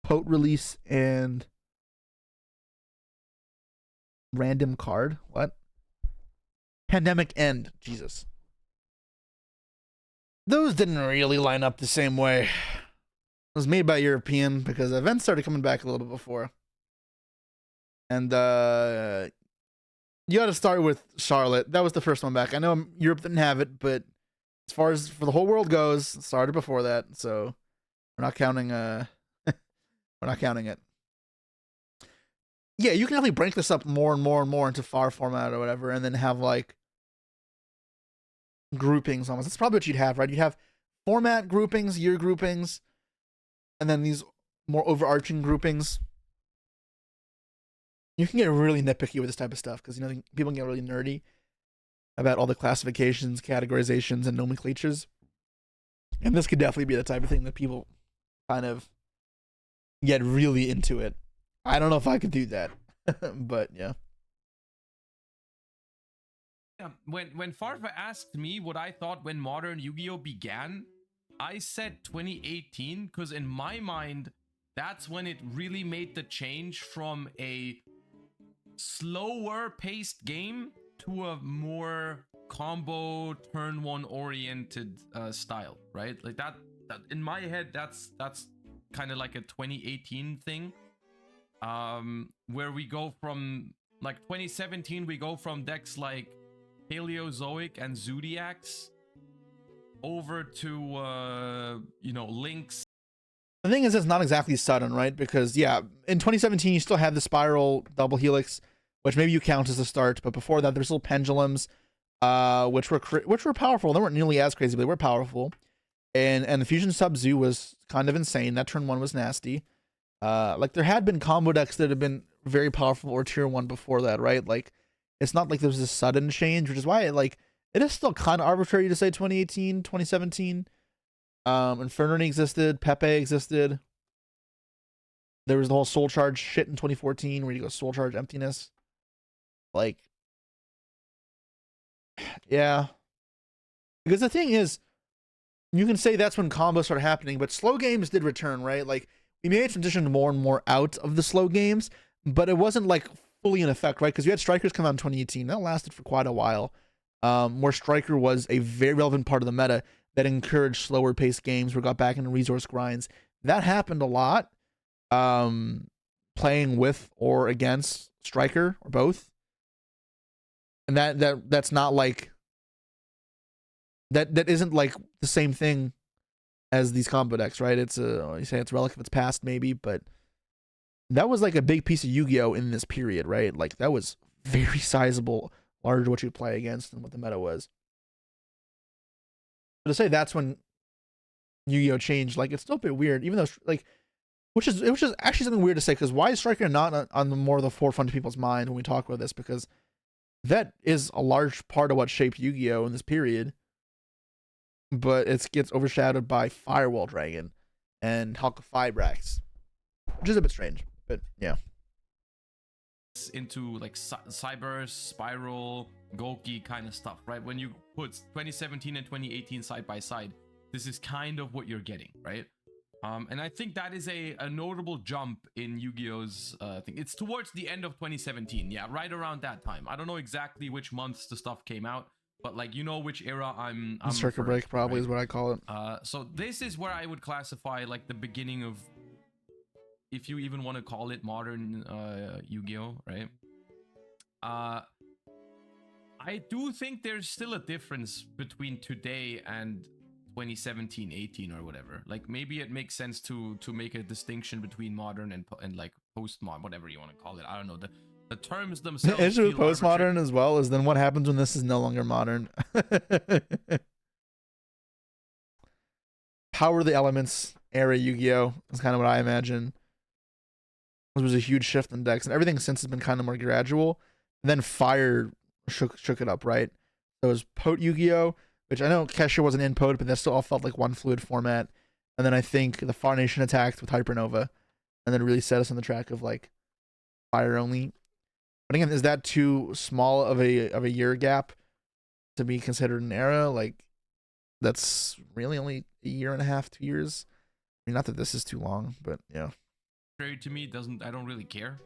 Pote release and random card. What? Pandemic end. Jesus. Those didn't really line up the same way. was made by a European because events started coming back a little bit before. And you got to start with Charlotte. That was the first one back. I know Europe didn't have it, but as far as for the whole world goes, it started before that. So we're not counting. We're not counting it. Yeah, you can definitely break this up more and more and more into FAR format or whatever, and then have like groupings almost. That's probably what you'd have, right? You'd have format groupings, year groupings, and then these more overarching groupings. You can get really nitpicky with this type of stuff because, you know, people can get really nerdy about all the classifications, categorizations, and nomenclatures. And this could definitely be the type of thing that people kind of get really into it. I don't know if I could do that, but yeah. Yeah, when Farfa asked me what I thought when modern Yu-Gi-Oh began, I said 2018 because in my mind, that's when it really made the change from a slower paced game to a more combo turn one oriented style, right? Like that in my head, that's kind of like a 2018 thing. Where we go from like 2017, we go from decks like Paleozoic and Zodiacs over to you know, Lynx. The thing is, it's not exactly sudden, right? Because yeah, in 2017 you still had the Spiral Double Helix, which maybe you count as a start, but before that there's still Pendulums, which were powerful. They weren't nearly as crazy, but they were powerful. And the Fusion Sub-Zoo was kind of insane. That turn one was nasty. Like there had been combo decks that had been very powerful or tier one before that, right? Like it's not like there was a sudden change, which is why it is still kind of arbitrary to say 2018, 2017. Infernity existed, Pepe existed. There was the whole Soul Charge shit in 2014 where you go Soul Charge Emptiness. Like, yeah. Because the thing is, you can say that's when combos started happening, but slow games did return, right? Like, we may have transitioned more and more out of the slow games, but it wasn't like fully in effect, right? Because you had Strikers come out in 2018. That lasted for quite a while. Where Striker was a very relevant part of the meta that encouraged slower paced games, where got back into resource grinds. That happened a lot. Playing with or against Striker or both. And that's not like that isn't like the same thing as these combo decks, right? It's you say it's relic of its past maybe, but that was like a big piece of Yu-Gi-Oh in this period, right? Like that was very sizable, larger what you play against and what the meta was. But to say that's when Yu-Gi-Oh changed, like it's still a bit weird, even though like which is actually something weird to say, because why is Striker not on the more of the forefront of people's mind when we talk about this? Because that is a large part of what shaped Yu-Gi-Oh in this period, but it gets overshadowed by Firewall Dragon and Hulk Fibrax, which is a bit strange, but yeah. Into like Cyber, Spiral, Goki kind of stuff, right? When you put 2017 and 2018 side by side, this is kind of what you're getting, right? And I think that is a notable jump in Yu-Gi-Oh's thing. It's towards the end of 2017, yeah, right around that time. I don't know exactly which months the stuff came out, but like, you know which era I'm Circuit break probably, right? Is what I call it. So this is where I would classify like the beginning of, if you even want to call it modern Yu-Gi-Oh, right? I do think there's still a difference between today and 2017, 18 or whatever. Like maybe it makes sense to make a distinction between modern and like postmodern, whatever you want to call it. I don't know. The terms themselves. The issue with postmodern as well is then what happens when this is no longer modern. Power of the Elements era Yu-Gi-Oh is kind of what I imagine. It was a huge shift in decks, and everything since has been kind of more gradual. And then Fire shook it up, right? So it was Pot Yu-Gi-Oh, which I know Kesha wasn't in Pot, but that still all felt like one fluid format. And then I think the Far Nation attacked with Hypernova, and then really set us on the track of like Fire only. But again, is that too small of a year gap to be considered an era? Like that's really only a year and a half, 2 years. I mean, not that this is too long, but yeah. To me, I don't really care.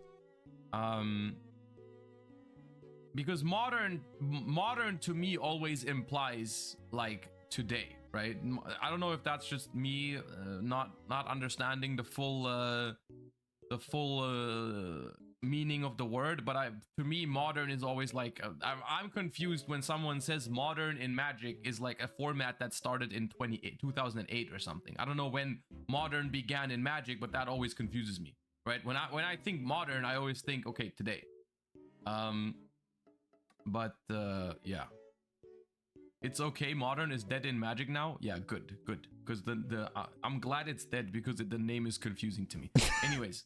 Because modern to me always implies like today, right? I don't know if that's just me not understanding the full meaning of the word, but to me modern is always like I'm confused when someone says modern in Magic is like a format that started in 2008 or something. I don't know when modern began in Magic, but that always confuses me, right? When I think modern, I always think, okay, today. But yeah, it's okay. Modern is dead in Magic now. Yeah, good, because I'm glad it's dead because the name is confusing to me. Anyways,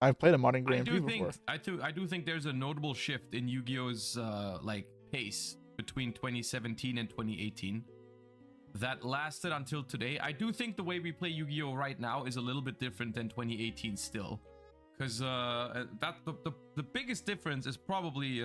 I've played a modern Grand Prix before. I do think there's a notable shift in Yu-Gi-Oh's like pace between 2017 and 2018 that lasted until today. I do think the way we play Yu-Gi-Oh right now is a little bit different than 2018 still, because that the biggest difference is probably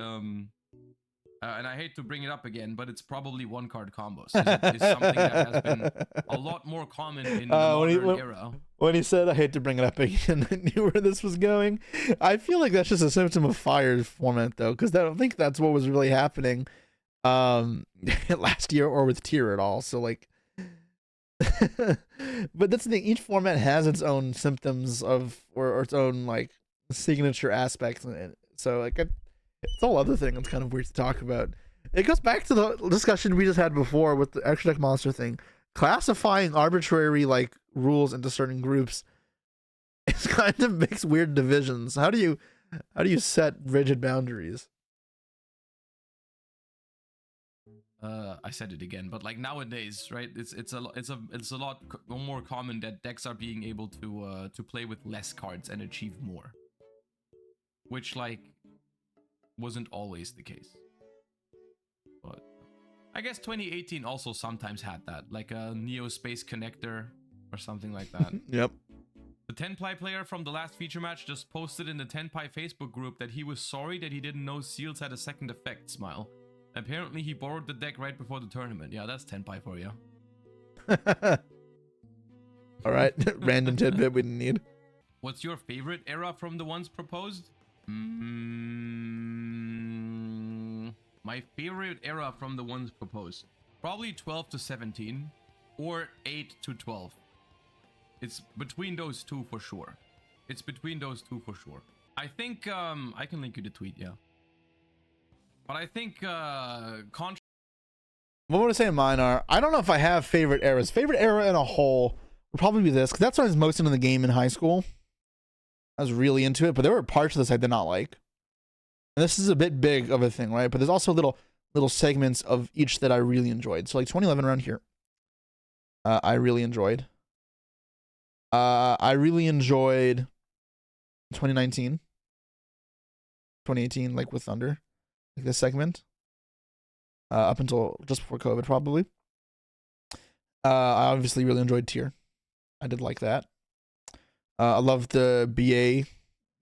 and I hate to bring it up again, but it's probably one card combos. It's something that has been a lot more common in the modern era. When he said, I hate to bring it up again, I knew where this was going. I feel like that's just a symptom of Fire's format, though, because I don't think that's what was really happening last year or with Tier at all. So, like, but that's the thing. Each format has its own symptoms of, or its own, like, signature aspects. So, like, it's a whole other thing that's kind of weird to talk about. It goes back to the discussion we just had before with the extra deck monster thing. Classifying arbitrary like rules into certain groups is kind of makes weird divisions. How do you set rigid boundaries? I said it again, but like nowadays, right? It's a lot more common that decks are being able to play with less cards and achieve more, which like wasn't always the case. But I guess 2018 also sometimes had that, like a Neo Space Connector or something like that. Yep. The Tenpai player from the last feature match just posted in the Tenpai Facebook group that he was sorry that he didn't know Seals had a second effect, smile. Apparently he borrowed the deck right before the tournament. Yeah, that's Tenpai for you. All right, random tidbit we didn't need. What's your favorite era from the ones proposed? My favorite era from the ones proposed, probably 12 to 17 or 8 to 12. It's between those two for sure. I think I can link you the tweet, yeah. But I think what would I say mine are? I don't know if I have favorite eras. Favorite era in a whole would probably be this, because that's when I was most into the game in high school. I was really into it, but there were parts of this I did not like. And this is a bit big of a thing, right? But there's also little segments of each that I really enjoyed. So like 2011 around here, I really enjoyed. I really enjoyed 2019, 2018, like with Thunder, like this segment, up until just before COVID, probably. I obviously really enjoyed Tier. I did like that. I loved the BA.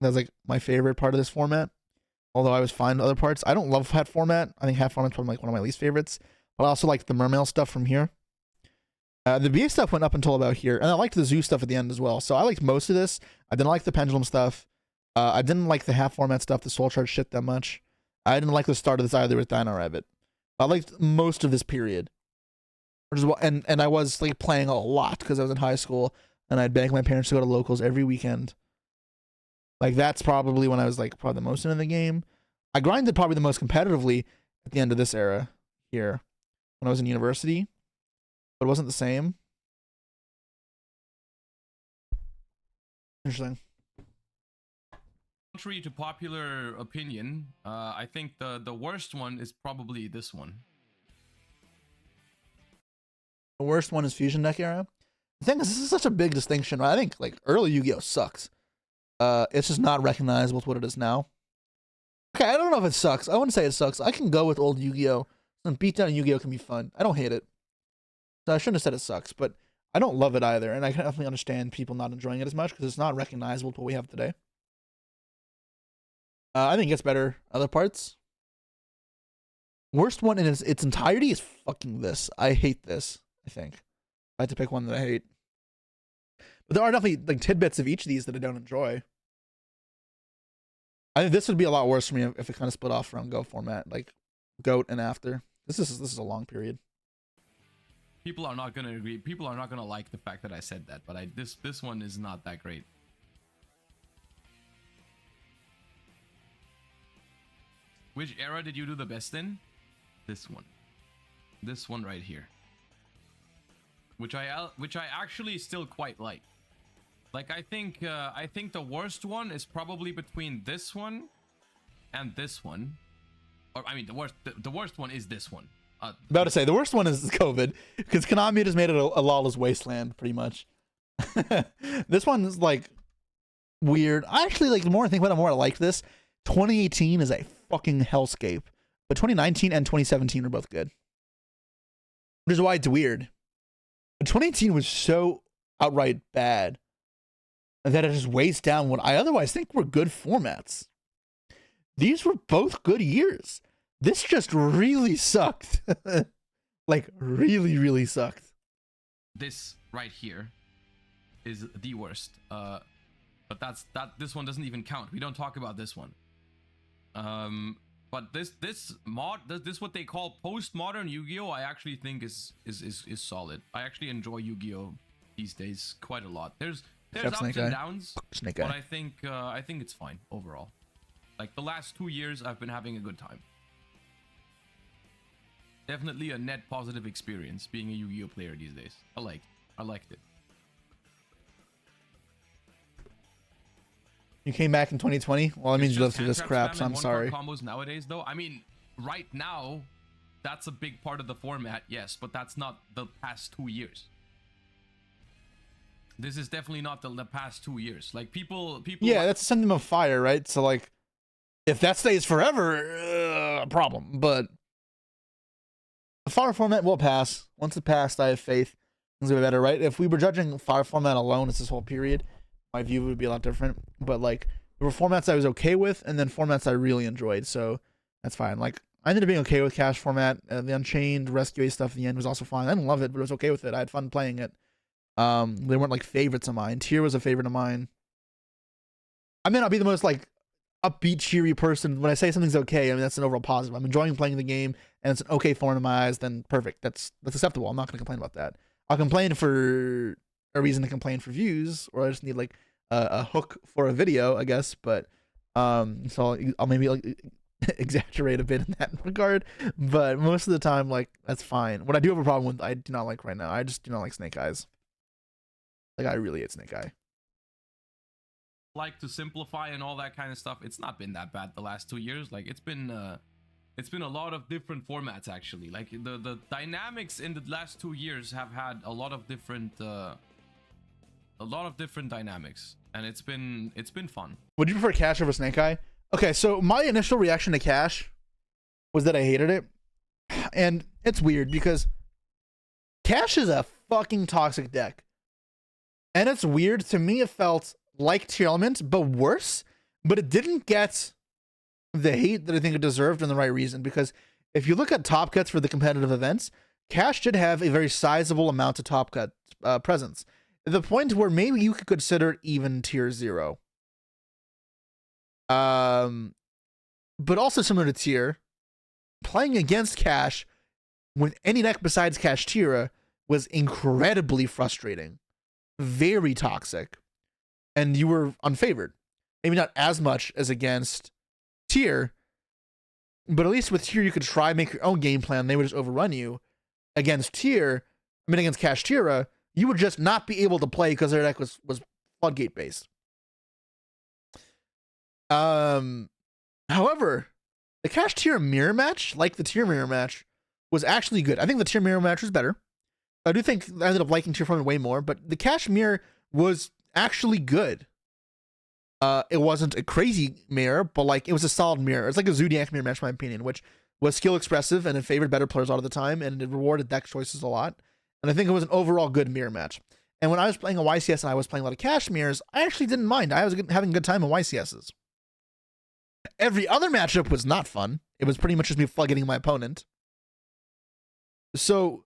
That was like my favorite part of this format. Although I was fine with other parts. I don't love hat format. I think hat format's probably like one of my least favorites. But I also like the mermail stuff from here. The BA stuff went up until about here. And I liked the zoo stuff at the end as well. So I liked most of this. I didn't like the pendulum stuff. I didn't like the hat format stuff, the soul charge shit that much. I didn't like the start of this either with Dino Rabbit. I liked most of this period. Which is what, and I was like playing a lot because I was in high school. And I'd beg my parents to go to locals every weekend. Like, that's probably when I was, like, probably the most into the game. I grinded probably the most competitively at the end of this era here when I was in university. But it wasn't the same. Interesting. Contrary to popular opinion, I think the worst one is probably this one. The worst one is Fusion Deck era? The thing is, this is such a big distinction, right? I think like early Yu-Gi-Oh sucks. It's just not recognizable with what it is now. Okay, I don't know if it sucks. I wouldn't say it sucks. I can go with old Yu-Gi-Oh. Some beatdown Yu-Gi-Oh can be fun. I don't hate it. So I shouldn't have said it sucks, but I don't love it either. And I can definitely understand people not enjoying it as much because it's not recognizable to what we have today. I think it gets better other parts. Worst one in its entirety is fucking this. I hate this, I think. I had to pick one that I hate. But there are definitely like tidbits of each of these that I don't enjoy. I think this would be a lot worse for me if it kind of split off from Go format, like Goat and after. This is a long period. People are not gonna agree. People are not gonna like the fact that I said that, but this one is not that great. Which era did you do the best in? This one. This one right here. Which I actually still quite like. Like I think the worst one is probably between this one and this one. Or I mean the worst one is this one. About to say the worst one is COVID because Konami just made it a lawless wasteland pretty much. This one is like weird. I actually like the more I think about it, the more I like this. 2018 is a fucking hellscape, but 2019 and 2017 are both good, which is why it's weird. But 2018 was so outright bad that it just weighs down what I otherwise think were good formats. These were both good years. This just really sucked. Like really, really sucked. This right here is the worst. But this one doesn't even count. We don't talk about this one. But this what they call postmodern Yu-Gi-Oh! I actually think is solid. I actually enjoy Yu-Gi-Oh! These days quite a lot. There's ups and downs, but I think it's fine overall. Like the last 2 years, I've been having a good time. Definitely a net positive experience being a Yu-Gi-Oh! Player these days. I liked it. You came back in 2020? Well, that means you lived through this crap, so I'm sorry. Combos nowadays, though. I mean, right now, that's a big part of the format, yes, but that's not the past 2 years. This is definitely not the past 2 years. Like people. Yeah, that's something of fire, right? So like, if that stays forever, a problem. But the fire format will pass. Once it passed, I have faith things will be better, right? If we were judging fire format alone, it's this whole period, my view would be a lot different. But like, there were formats I was okay with, and then formats I really enjoyed, so that's fine. Like, I ended up being okay with cash format. The Unchained Rescue stuff at the end was also fine. I didn't love it, but I was okay with it. I had fun playing it. They weren't like favorites of mine. Tier was a favorite of mine. I may not be the most like upbeat, cheery person. When I say something's okay, I mean that's an overall positive. I'm enjoying playing the game, and it's an okay form in my eyes. Then perfect. That's acceptable. I'm not going to complain about that. I'll complain for a reason to complain for views, or I just need like a hook for a video, I guess. But so I'll maybe like exaggerate a bit in that regard. But most of the time, like that's fine. What I do have a problem with, I do not like right now. I just do not like Snake Eyes. Like I really hate Snake Eye. Like to simplify and all that kind of stuff. It's not been that bad the last 2 years. Like it's been a lot of different formats actually. Like the dynamics in the last 2 years have had a lot of different dynamics, and it's been fun. Would you prefer Cash over Snake Eye? Okay, so my initial reaction to Cash was that I hated it, and it's weird because Cash is a fucking toxic deck, and it's weird to me. It felt like Tier Element, but worse. But it didn't get the hate that I think it deserved and the right reason. Because if you look at top cuts for the competitive events, Cash did have a very sizable amount of top cut presence. The point where maybe you could consider it even Tier 0. But also similar to Tier, playing against Cash with any deck besides Cash Tira was incredibly frustrating. Very toxic. And you were unfavored. Maybe not as much as against Tier, but at least with Tier you could try make your own game plan. They would just overrun you. Against Tier, against Cash Tira, you would just not be able to play because their deck was floodgate based. However, the Cash Tier mirror match, like the Tier mirror match, was actually good. I think the Tier mirror match was better. I do think I ended up liking Tier format way more, but the Cash mirror was actually good. It wasn't a crazy mirror, but like it was a solid mirror. It's like a Zodiac mirror match, in my opinion, which was skill expressive and it favored better players a lot of the time, and it rewarded deck choices a lot. And I think it was an overall good mirror match. And when I was playing a YCS and I was playing a lot of Cash mirrors, I actually didn't mind. I was having a good time in YCSs. Every other matchup was not fun. It was pretty much just me floodgating my opponent. So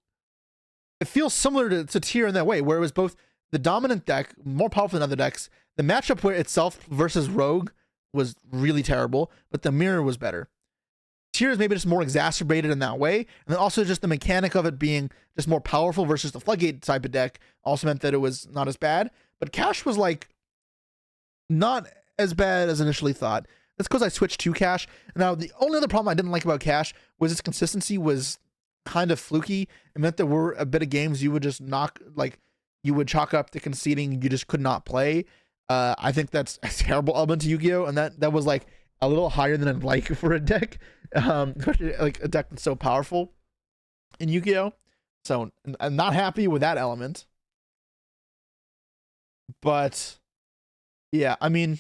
it feels similar to Tier in that way, where it was both the dominant deck, more powerful than other decks. The matchup where itself versus Rogue was really terrible, but the mirror was better. tier is maybe just more exacerbated in that way. And then also just the mechanic of it being just more powerful versus the floodgate type of deck also meant that it was not as bad. But cash was like not as bad as initially thought. That's because I switched to cash. Now, the only other problem I didn't like about cash was its consistency was kind of fluky. It meant there were a bit of games you would just you would chalk up to conceding, you just could not play. I think that's a terrible element to Yu-Gi-Oh! And that was like a little higher than I'd like for a deck, especially like a deck that's so powerful in Yu-Gi-Oh! So I'm not happy with that element. But yeah, I mean,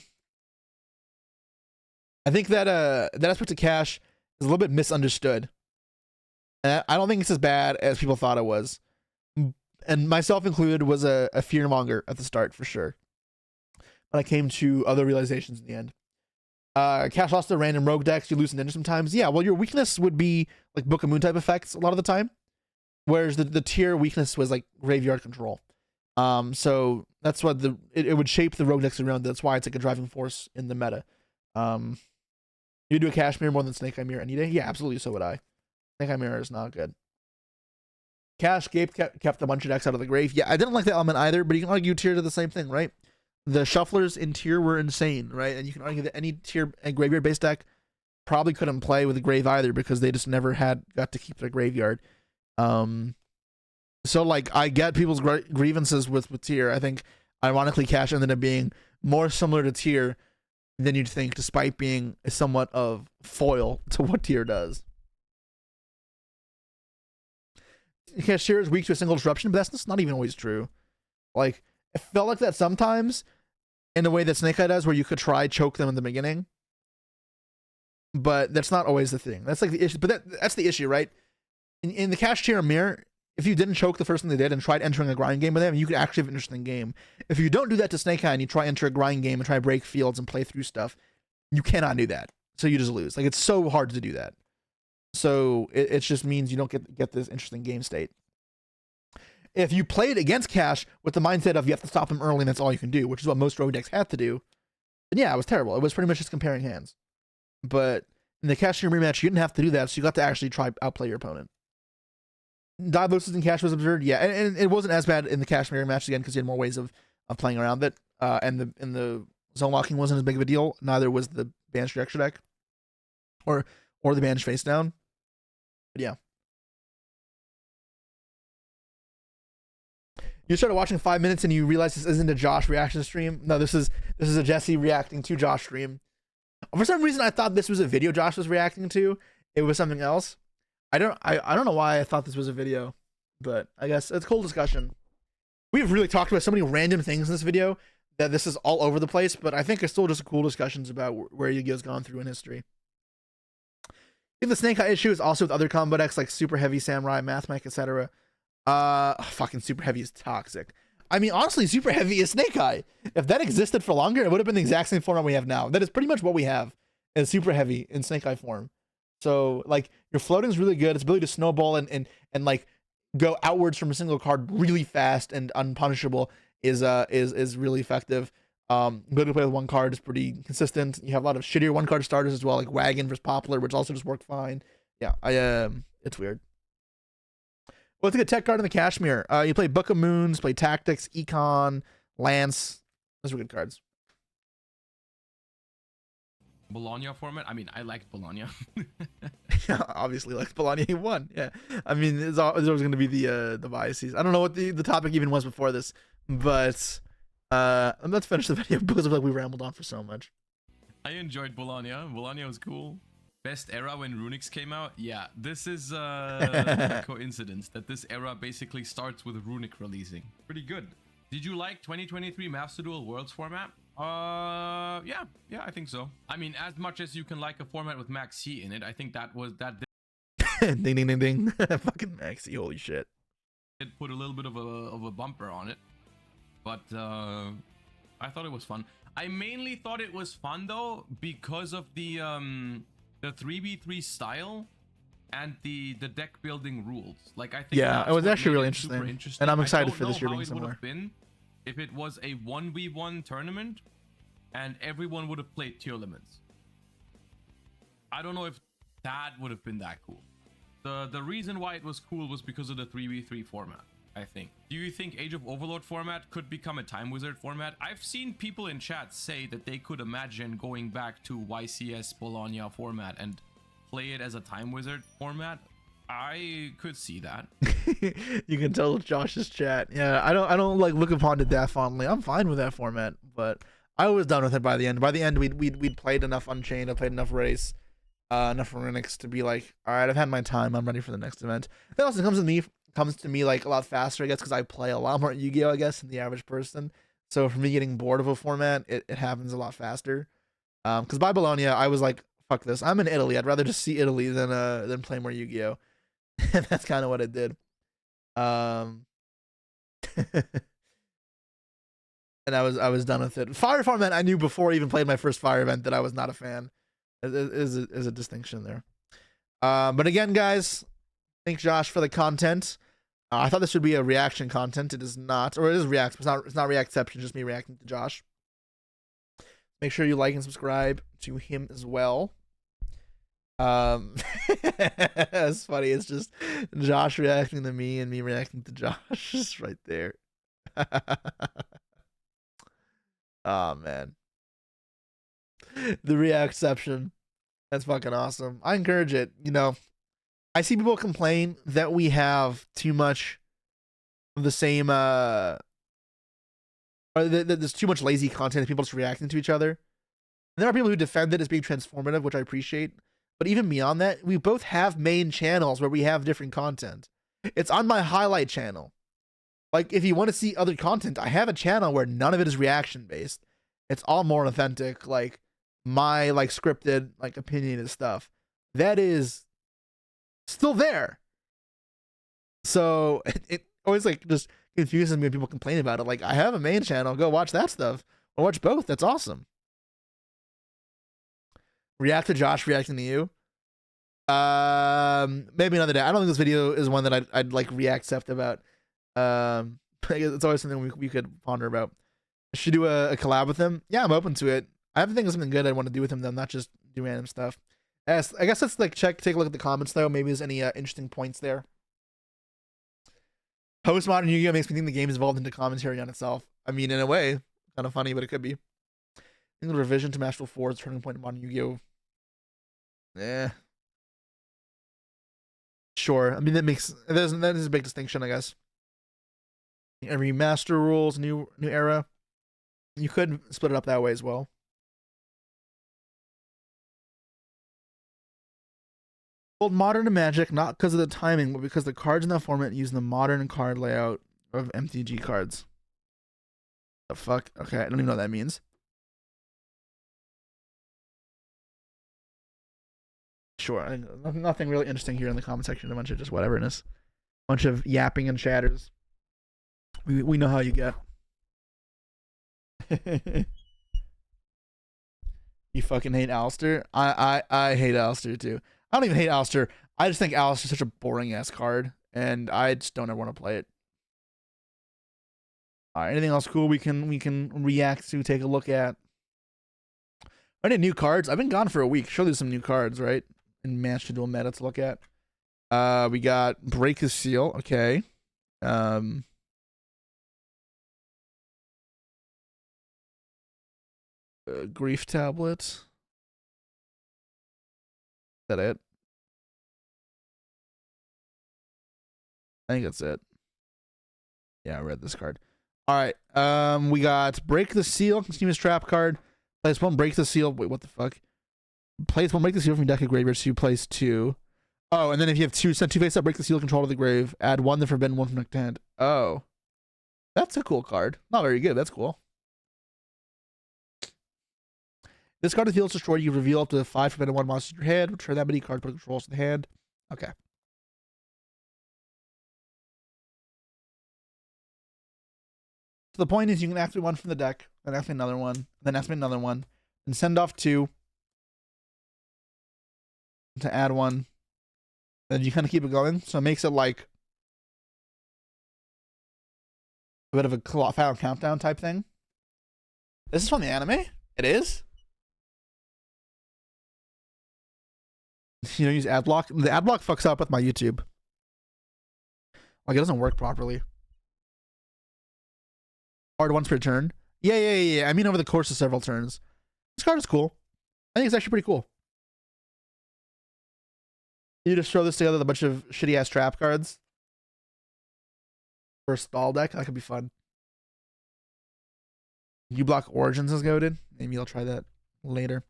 I think that that aspect of cash is a little bit misunderstood. And I don't think it's as bad as people thought it was. And myself included was a fear monger at the start for sure. But I came to other realizations in the end. Cash lost to random rogue decks, you lose an engine sometimes. Yeah, well, your weakness would be like Book of Moon type effects a lot of the time. Whereas the tier weakness was like graveyard control. So that's what it would shape the rogue decks around. That's why it's like a driving force in the meta. You do a Cashmere more than Snake Eye Mirror any day? Yeah, absolutely, so would I. Snake Eye Mirror is not good. Cash Gape kept a bunch of decks out of the grave. Yeah, I didn't like the element either, but you can argue tier to the same thing, right? The shufflers in tier were insane, right? And you can argue that any tier and graveyard based deck probably couldn't play with the grave either because they just never got to keep their graveyard. So like I get people's grievances with tier. I think ironically cash ended up being more similar to tier than you'd think, despite being somewhat of foil to what tier does. Cashier is weak to a single disruption, but that's not even always true. Like, it felt like that sometimes in the way that Snake Eye does, where you could try choke them in the beginning. But that's not always the thing. That's like the issue. But that's the issue, right? In the cash tier mirror, if you didn't choke the first thing they did and tried entering a grind game with them, you could actually have an interesting game. If you don't do that to Snake Eye and you try enter a grind game and try to break fields and play through stuff, you cannot do that. So you just lose. Like, it's so hard to do that. So it just means you don't get this interesting game state. If you played against cash with the mindset of you have to stop them early and that's all you can do, which is what most rogue decks had to do, then yeah, it was terrible. It was pretty much just comparing hands. But in the cash tier rematch, you didn't have to do that, so you got to actually try outplay your opponent. Dive losses in cash was absurd, yeah, and it wasn't as bad in the cash mirror match again because you had more ways of playing around it. And the zone locking wasn't as big of a deal. Neither was the banished extra deck, or the banished face down. But yeah, you started watching 5 minutes and you realize this isn't a Josh reaction stream. No, this is a Jesse reacting to Josh stream. For some reason, I thought this was a video Josh was reacting to. It was something else. I don't know why I thought this was a video, but I guess it's a cool discussion. We've really talked about so many random things in this video that this is all over the place, but I think it's still just cool discussions about where Yu-Gi-Oh's gone through in history. I think the Snake Eye issue is also with other combo decks like Super Heavy, Samurai, Mathmech, etc. Fucking Super Heavy is toxic. I mean, honestly, Super Heavy is Snake Eye. If that existed for longer, it would have been the exact same format we have now. That is pretty much what we have, is Super Heavy in Snake Eye form. So, like, your floating is really good. Its ability to snowball and like go outwards from a single card really fast and unpunishable is really effective. Ability to play with one card is pretty consistent. You have a lot of shittier one card starters as well, like Wagon versus Poplar, which also just work fine. Yeah, it's weird. Well, let's get a tech card in the Cashmere. You play Book of Moons, play Tactics, Econ, Lance. Those are good cards. Bologna format. I mean, I liked Bologna. Yeah, obviously, like Bologna, he won. Yeah, I mean, it's always going to be the biases. I don't know what the topic even was before this, but let's finish the video because I feel like we rambled on for so much. I enjoyed Bologna. Bologna was cool. Best era when Runix came out. Yeah, this is a coincidence that this era basically starts with Runic releasing. Pretty good. Did you like 2023 Master Duel Worlds format? Yeah, I think so. I mean, as much as you can like a format with Max C in it, I think that ding ding ding ding. Fucking Max C, holy shit. It put a little bit of a bumper on it, but I thought it was fun. I mainly thought it was fun though because of the 3v3 style and the deck building rules. Like, I think yeah, it was actually really interesting. And I'm excited for this year being similar. If it was a 1v1 tournament and everyone would have played tier limits. I don't know if that would have been that cool. The reason why it was cool was because of the 3v3 format, I think. Do you think Age of Overlord format could become a Time Wizard format? I've seen people in chat say that they could imagine going back to YCS Bologna format and play it as a Time Wizard format. I could see that. You can tell Josh's chat. Yeah, I don't like look upon it that fondly. I'm fine with that format, but I was done with it by the end. By the end, we'd played enough Unchained, I played enough Race, enough Runics to be like, all right, I've had my time. I'm ready for the next event. It also comes to me like a lot faster, I guess, because I play a lot more Yu-Gi-Oh, I guess, than the average person. So for me getting bored of a format, it happens a lot faster. Because by Bologna, I was like, fuck this. I'm in Italy. I'd rather just see Italy than play more Yu-Gi-Oh. And that's kind of what it did. And I was done with it. Fire format, I knew before I even played my first Fire event that I was not a fan. Is a distinction there. But again, guys, thank Josh for the content. I thought this would be a reaction content. It is not, or it is react. But it's not reactception. Just me reacting to Josh. Make sure you like and subscribe to him as well. It's funny. It's just Josh reacting to me and me reacting to Josh. Just right there. Oh man, the reactception. That's fucking awesome. I encourage it. You know, I see people complain that we have too much of the same, or that there's too much lazy content and people just reacting to each other. And there are people who defend it as being transformative, which I appreciate. But even beyond that, we both have main channels where we have different content. It's on my highlight channel. Like, if you want to see other content, I have a channel where none of it is reaction based. It's all more authentic, like my like scripted, like opinionated stuff. That is still there. So it always like just confuses me when people complain about it. Like, I have a main channel, go watch that stuff. Or watch both. That's awesome. React to Josh reacting to you. Maybe another day. I don't think this video is one that I'd like reaccept about. It's always something we could ponder about. I should do a collab with him. Yeah, I'm open to it. I have to think of something good I want to do with him though, not just do random stuff. I guess let's like take a look at the comments though. Maybe there's any interesting points there. Postmodern Yu-Gi-Oh makes me think the game is evolved into commentary on itself. I mean, in a way, kind of funny, but it could be. I think the revision to Master Duel 4 is the turning point in modern Yu-Gi-Oh. Sure. I mean, that is a big distinction, I guess. Every master rules, new era. You could split it up that way as well. Both modern and Magic, not because of the timing, but because the cards in that format use the modern card layout of MTG cards. The fuck? Okay, I don't even know what that means. Sure, nothing really interesting here in the comment section. A bunch of just whateverness, bunch of yapping and chatters. We know how you get. You fucking hate Alistair? I hate Alistair too. I don't even hate Alistair. I just think Alistair's such a boring ass card, and I just don't ever want to play it. All right, anything else cool we can react to, take a look at? Any new cards? I've been gone for a week. Surely there's some new cards, right? In Master Duel meta to look at. We got Break the Seal. Okay. Grief Tablet. Is that it? I think that's it. Yeah, I read this card. All right. We got Break the Seal, continuous trap card. Place one, Break the Seal. Wait, what the fuck? Place one, Break the Seal from your deck of graveyard to place two. Oh, and then if you have two, send two face up, Break the Seal, control to the grave. Add one, the forbidden one from deck to hand. Oh. That's a cool card. Not very good. That's cool. This card, if the field is destroyed, you reveal up to 5 forbidden 1 monsters in your hand. Return that many card controls to the hand. Okay. So the point is you can activate one from the deck, then activate another one, then activate another one, and send off 2 to add 1. Then you kind of keep it going. So it makes it like a bit of a final countdown type thing. This is from the anime? It is? You don't use ad block. The ad block fucks up with my YouTube. Like it doesn't work properly. Hard once per turn. Yeah. I mean over the course of several turns. This card is cool. I think it's actually pretty cool. You just throw this together with a bunch of shitty ass trap cards for a stall deck. That could be fun. You block Origins is goaded. Maybe I'll try that later.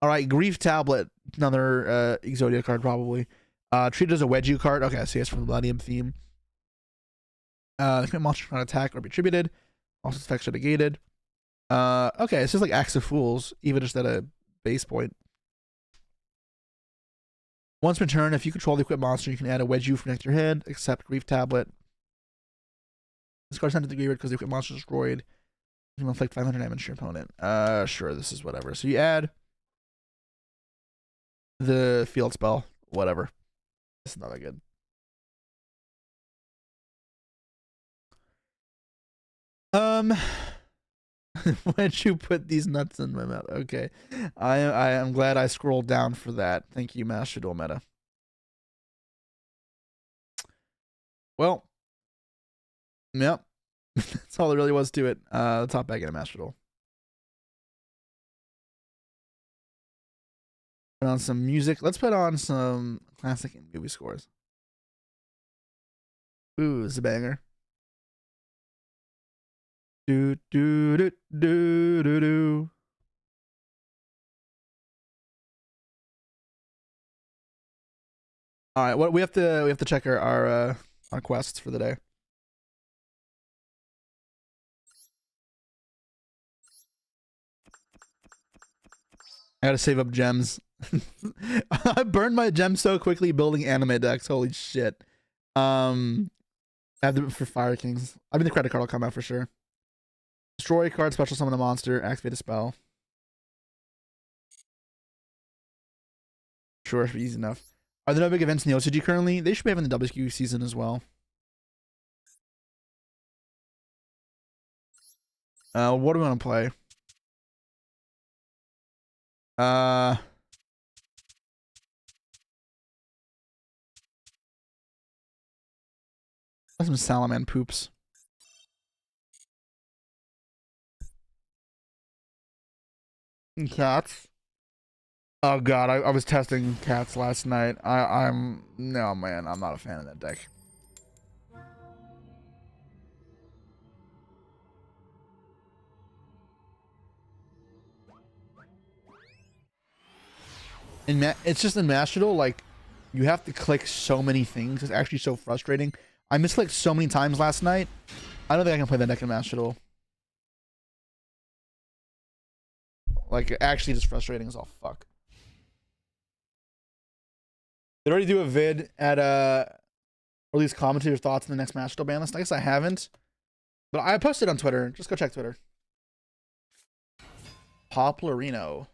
All right, Grief Tablet, another Exodia card probably. Treated as a Wedgie card. Okay, so it's from the Melodious theme. The commit monster cannot attack or be attributed. Also, effects are negated. Okay, it's just like Axe of Fools, even just at a base point. Once per turn, if you control the equipped monster, you can add a Wedgie from next to your hand, except Grief Tablet. This card's sent to the graveyard because the equipped monster is destroyed. You can inflict 500 damage to your opponent. Sure, this is whatever. So you add the field spell, whatever. It's not that good. Why'd you put these nuts in my mouth? Okay, I am glad I scrolled down for that. Thank you, Master Duel Meta. Well, yep, that's all there really was to it. Let's hop back into Master Duel. Put on some music. Let's put on some classic movie scores. Ooh, it's a banger. Do do do do do do. All right, what we have to check our quests for the day. I gotta save up gems. I burned my gems so quickly building anime decks. Holy shit. I have them for Fire Kings. I mean the credit card will come out for sure. Destroy card, special summon a monster, activate a spell. Sure, easy enough. Are there no big events in the OCG currently? They should be having the WQ season as well. What do we want to play? Some Salaman poops. Cats. Oh god, I was testing cats last night. No man, I'm not a fan of that deck. It's just in Master Duel, like you have to click so many things. It's actually so frustrating. I misclicked so many times last night. I don't think I can play that deck in Master Duel. Like actually just frustrating as all fuck. They already do a vid at or at least comment your thoughts in the next Master Duel ban list. I guess I haven't. But I posted on Twitter. Just go check Twitter. Poplarino.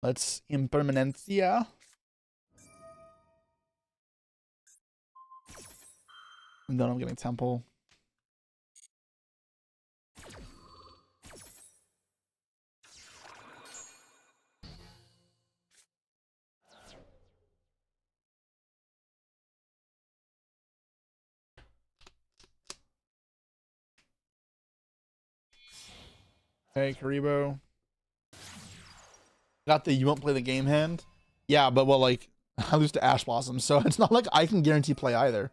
Let's Impermanencia. And then I'm getting Temple. Hey, Karibo. Got the you won't play the game hand. Yeah, but well, like I lose to Ash Blossom, so it's not like I can guarantee play either.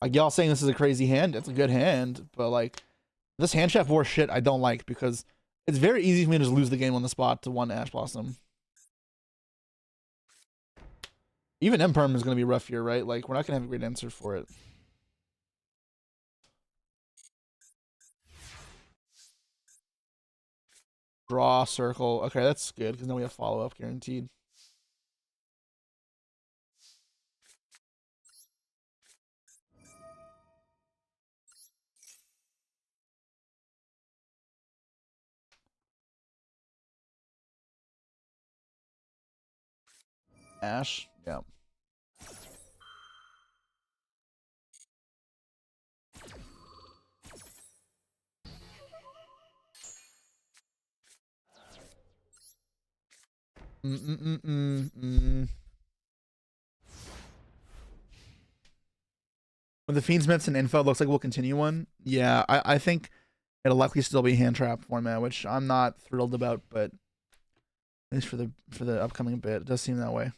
Like y'all saying this is a crazy hand, it's a good hand, but like this hand chef war shit I don't like because it's very easy for me to just lose the game on the spot to one Ash Blossom. Even Imperm is gonna be rough here, right? Like we're not gonna have a great answer for it. Draw circle. Okay, that's good because then we have follow up guaranteed. Ash, yeah. When the Fiend's Medicine info looks like we'll continue one, yeah, I think it'll likely still be hand trap format, which I'm not thrilled about, but at least for the upcoming bit, it does seem that way.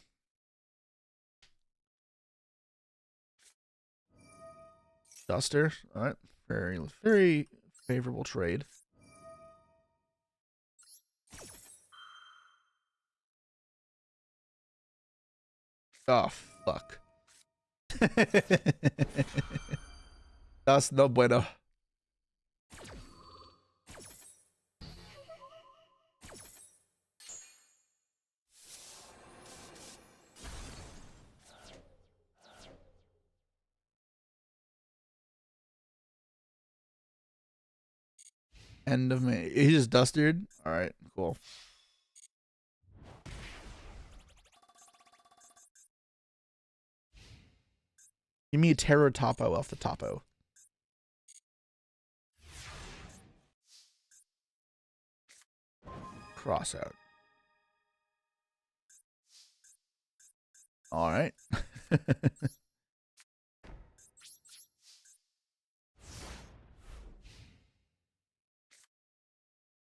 Duster, all right, very favorable trade. Oh fuck. That's no bueno. End of May. He just dusted. All right, cool. Give me a Terror Topo off the Topo. Cross out. All right.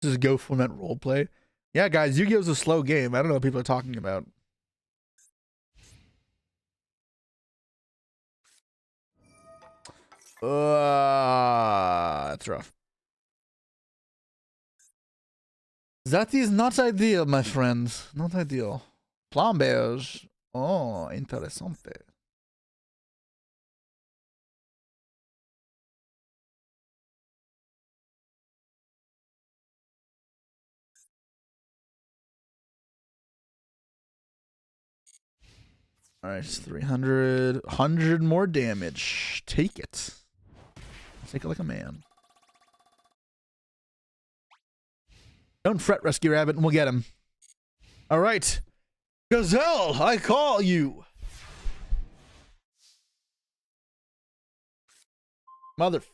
Just go for that roleplay. Yeah, guys, Yu-Gi-Oh's a slow game. I don't know what people are talking about. That's rough. That is not ideal, my friends. Not ideal. Plombeos. Oh, interessante. All right, it's 300. 100 more damage. Take it. Take it like a man. Don't fret, Rescue Rabbit, and we'll get him. All right. Gazelle, I call you. Motherfucker.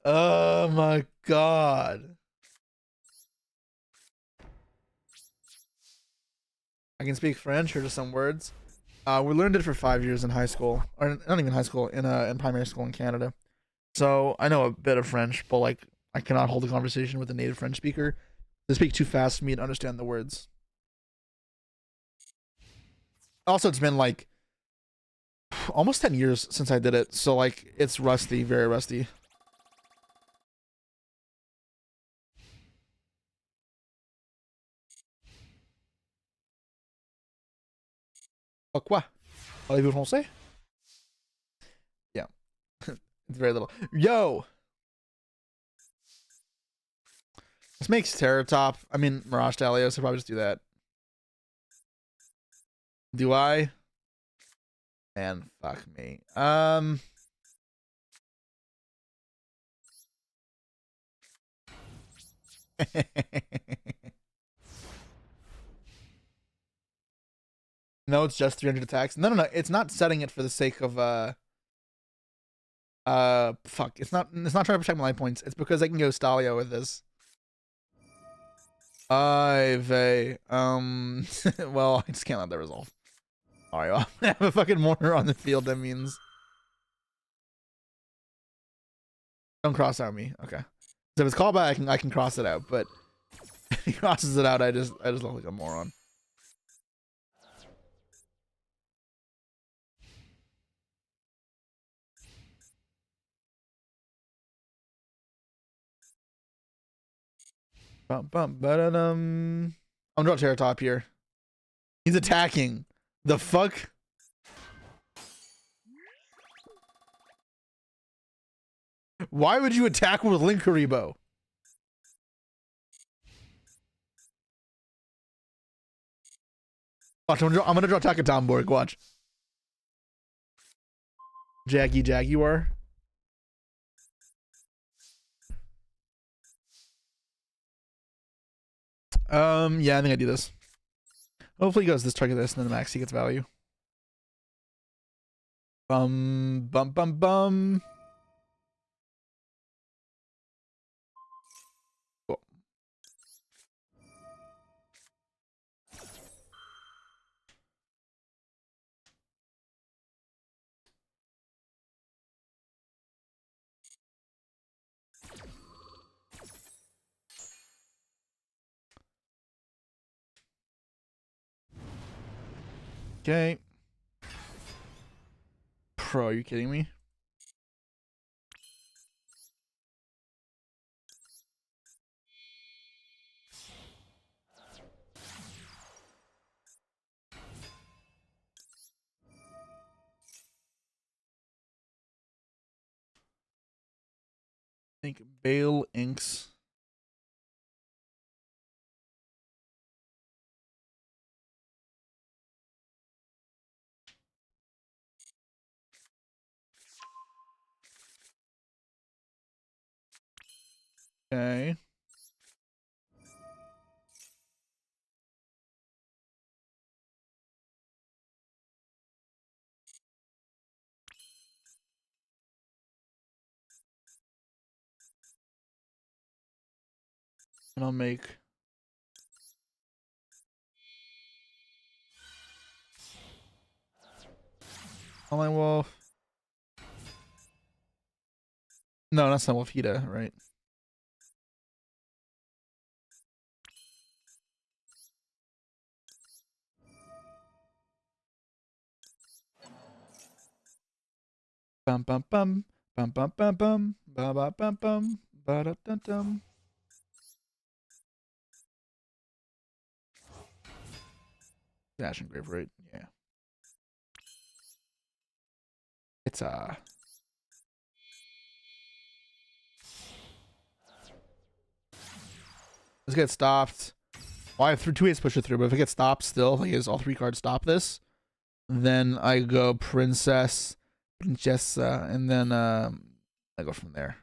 Oh my god. I can speak French or just some words. We learned it for 5 years in high school, or not even high school, in primary school in Canada. So I know a bit of French, but like I cannot hold a conversation with a native French speaker. They speak too fast for me to understand the words. Also, it's been like almost 10 years since I did it, so like it's rusty, very rusty. Quoi? Parlez-vous français? Yeah. It's very little. Yo! This makes Terratop. I mean, Mirage Dalios, so probably just do that. Do I? Man, fuck me. No, it's just 300 attacks. No, it's not setting it for the sake of fuck. It's not trying to protect my life points. It's because I can go Stalio with this. Well, I just can't let that resolve. Alright, well, I have a fucking Mourner on the field, that means. Don't cross out me. Okay. So if it's callback, I can cross it out, but if he crosses it out, I just look like a moron. I'm gonna draw Terratop here. He's attacking. The fuck? Why would you attack with Linkuriboh? Watch, I'm gonna draw Takatomborg. Watch. Jaguar. Yeah, I think I do this. Hopefully he goes this, target this, and then the max he gets value. Bum. Okay. Bro, are you kidding me? I think Bale inks. Okay. And I'll make Online Wolf. No, that's not Wolfita, right? Bum bum bum bum bum bum bum ba ba bum bum ba da dum dum. Dash and Grave, right? Yeah. It's let's get stopped. Well, I have two ways to push it through, but if it gets stopped still, like is all three cards stop this, then I go Princess, Princessa, and then I go from there.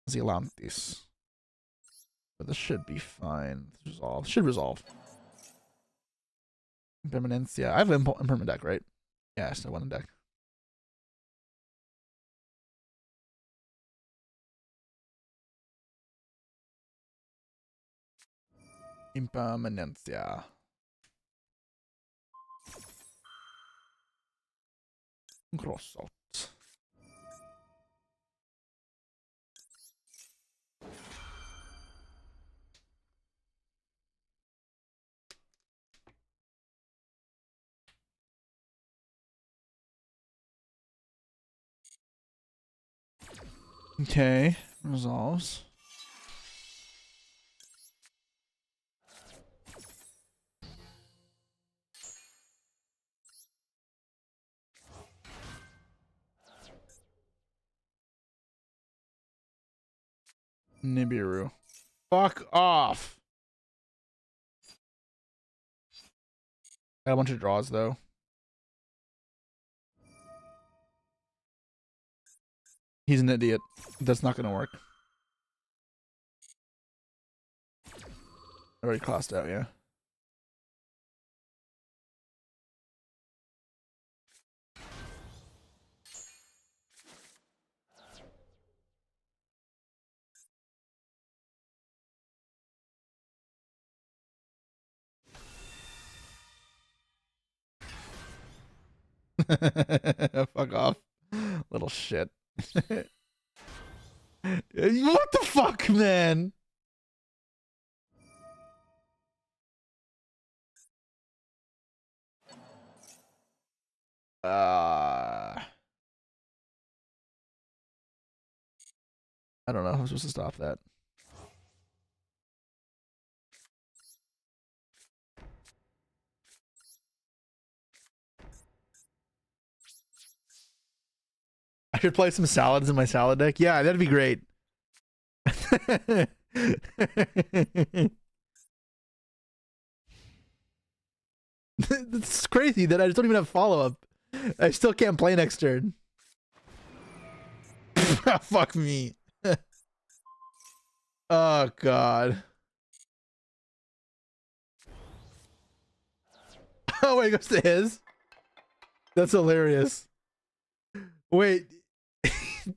Zelantis. But this should be fine. Resolve. Should resolve. Impermanence. Yeah, I have an impermanent deck, right? Yeah, I still one in deck. Impermanencia. Grosso. Okay, resolves. Nibiru. Fuck off. Got a bunch of draws though. He's an idiot. That's not gonna work. Already crossed out, yeah. Fuck off. Little shit. What the fuck, man? I don't know. I'm supposed to stop that. I should play some salads in my salad deck. Yeah, that'd be great. It's crazy that I just don't even have follow up. I still can't play next turn. Fuck me. Oh god. Oh wait, it goes to his. That's hilarious. Wait,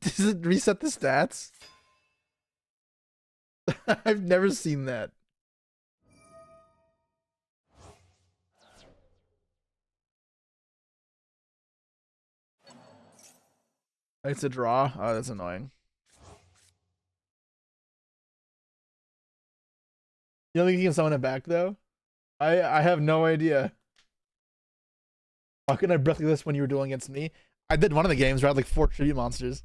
does it reset the stats? I've never seen that. It's a draw. Oh, that's annoying. You don't think you can summon it back though? I have no idea. Why couldn't I breathly this when you were dueling against me? I did one of the games where I had like 4 tribute monsters.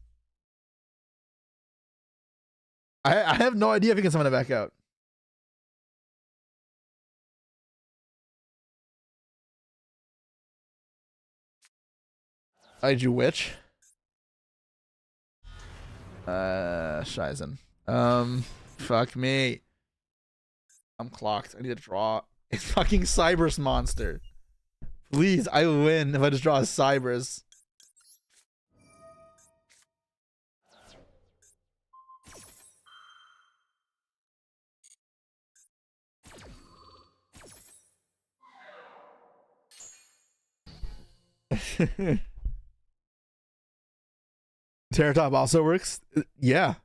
I have no idea if you can summon it back out. I drew which? Shizen. Fuck me. I'm clocked. I need to draw a fucking Cyberus monster. Please, I win if I just draw a Cyberus. Terratop also works. Yeah.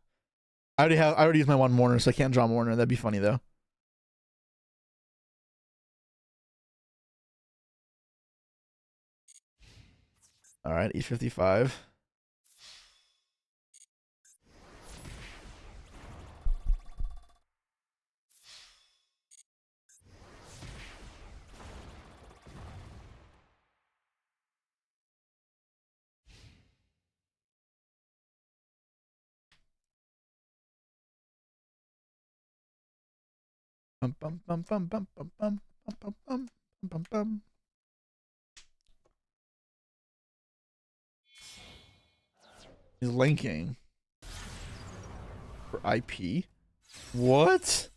I already used my one Mourner, so I can't draw Mourner. That'd be funny though. All right, E55. Bum bum bum bum bum bum bum bum bum bum bum. He's linking for IP. What?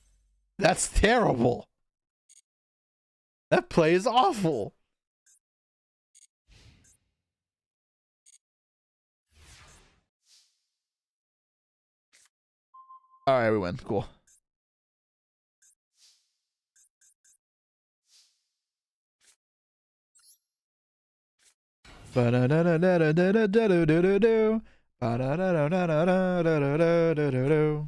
That's terrible. That play is awful. All right, we win. Cool. Ba-da-da-da-da-da-da-da-da-da-da-da. Ba-da-da-da-da-da-da-da-da-da-da.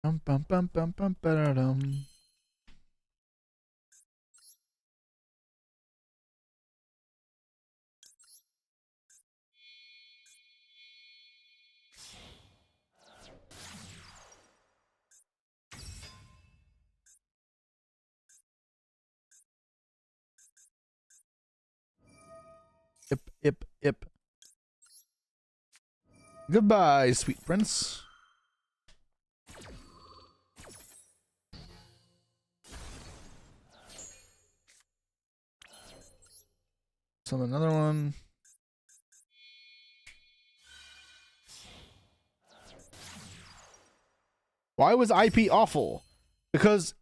Bum bum bum bum bum ba-da-dum. Ip ip ip. Goodbye, sweet prince. Summon another one. Why was IP awful? Because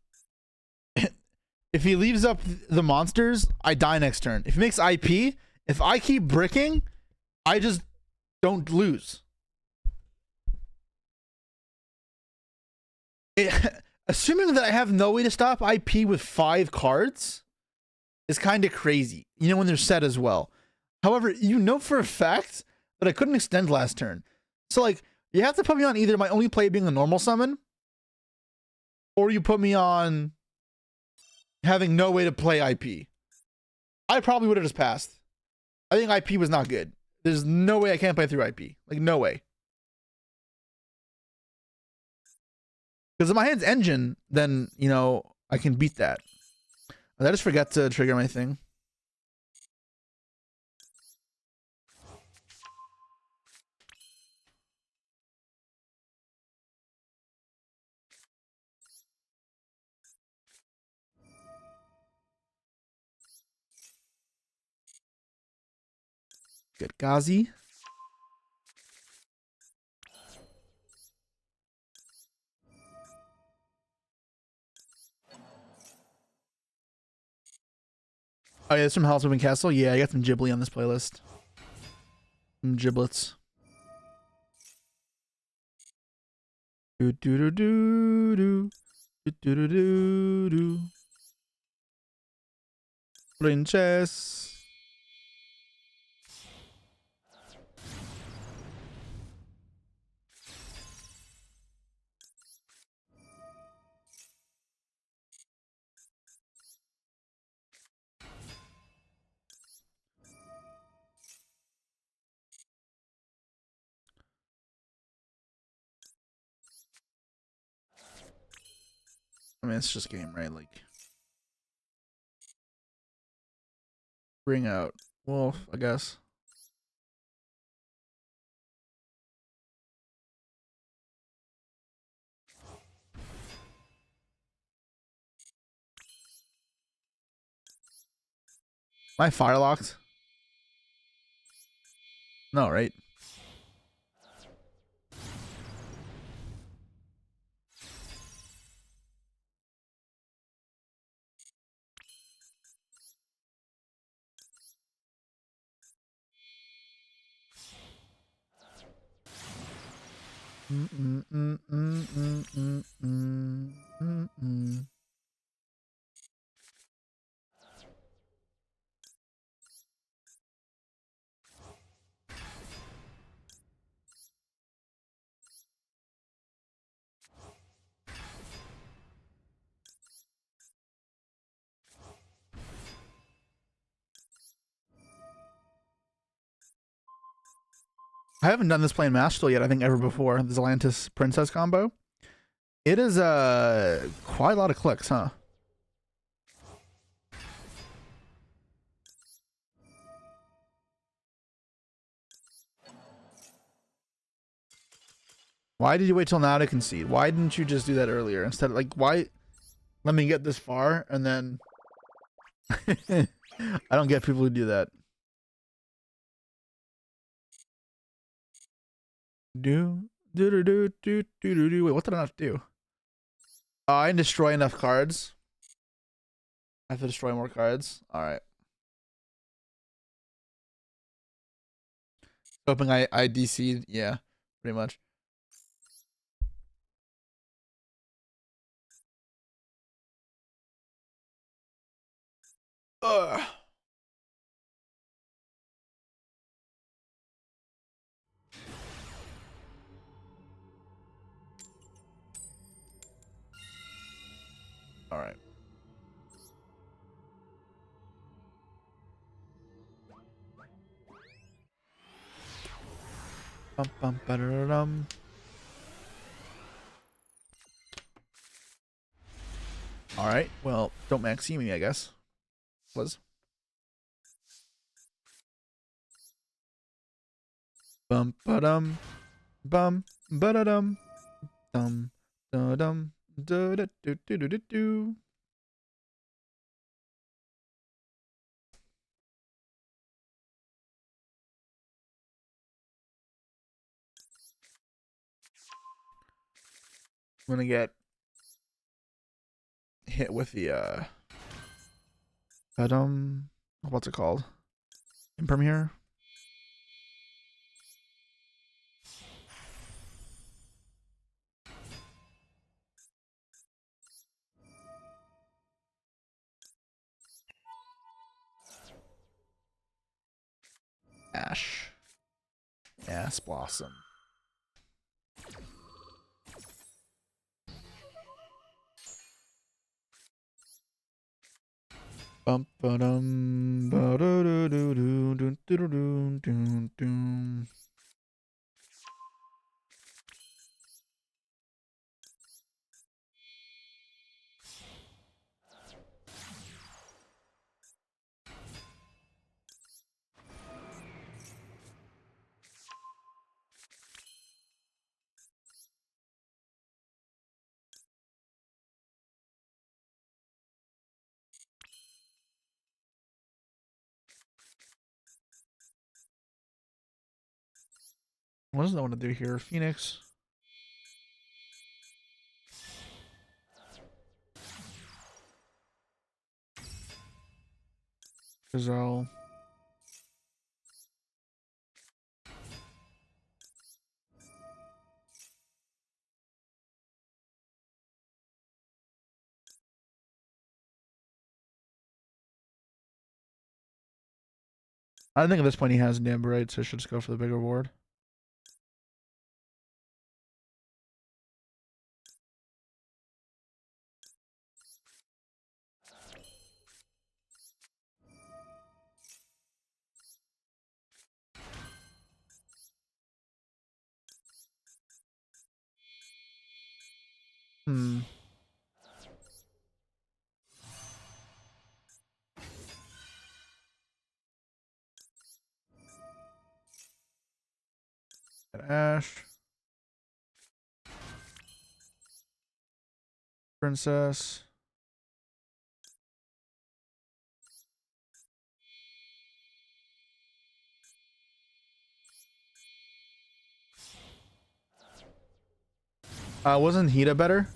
if he leaves up the monsters, I die next turn. If he makes IP, if I keep bricking, I just don't lose. Assuming that I have no way to stop IP with 5 cards is kind of crazy. You know, when they're set as well. However, you know for a fact that I couldn't extend last turn. So, like, you have to put me on either my only play being a normal summon, or you put me on having no way to play IP. I probably would have just passed. I think IP was not good. There's no way I can't play through IP. Like, no way. Because if my hand's engine, then, you know, I can beat that. Did I just forget to trigger my thing? Get Ghazi. Oh yeah, it's from Hell's Moving Castle. Yeah, I got some Ghibli on this playlist. Some giblets. Do do do do do do do do do do. Princess. I mean, it's just a game, right? Like, bring out Wolf, I guess. Am I fire locked? No, right? I haven't done this playing Master yet, I think, ever before. The Zelantis Princess combo. It is quite a lot of clicks, huh? Why did you wait till now to concede? Why didn't you just do that earlier? Instead of, like, why let me get this far and then I don't get people who do that. Wait, what did I not do? I didn't destroy enough cards. I have to destroy more cards. All right. Hoping I DC'd. Yeah, pretty much. Ugh. All right. Bum, bum, ba-da-da-dum. All right. Well, don't max see me, I guess. Was. Bum ba-dum. Bum ba-da-dum. Dum da-dum. Do. I'm gonna get hit with the what's it called? Imperm here. Ash. Ass Blossom. Bum ba-dum ba-da-do-do-do-do-do-do-do-do. What does that want to do here? Phoenix. Gazelle. I think at this point he has Nimb, right? So I should just go for the big reward. Hmm. Got Ash. Princess. Wasn't Hida better?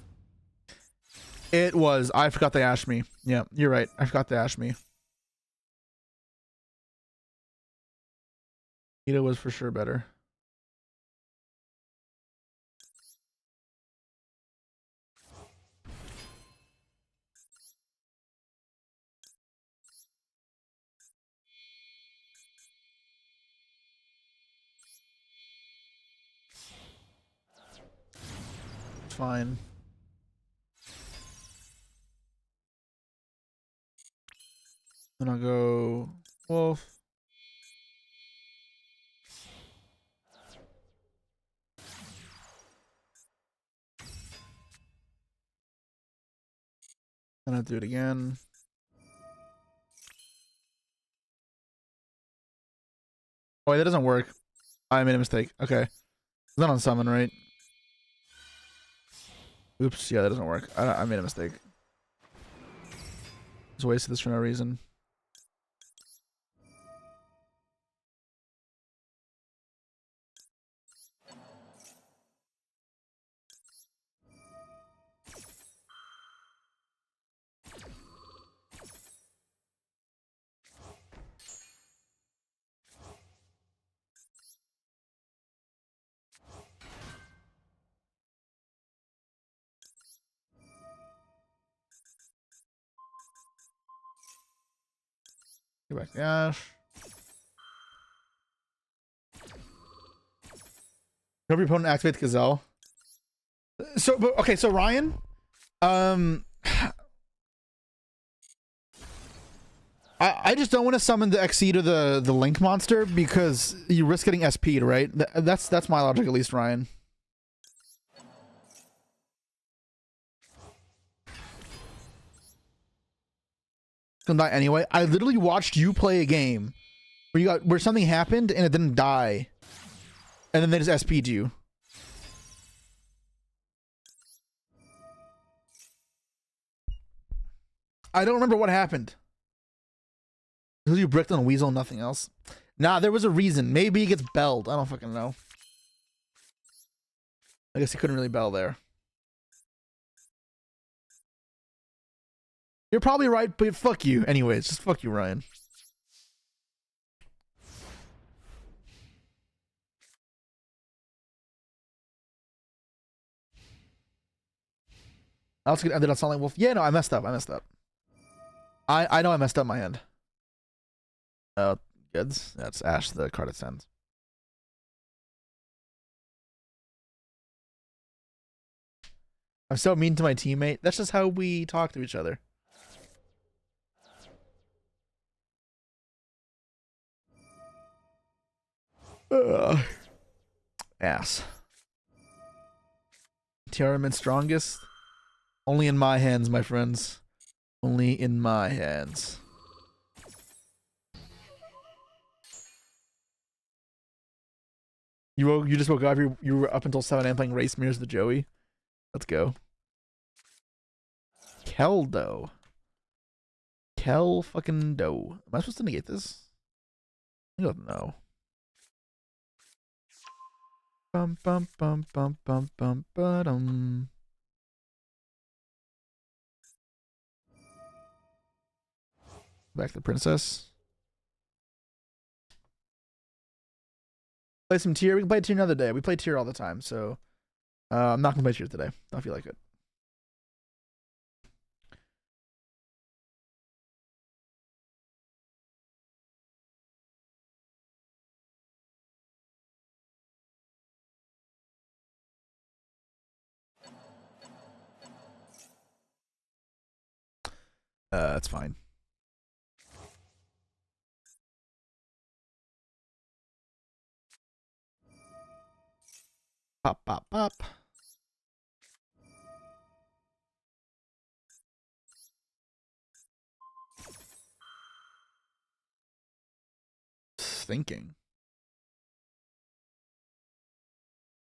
It was. I forgot they ashed me. Yeah, you're right. I forgot they ashed me. Hida was for sure better. It's fine. Then I'll go Wolf. Then I'll do it again. Oh, wait, that doesn't work. I made a mistake. Okay. It's not on summon, right? Oops. Yeah, that doesn't work. I made a mistake. Just wasted this for no reason. Go back to Ash. Hope your opponent activates Gazelle. So, but okay, so Ryan, I just don't want to summon the Exceed or the Link monster because you risk getting SP'd, right? That's my logic, at least, Ryan. Gonna die anyway. I literally watched you play a game where something happened and it didn't die, and then they just SP'd you. I don't remember what happened. Because you bricked on Weasel and nothing else. Nah, there was a reason. Maybe he gets belled. I don't fucking know. I guess he couldn't really bell there. You're probably right, but fuck you. Anyways, just fuck you, Ryan. I was gonna end it on Silent Wolf. Yeah, no, I messed up. I know I messed up my hand. Oh, good. That's Ash, the card it sends. I'm so mean to my teammate. That's just how we talk to each other. Ugh. Ass. Tiaraman strongest? Only in my hands, my friends. Only in my hands. You just woke up. You were up until 7 a.m. playing Race Mirrors with Joey. Let's go. Keldo. Kel fucking do. Am I supposed to negate this? I don't know. Bum bum bum bum bum bum ba-dum. Back to the princess. Play some tier. We can play tier another day. We play tier all the time, so I'm not gonna play tier today. Don't feel like it. That's fine. Pop, pop, pop. Thinking.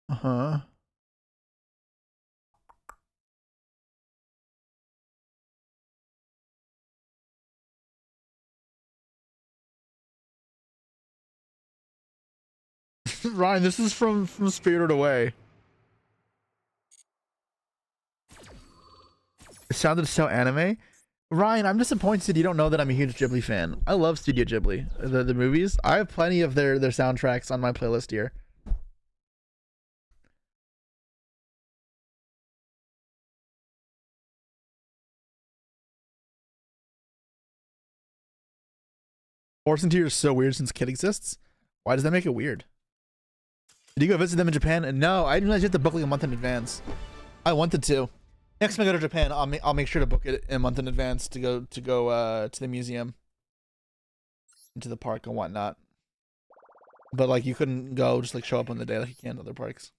Uh-huh. Ryan, this is from Spirited Away. It sounded so anime. Ryan, I'm disappointed you don't know that I'm a huge Ghibli fan. I love Studio Ghibli, the movies. I have plenty of their soundtracks on my playlist here. Force and Tears is so weird since Kid exists. Why does that make it weird? Did you go visit them in Japan? No, I didn't realize you have to book like a month in advance. I wanted to. Next time I go to Japan, I'll make sure to book it a month in advance to go to the museum, into the park and whatnot. But like you couldn't go just like show up on the day like you can at other parks.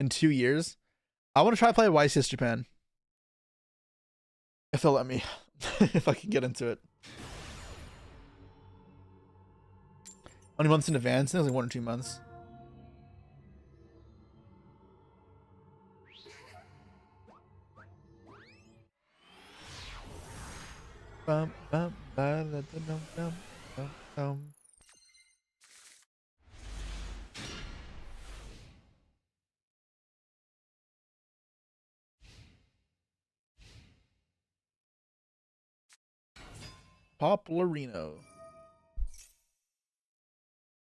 In 2 years, I want to try to play YCS Japan. If they'll let me, if I can get into it. How many months in advance? I think it was like 1 or 2 months. Bum, bum, ba, da, da, dum, dum, dum, dum. Poplarino.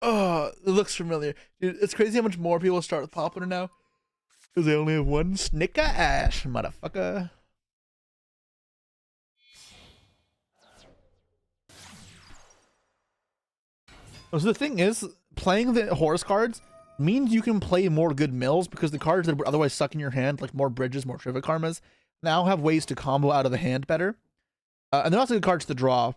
Oh, it looks familiar. Dude, it's crazy how much more people start with Poplar now. Because they only have one Snicker Ash, motherfucker. So the thing is, playing the horse cards means you can play more good mills because the cards that would otherwise suck in your hand, like more bridges, more trivia karmas, now have ways to combo out of the hand better. And they're also good cards to draw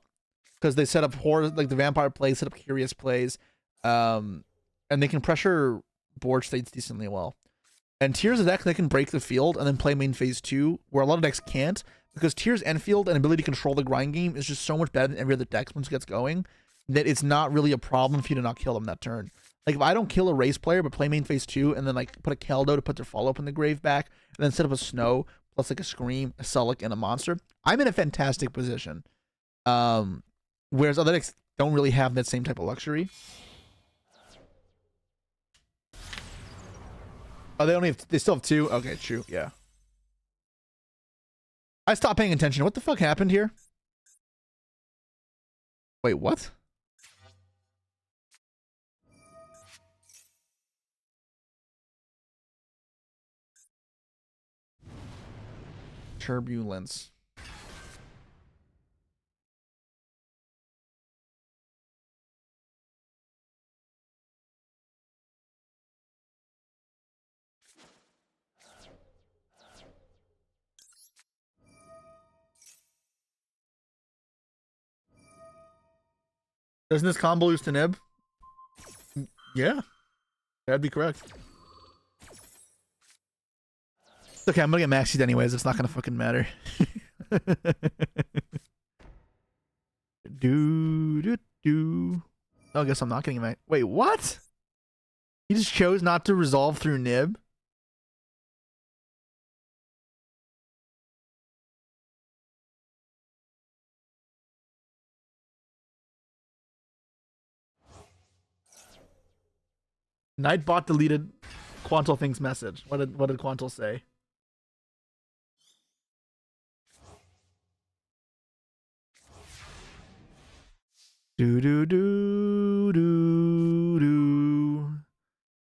because they set up horror, like the vampire plays, set up curious plays, and they can pressure board states decently well. And Tears of deck, they can break the field and then play main phase 2, where a lot of decks can't, because Tears end field and ability to control the grind game is just so much better than every other deck once it gets going, that it's not really a problem for you to not kill them that turn. Like if I don't kill a race player but play main phase 2 and then like put a Keldo to put their follow up in the grave back and then set up a Snow plus like a Scream, a Sulic, and a monster, I'm in a fantastic position. Whereas other decks don't really have that same type of luxury. Oh, they still have 2? Okay, true, yeah. I stopped paying attention. What the fuck happened here? Wait, what? Turbulence. Doesn't this combo lose to Nib? Yeah, that'd be correct. Okay, I'm gonna get maxied anyways. It's not gonna fucking matter. do. Oh, I guess I'm not getting max. Wait, what? He just chose not to resolve through Nib. Nightbot deleted Quantal Thing's message. What did Quantal say? Do.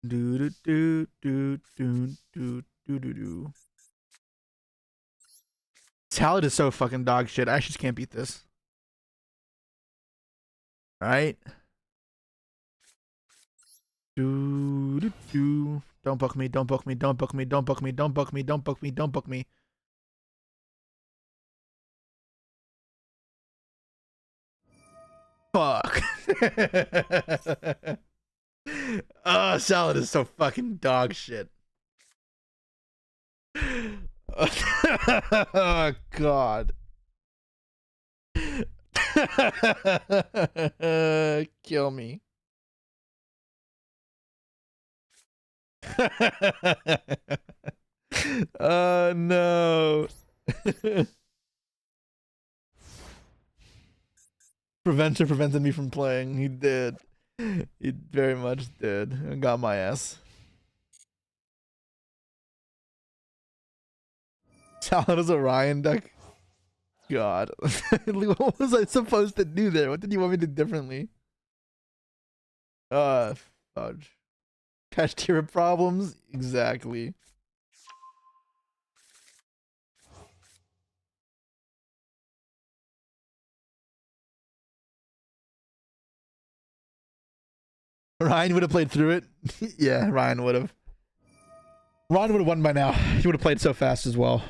Do do do do do do do do do. Salad is so fucking dog shit. I actually just can't beat this. All right. Do do do. Don't book me. Don't book me. Don't book me. Don't book me. Don't book me. Don't book me. Don't book me. Fuck. Oh, salad is so fucking dog shit. Oh god. Kill me. Oh no. Preventer prevented me from playing. He did. He very much did. And got my ass. Salad is Orion deck. God. What was I supposed to do there? What did you want me to do differently? Fudge. Cashier problems? Exactly. Ryan would have played through it. Yeah, Ryan would have. Ryan would have won by now. He would have played so fast as well.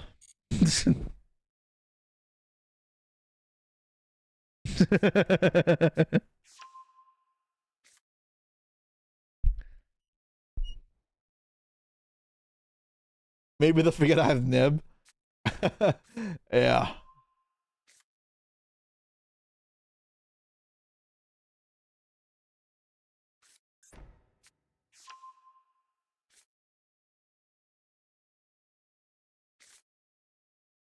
Maybe they'll forget I have Nib. Yeah.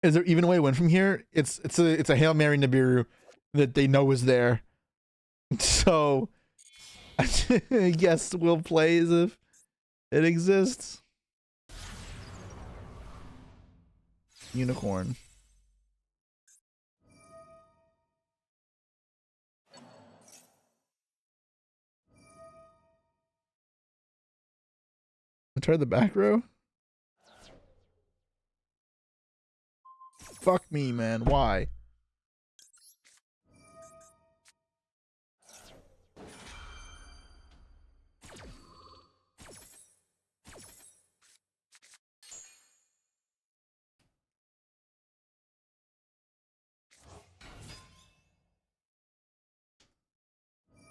Is there even a way to win from here? It's a Hail Mary Nibiru that they know is there. So I guess we'll play as if it exists. Unicorn. Try the back row. Fuck me, man. Why?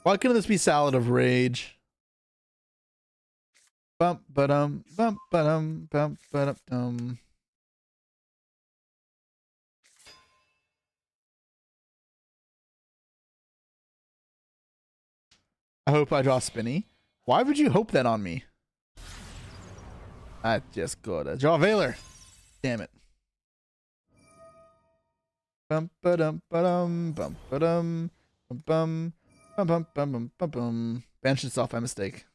Why couldn't this be Salad of Rage? Bump ba-dum, bump ba-dum, bump ba-dum. I hope I draw Spinny. Why would you hope that on me? I just gotta draw Veiler. Damn it. Bump ba-dum ba-dum, bump ba-dum, bum bum, bum bum bum bum bum bum. Banished itself by mistake.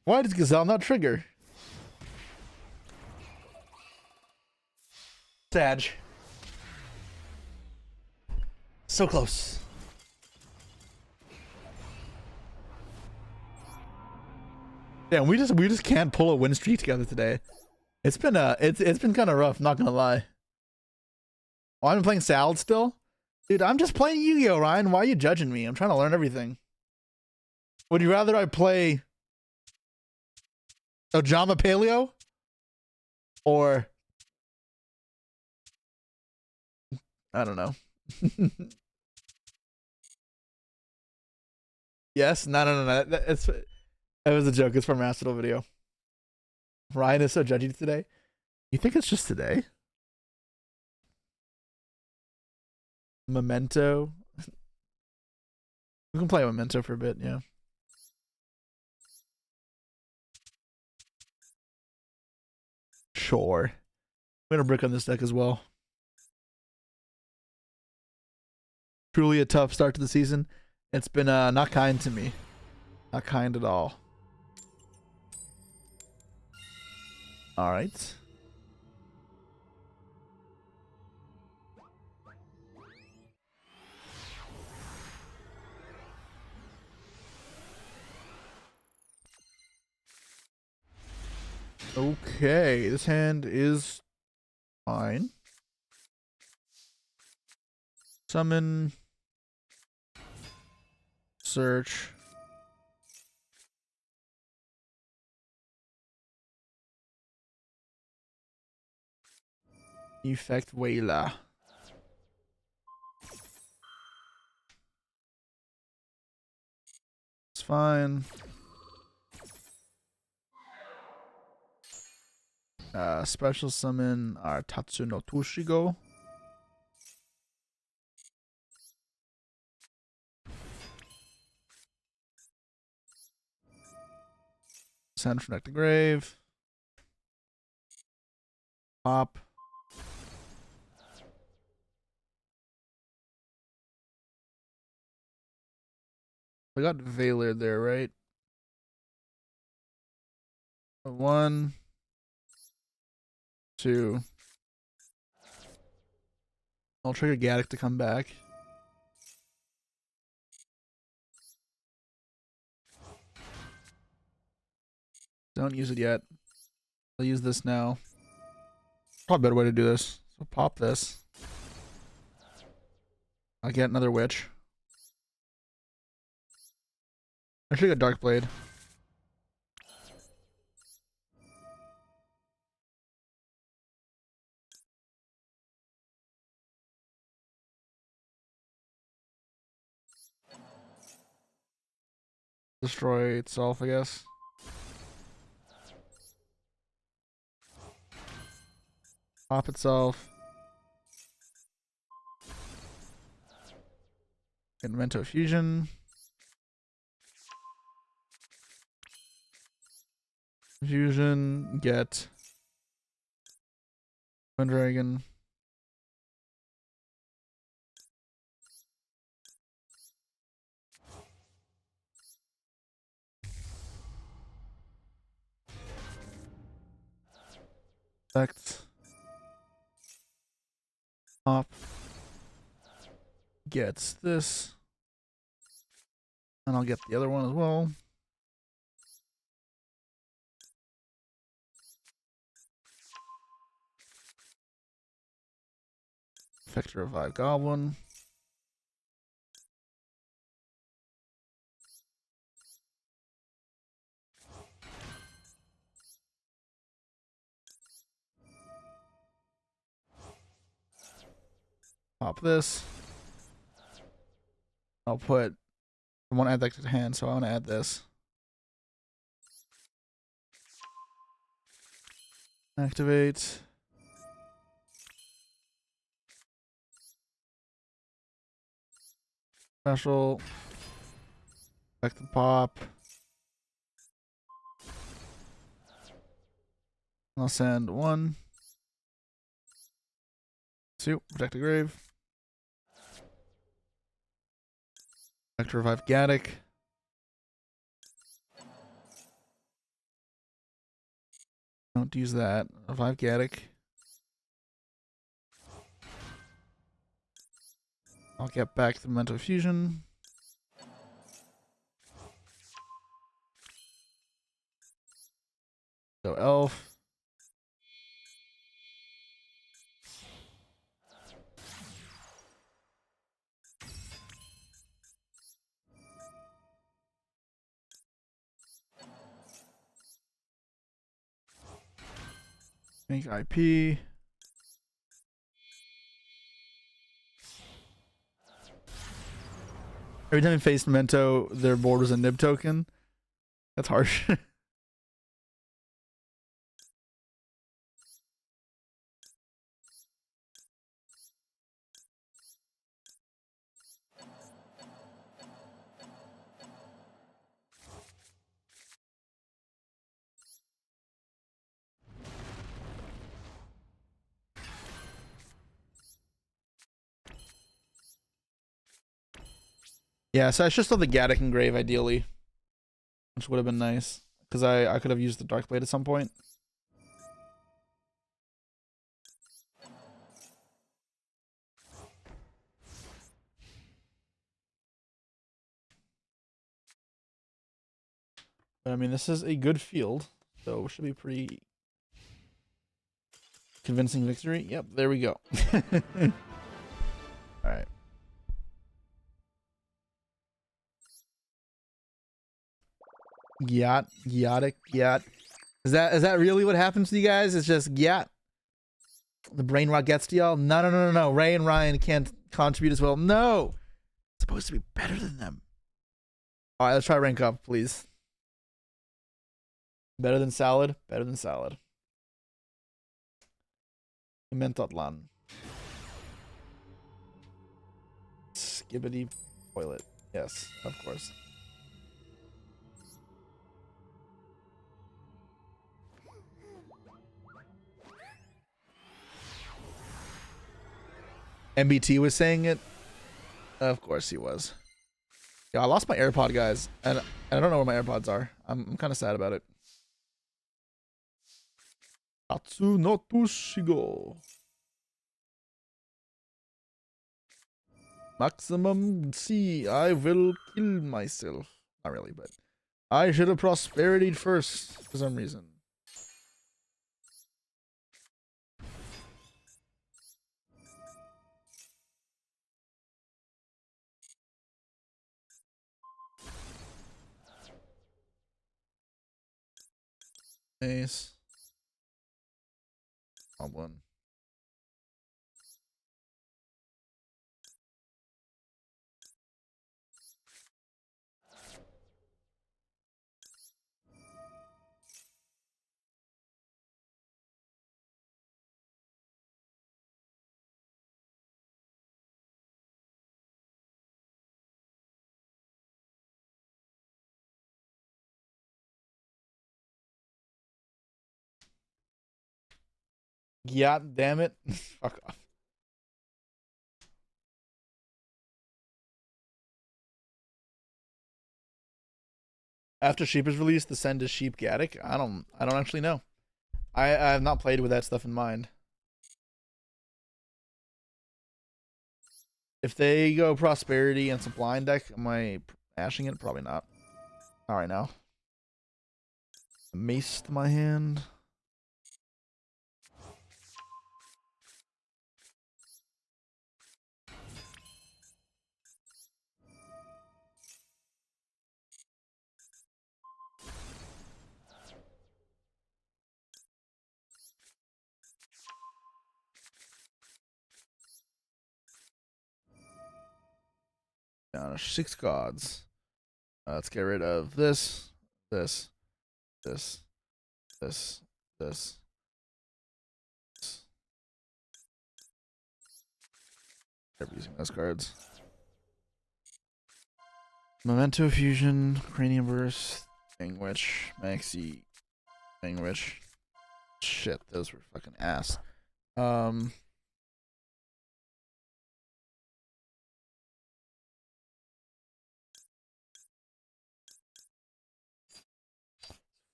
Why does Gazelle not trigger? Sag. So close. Damn, we just can't pull a win streak together today. It's been it's been kind of rough, not gonna lie. Oh, I'm playing Salad still? Dude, I'm just playing Yu-Gi-Oh, Ryan. Why are you judging me? I'm trying to learn everything. Would you rather I play Ojama Paleo? Or I don't know. Yes? No. That was a joke. It's from Master video. Ryan is so judgy today. You think it's just today? Memento. We can play Memento for a bit, yeah. Sure. I'm gonna brick on this deck as well. Truly a tough start to the season. It's been not kind to me. Not kind at all. All right. Okay, this hand is fine. Summon. Search. Effect Wayla. It's fine. Special summon our Tatsuno Tushigo. Send from deck to grave. Pop. We got Valor there, right? 1, 2. I'll trigger Gaddock to come back. Don't use it yet. I'll use this now. Probably a better way to do this. So pop this. I'll get another witch. I should get Dark Blade. Destroy itself, I guess. Pop itself. Invento Fusion. Fusion, get Twin Dragon. Effect. Pop. Gets this. And I'll get the other one as well. Effect to revive Goblin. Pop this. I'll put. I want to add that to the hand, so I want to add this. Activate. Special. Back to pop. I'll send 1, 2, protect the grave. Back to revive Gaddock. Don't use that. Revive Gaddock. I'll get back the Memento Fusion. So Elf. Make IP. Every time you face Memento, their board was a nib token. That's harsh. Yeah, so I should still have the Gaddock and Grave ideally, which would have been nice because I could have used the Dark Blade at some point. But I mean, this is a good field, so it should be pretty Convincing victory. Yep, there we go. All right. Yacht. Is that really what happens to you guys? It's just yacht. The brain rot gets to y'all. No. Ray and Ryan can't contribute as well. No. It's supposed to be better than them. All right, let's try rank up, please. Better than salad. Better than salad. Mentotlan. Skibbity toilet. Yes, of course. MBT was saying it. Of course he was. Yeah, I lost my AirPod, guys, and I don't know where my AirPods are. I'm kind of sad about it. Atsu no Tushigo. Maximum C. I will kill myself. Not really, but I should have prosperity first for some reason. Ace. One. Yeah, damn it. Fuck off. After Sheep is released, the send is Sheep Gaddick. I don't actually know. I have not played with that stuff in mind. If they go Prosperity and Sublime deck, am I ashing it? Probably not. All right now. Mace to my hand. Down to 6 gods. Let's get rid of this. Never using those cards. Memento Fusion, Cranium Burst, Thingwitch, Maxi, Thingwitch. Shit, those were fucking ass.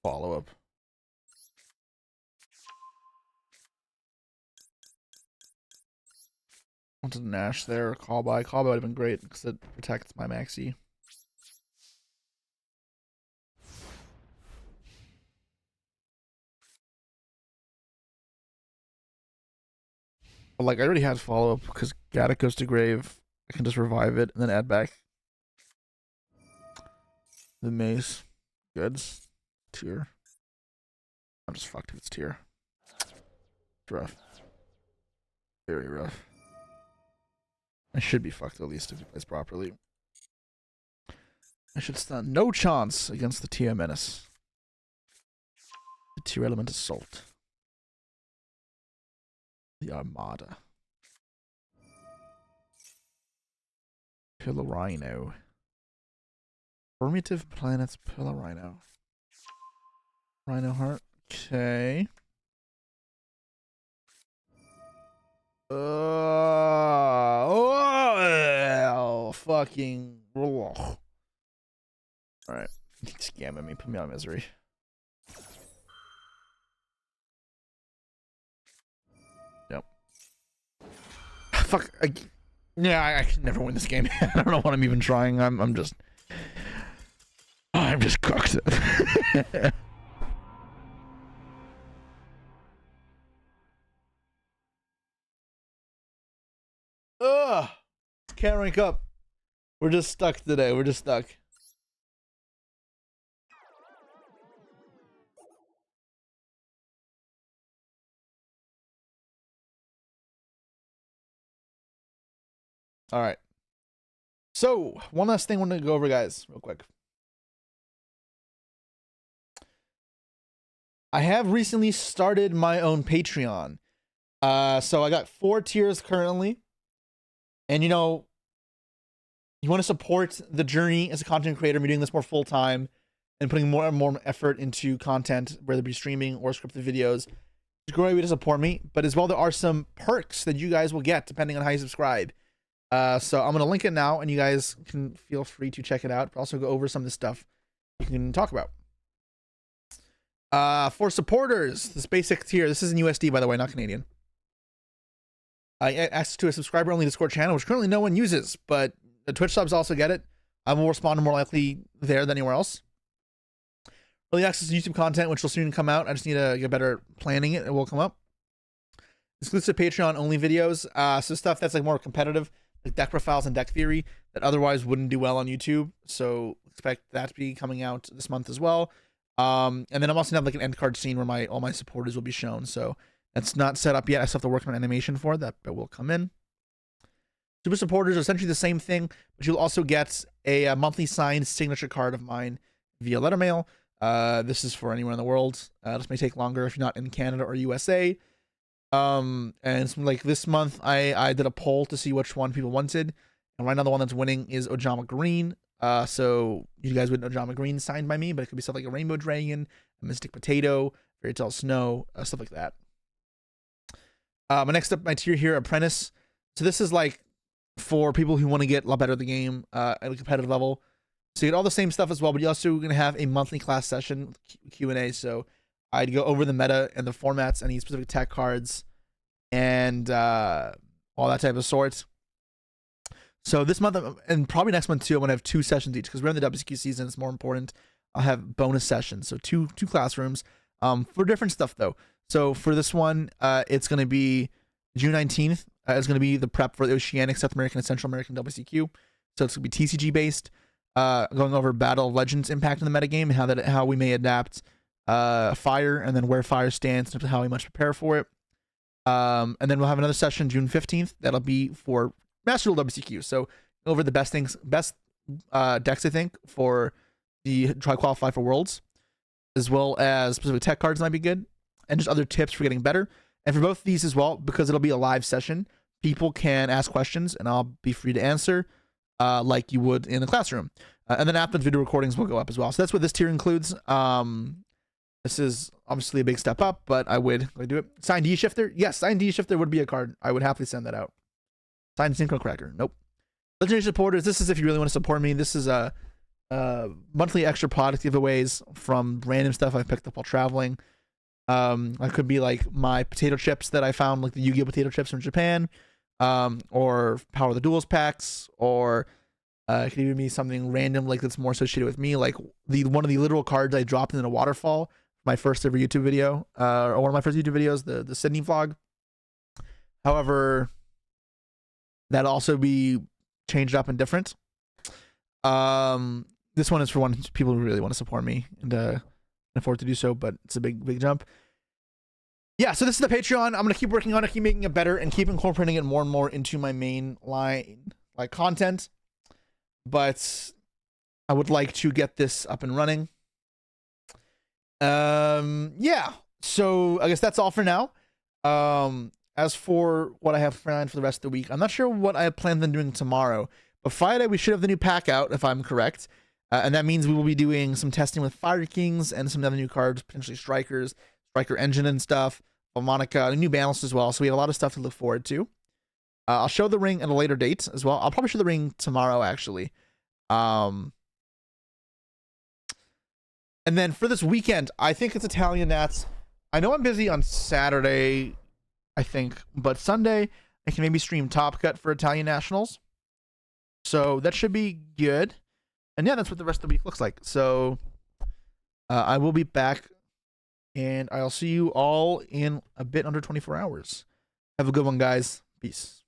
Follow up. Wanted Nash there. Call by would have been great because it protects my Maxi. But like I already had follow up because Gaddick goes to grave. I can just revive it and then add back the mace. Goods. Tier. I'm just fucked if it's tier. It's rough. Very rough. I should be fucked at least if he plays properly. I should stand no chance against the tier menace. The tier element assault. The Armada. Pillar Rhino. Formative planets Pillar Rhino. Rhino Heart. Okay. Oh, fucking. All right. Scamming me. Put me out of misery. Yep. Fuck. Yeah, I can never win this game. I don't know what I'm even trying. I'm just cooked. can't rank up. We're just stuck today. We're just stuck. All right. So, one last thing I want to go over, guys, real quick. I have recently started my own Patreon. So I got 4 tiers currently. And you know, you want to support the journey as a content creator, me doing this more full time and putting more and more effort into content, whether it be streaming or scripted videos. It's a great way to support me. But as well, there are some perks that you guys will get depending on how you subscribe. So I'm gonna link it now, and you guys can feel free to check it out. But also go over some of the stuff we can talk about. For supporters, this basic tier, this is in USD, by the way, not Canadian. Access to a subscriber-only Discord channel, which currently no one uses, but the Twitch subs also get it. I will respond more likely there than anywhere else. Early access to YouTube content, which will soon come out. I just need to get better planning it. It will come up. Exclusive Patreon-only videos. So stuff that's like more competitive, like deck profiles and deck theory, that otherwise wouldn't do well on YouTube. So expect that to be coming out this month as well. And then I'm also gonna have like an end card scene where all my supporters will be shown. So that's not set up yet. I still have to work on an animation for that, but will come in. Super supporters are essentially the same thing, but you'll also get a monthly signed signature card of mine via letter mail. This is for anywhere in the world. This may take longer if you're not in Canada or USA. And like this month, I did a poll to see which one people wanted, and right now the one that's winning is Ojama Green. So you guys would Ojama Green signed by me, but it could be stuff like a Rainbow Dragon, a Mystic Potato, Fairy Tale Snow, stuff like that. My next up, my tier here, Apprentice. So this is like for people who want to get a lot better at the game at a competitive level. So you get all the same stuff as well, but you're also going to have a monthly class session with Q&A. So I'd go over the meta and the formats, any specific tech cards, and all that type of sorts. So this month, and probably next month too, I'm going to have 2 sessions each because we're in the WCQ season. It's more important. I'll have bonus sessions. So two classrooms for different stuff though. So for this one, it's going to be June 19th. It's going to be the prep for the Oceanic, South American, and Central American WCQ. So it's going to be TCG based, going over Battle of Legends impact in the metagame and how we may adapt Fire, and then where Fire stands and how we must prepare for it. And then we'll have another session June 15th. That'll be for Master Duel WCQ. So over the best decks, I think, for the try qualify for Worlds, as well as specific tech cards might be good, and just other tips for getting better. And for both of these as well, because it'll be a live session, people can ask questions and I'll be free to answer like you would in a classroom. And then after the video recordings will go up as well. So that's what this tier includes. This is obviously a big step up, but I would do it. Signed D-Shifter? Yes, Signed D-Shifter would be a card. I would happily send that out. Signed Synchro Cracker? Nope. Legendary supporters, this is if you really want to support me. This is a monthly extra product giveaways from random stuff I've picked up while traveling. I could be like my potato chips that I found, like the Yu-Gi-Oh potato chips from Japan, or Power of the Duels packs, or it could even be something random like that's more associated with me, like one of the literal cards I dropped in a waterfall, my first ever YouTube video, or one of my first YouTube videos, the Sydney vlog. However, that'll also be changed up and different. This one is for people who really want to support me and afford to do so, but it's a big jump. Yeah, so this is the Patreon. I'm gonna keep working on it, keep making it better, and keep incorporating it more and more into my main line, like content. But I would like to get this up and running. Yeah, so I guess that's all for now. As for what I have planned for the rest of the week, I'm not sure what I planned on doing tomorrow, but Friday we should have the new pack out, if I'm correct. And that means we will be doing some testing with Fire Kings and some other new cards, potentially Strikers, Striker Engine and stuff, Monica, a new balance as well. So we have a lot of stuff to look forward to. I'll show the ring at a later date as well. I'll probably show the ring tomorrow, actually. And then for this weekend, I think it's Italian Nats. I know I'm busy on Saturday, I think, but Sunday I can maybe stream Top Cut for Italian Nationals. So that should be good. And yeah, that's what the rest of the week looks like. So I will be back, and I'll see you all in a bit under 24 hours. Have a good one, guys. Peace.